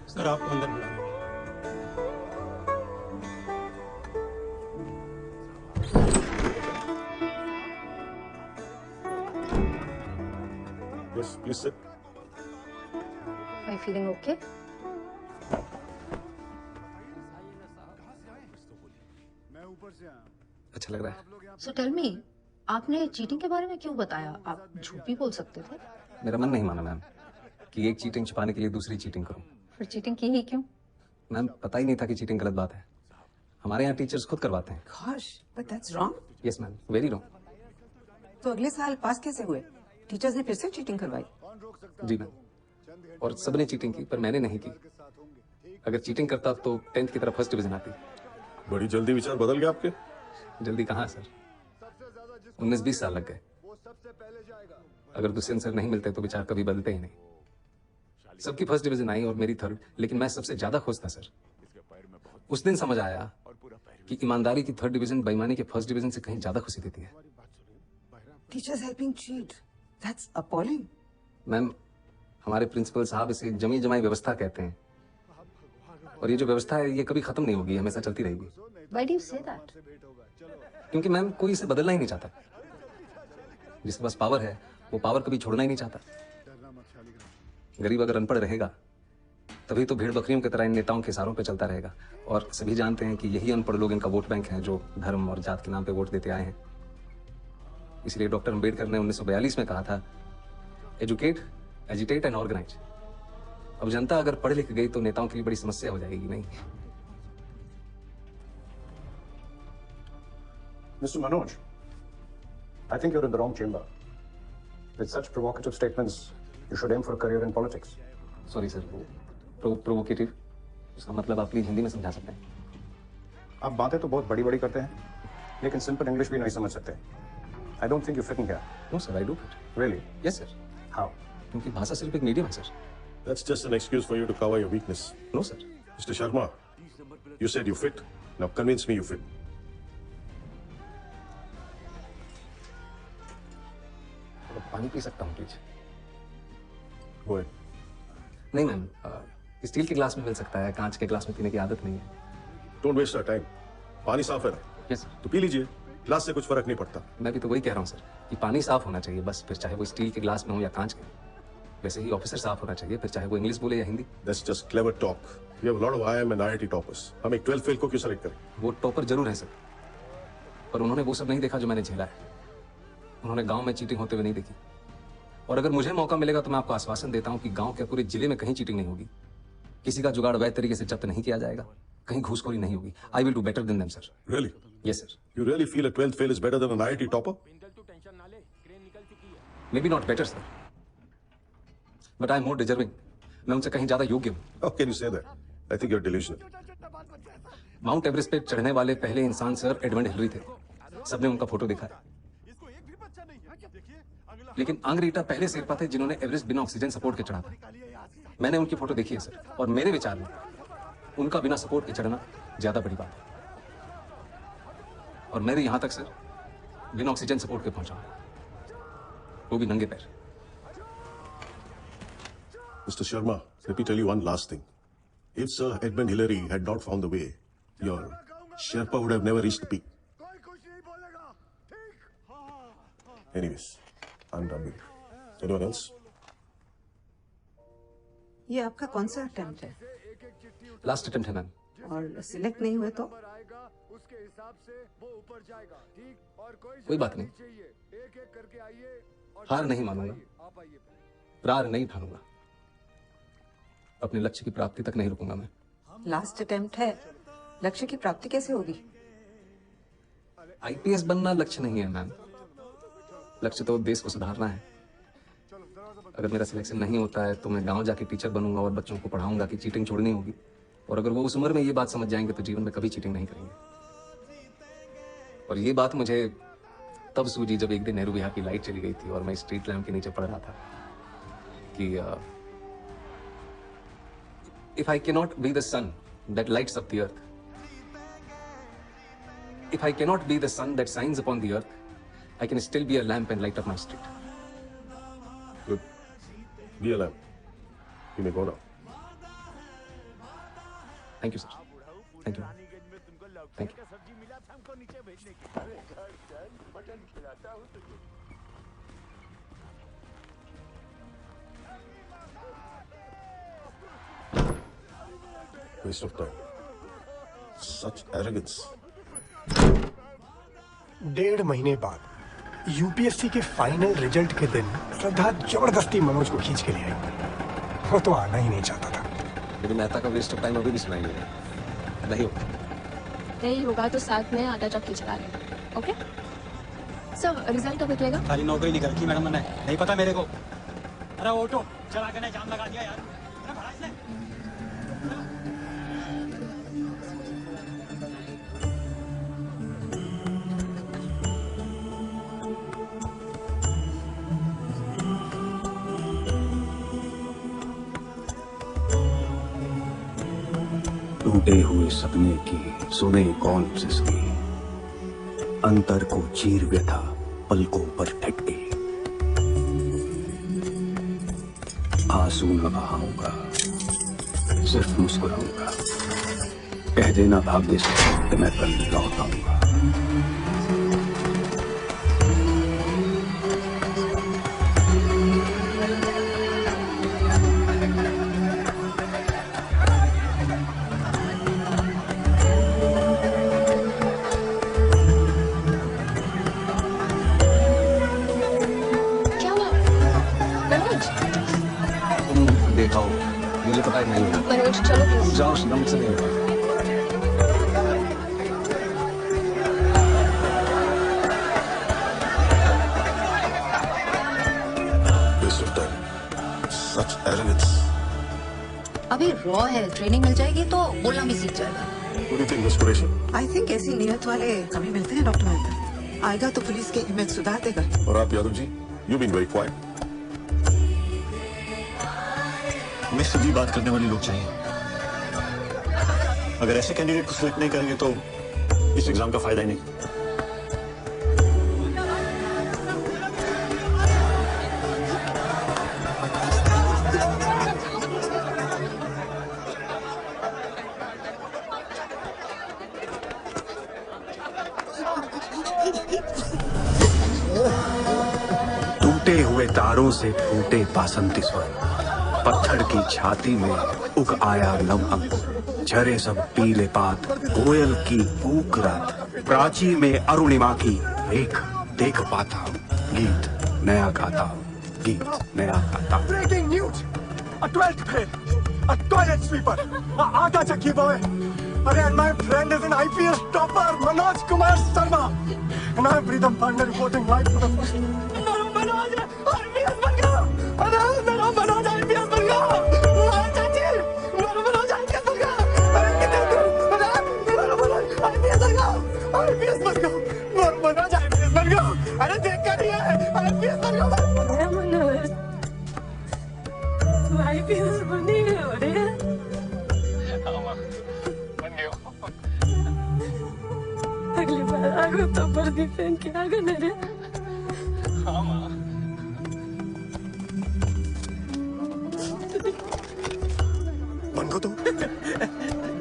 Sir आपको अंदर बुला रहे हैं। Yes, please sit. Are you feeling okay? अच्छा लग रहा है। सो टेल मी, आपने चीटिंग के बारे में क्यों बताया? आप झूठ भी बोल सकते थे। मेरा मन नहीं माना मैम कि एक चीटिंग छुपाने के लिए दूसरी चीटिंग करूं। फिर चीटिंग की ही क्यों? मैम पता ही नहीं था कि चीटिंग गलत बात है। हमारे यहाँ टीचर्स खुद करवाते हैं। Gosh, but that's wrong. Yes ma'am, very wrong. तो अगले साल पास कैसे हुए? टीचर्स ने फिर से चीटिंग करवाई? जी मैम, और सबने चीटिंग की पर मैंने नहीं की। अगर चीटिंग करता तो 10th की तरफ 1st डिवीजन आती। बड़ी जल्दी विचार बदल गए आपके? जल्दी कहाँ सर, 19-20 साल लग गए। अगर दुष्यंत सर नहीं मिलते तो विचार कभी बदलते ही नहीं। सबकी 1st डिवीजन आई और मेरी 3rd, लेकिन मैं सबसे ज्यादा खुश था सर। उस दिन समझ आया कि ईमानदारी की 3rd डिवीजन बेईमानी के 1st डिवीजन से कहीं ज्यादा खुशी देती है। Teachers helping cheat. That's appalling. Ma'am, हमारे प्रिंसिपल साहब इसे जमी जमाई व्यवस्था कहते हैं, और ये जो व्यवस्था है ये कभी खत्म नहीं होगी, हमेशा चलती रहेगी। Why do you say that? क्योंकि मैम कोई इसे बदलना ही नहीं चाहता। जिसके पास पावर है वो पावर कभी छोड़ना ही नहीं चाहता। गरीब अगर अनपढ़ रहेगा तभी तो भेड़ बकरियों की तरह इन नेताओं के इशारों पे चलता रहेगा, और सभी जानते हैं कि यही अनपढ़ लोग इनका वोट बैंक है जो धर्म और जात के नाम पे वोट देते आए हैं। इसलिए डॉक्टर अम्बेडकर ने 1942 में कहा था, एजुकेट, एजिटेट एंड ऑर्गेनाइज। अब जनता अगर पढ़ लिख गई तो नेताओं के लिए बड़ी समस्या हो जाएगी। नहीं Mr. Manoj, I think you're in the wrong chamber. With such provocative statements, you should aim for a career in politics. Sorry sir, provocative, उसका मतलब आप प्लीज हिंदी में समझा सकते हैं? आप बातें तो बहुत बड़ी बड़ी करते हैं, लेकिन सिंपल इंग्लिश भी नहीं समझ सकते। I don't think you fit in here. No sir, I do fit. Really? Yes sir. How? क्योंकि भाषा सिर्फ एक मीडियम है सर। That's just an excuse for you to cover your weakness. No sir. Mr. Sharma, you said you fit. Now convince me you fit. पानी P सकता हूँ please? Go ahead. नहीं मैम, स्टील के ग्लास में मिल सकता है, कांच के ग्लास में पीने की आदत नहीं है। Don't waste our time. पानी साफ है ना? यस तो पी लीजिए, ग्लास से कुछ फर्क नहीं पड़ता। मैं भी तो वही कह रहा हूँ सर कि पानी साफ होना चाहिए बस, फिर चाहे वो स्टील के ग्लास में हो या कांच के। वैसे ही ऑफिसर साफ होना चाहिए, फिर चाहे वो इंग्लिश बोले या Hindi. That's just clever talk. We have a lot of IIM and IIT toppers. हम एक 12th फेल को क्यों सेलेक्ट करें? वो टॉपर जरूर है सर, पर उन्होंने वो सब नहीं देखा जो मैंने झेला है। उन्होंने गांव में चीटिंग होते हुए नहीं देखी। और अगर मुझे मौका मिलेगा तो मैं आपको आश्वासन देता हूँ कि गांव के पूरे जिले में कहीं चीटिंग नहीं होगी, किसी का जुगाड़ वैध तरीके से जब्त नहीं किया जाएगा, कहीं घूसखोरी नहीं होगी। I will do better than them sir. Really? Yes sir. You really feel a 12th fail is better than an IIT topper? May be not better sir, but I am more deserving. मैं उनसे कहीं ज्यादा योग्य हूँ। How can you say that? I think you're delusional. Mount Everest पे चढ़ने वाले पहले इंसान सर एडमंड हिलरी थे। सबने उनका फोटो देखा है। लेकिन आंग्रीटा पहले शेरपा थे जिन्होंने एवरेस्ट बिना ऑक्सीजन सपोर्ट के चढ़ा था। मैंने उनकी फोटो देखी है सर, और मेरे विचार में उनका बिना सपोर्ट के चढ़ना ज्यादा बड़ी बात है। और मैं भी यहां तक सर बिना ऑक्सीजन सपोर्ट के पहुंचा, वो भी नंगे पैर। Mr. Sharma, let me tell you one last thing. If Sir Edmund Hillary had not found the way, your Sherpa would have never reached the peak. Anyways, I'm done with you. Anyone else? ये आपका कौन सा attempt है? Last attempt है ma'am. और select नहीं हुए तो? कोई बात नहीं, हार नहीं मानूंगा, प्रार नहीं ठानूंगा, अपने लक्ष्य की प्राप्ति तक नहीं रुकूंगा मैं। लास्ट अटेम्प्ट है, लक्ष्य की प्राप्ति कैसे होगी? आईपीएस बनना लक्ष्य नहीं है मैम, लक्ष्य तो देश को सुधारना है। अगर मेरा सिलेक्शन नहीं होता है तो मैं गांव जाके टीचर बनूंगा और बच्चों को पढ़ाऊंगा कि चीटिंग छोड़नी होगी। और अगर वो उस उम्र में ये बात समझ जाएंगे तो जीवन में कभी चीटिंग नहीं करेंगे। और ये बात मुझे तब सूझी जब एक दिन नेहरू विहार की लाइट चली गई थी और मैं स्ट्रीट लैंप के नीचे पड़ रहा था कि if I cannot be the sun that lights up the earth, if I cannot be the sun that shines upon the earth, I can still be a lamp and light up my street. Good. Be a lamp. You may go now. Thank you, sir. Thank you. Thank you. Waste of time. Such arrogance. 1.5 महीने बाद UPSC के final result के दिन श्रद्धा जबरदस्ती मनोज को खींच के ले आई। वो तो आना ही नहीं चाहता था। लेकिन मेहता का वेस्ट ऑफ टाइम अभी भी सुनाएंगे नहीं होगा। नहीं होगा तो साथ में आधा चक्की चला लेंगे। ओके सर, रिजल्ट कब निकलेगा? सारी नौकरी निकल गई मैडम, मैंने नहीं पता मेरे को। अरे ऑटो चला के जाम लगा दिया यार। अरे भड़ा इसने। टूटे हुए सपने की सुने कौन से सुनी, अंतर को चीर व्यथा पलकों पर ठटके। आंसू न बहाऊंगा, सिर्फ मुस्कुराऊंगा। कह देना भाग्य से कि मैं कल लौट आऊंगा। मुझे पता नहीं है। मनोज चलो प्लीज। जाओ, नमक से नहीं होगा। Waste of time. Such arrogance. अब अभी रॉ है, ट्रेनिंग मिल जाएगी तो बोलना भी सीख जाएगा। What do you think, Miss Qureshi? I think ऐसी नियत वाले कभी मिलते हैं डॉक्टर मेहता। आएगा तो पुलिस के इमेज सुधार देगा। और आप Yadav ji, you've been very quiet. हमें सीधी बात करने वाले लोग चाहिए। अगर ऐसे कैंडिडेट को सिलेक्ट नहीं करेंगे तो इस एग्जाम का फायदा ही नहीं। टूटे हुए तारों से फूटे बासंती स्वर, पत्थर की छाती में उग आया नव अंकुर, झरे सब पीले पात, कोयल की कूक रात, प्राची में अरुणिमा की रेख देख पाता हूँ, गीत नया गाता हूँ, गीत नया गाता हूँ। Breaking news, a 12th fail, a toilet sweeper, a आटा चक्की boy. अरे and my friend is an IPS topper, Manoj Kumar Sharma, and I'm Pritam Pandey reporting live for the first. Manoj IPS बन गया, अरे मेरा मनोज IPS बन गया, अरे चाची, मेरा मनोज IPS बन गया, अरे कितने दूर, अरे मेरा मनोज IPS बन गया, IPS बन गया, मेरा मनोज IPS बन गया, अरे देख कर रही है, IPS बन गया, अरे मनोज, तू IPS बनी है अरे? अगली बार आगो तो वर्दी पहन के आगो ना रे। बन गो तो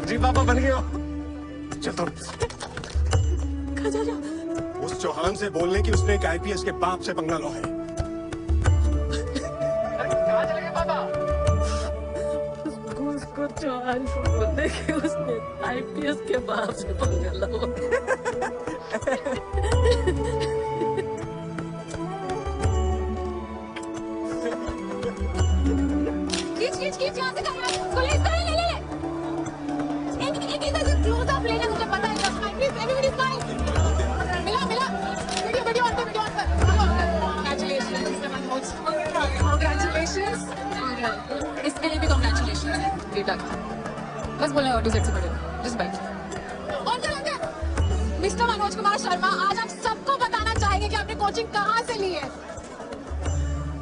जी पापा बन गए हो। चल तो कहाँ जा रहे हो? उस चौहान से बोलने की उसने एक IPS के बाप से पंगा लो है। उसको चौहान को बोलने के उसने IPS के बाप से पंगा लो। खींच यहाँ से पुलिस ले ले ले एक इधर से क्लोज अप लेना मुझे पता है just my please everybody smile मिला वीडियो ऑन कर कांग्रेचुलेशंस मिस्टर मनोज कांग्रेचुलेशंस इसके लिए भी कांग्रेचुलेशंस बेटा बस बोलना और से पड़े जस्ट बाइट और मिस्टर मनोज कुमार शर्मा आज आप सबको बताना चाहेंगे कि आपने कोचिंग कहाँ से ली है।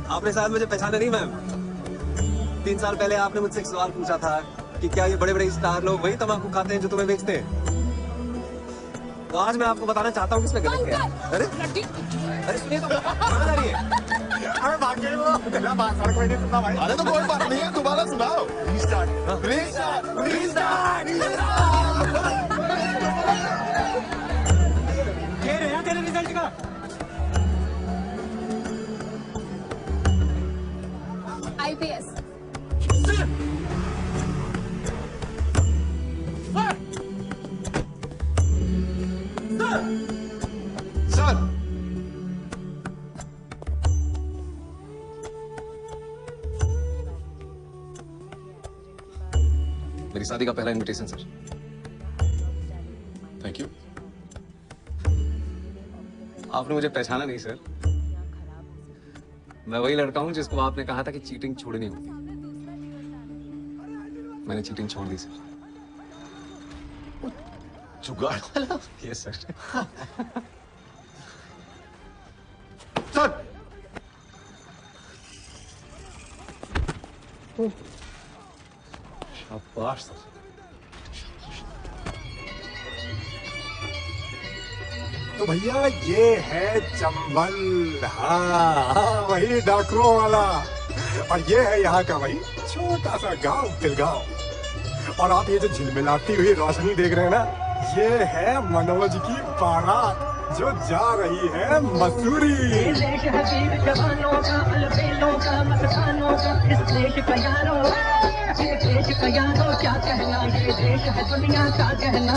आपने शायद मुझे पहचाना नहीं मैम। 3 साल पहले आपने मुझसे एक सवाल पूछा था कि क्या ये बड़े बड़े स्टार लोग वही तंबाकू खाते हैं जो तुम्हें बेचते हैं। तो आज मैं आपको बताना चाहता हूँ किसमें गलत क्या है। अरे सुनिए तो कहाँ जा रही है? अरे भागे वो तेरा बात सड़क पे नहीं सुनता भाई। अरे तो कोई बात नहीं है, दोबारा सुनाओ। ये रहा तेरे रिजल्ट का। IPS सर मेरी शादी का पहला इनविटेशन सर। Thank you. आपने मुझे पहचाना नहीं सर। मैं वही लड़का हूं जिसको आपने कहा था कि चीटिंग छोड़नी होती। मैंने चीटिंग छोड़ दी सर। जुगाड़ वाला? Yes sir. सर शाबाश सर। तो भैया ये है चंबल, हाँ वही डाकुओं वाला, और ये है यहाँ का वही छोटा सा गांव बिलगांव। और आप ये जो झिलमिलाती हुई रोशनी देख रहे हैं ना, ये है मनोज की बारात जो जा रही है मसूरी। देश है वीर जवानों का, अलबेलों का, मस्तानों का, इस देश का यारो, इस देश का यारो क्या कहना, ये देश है दुनिया का कहना।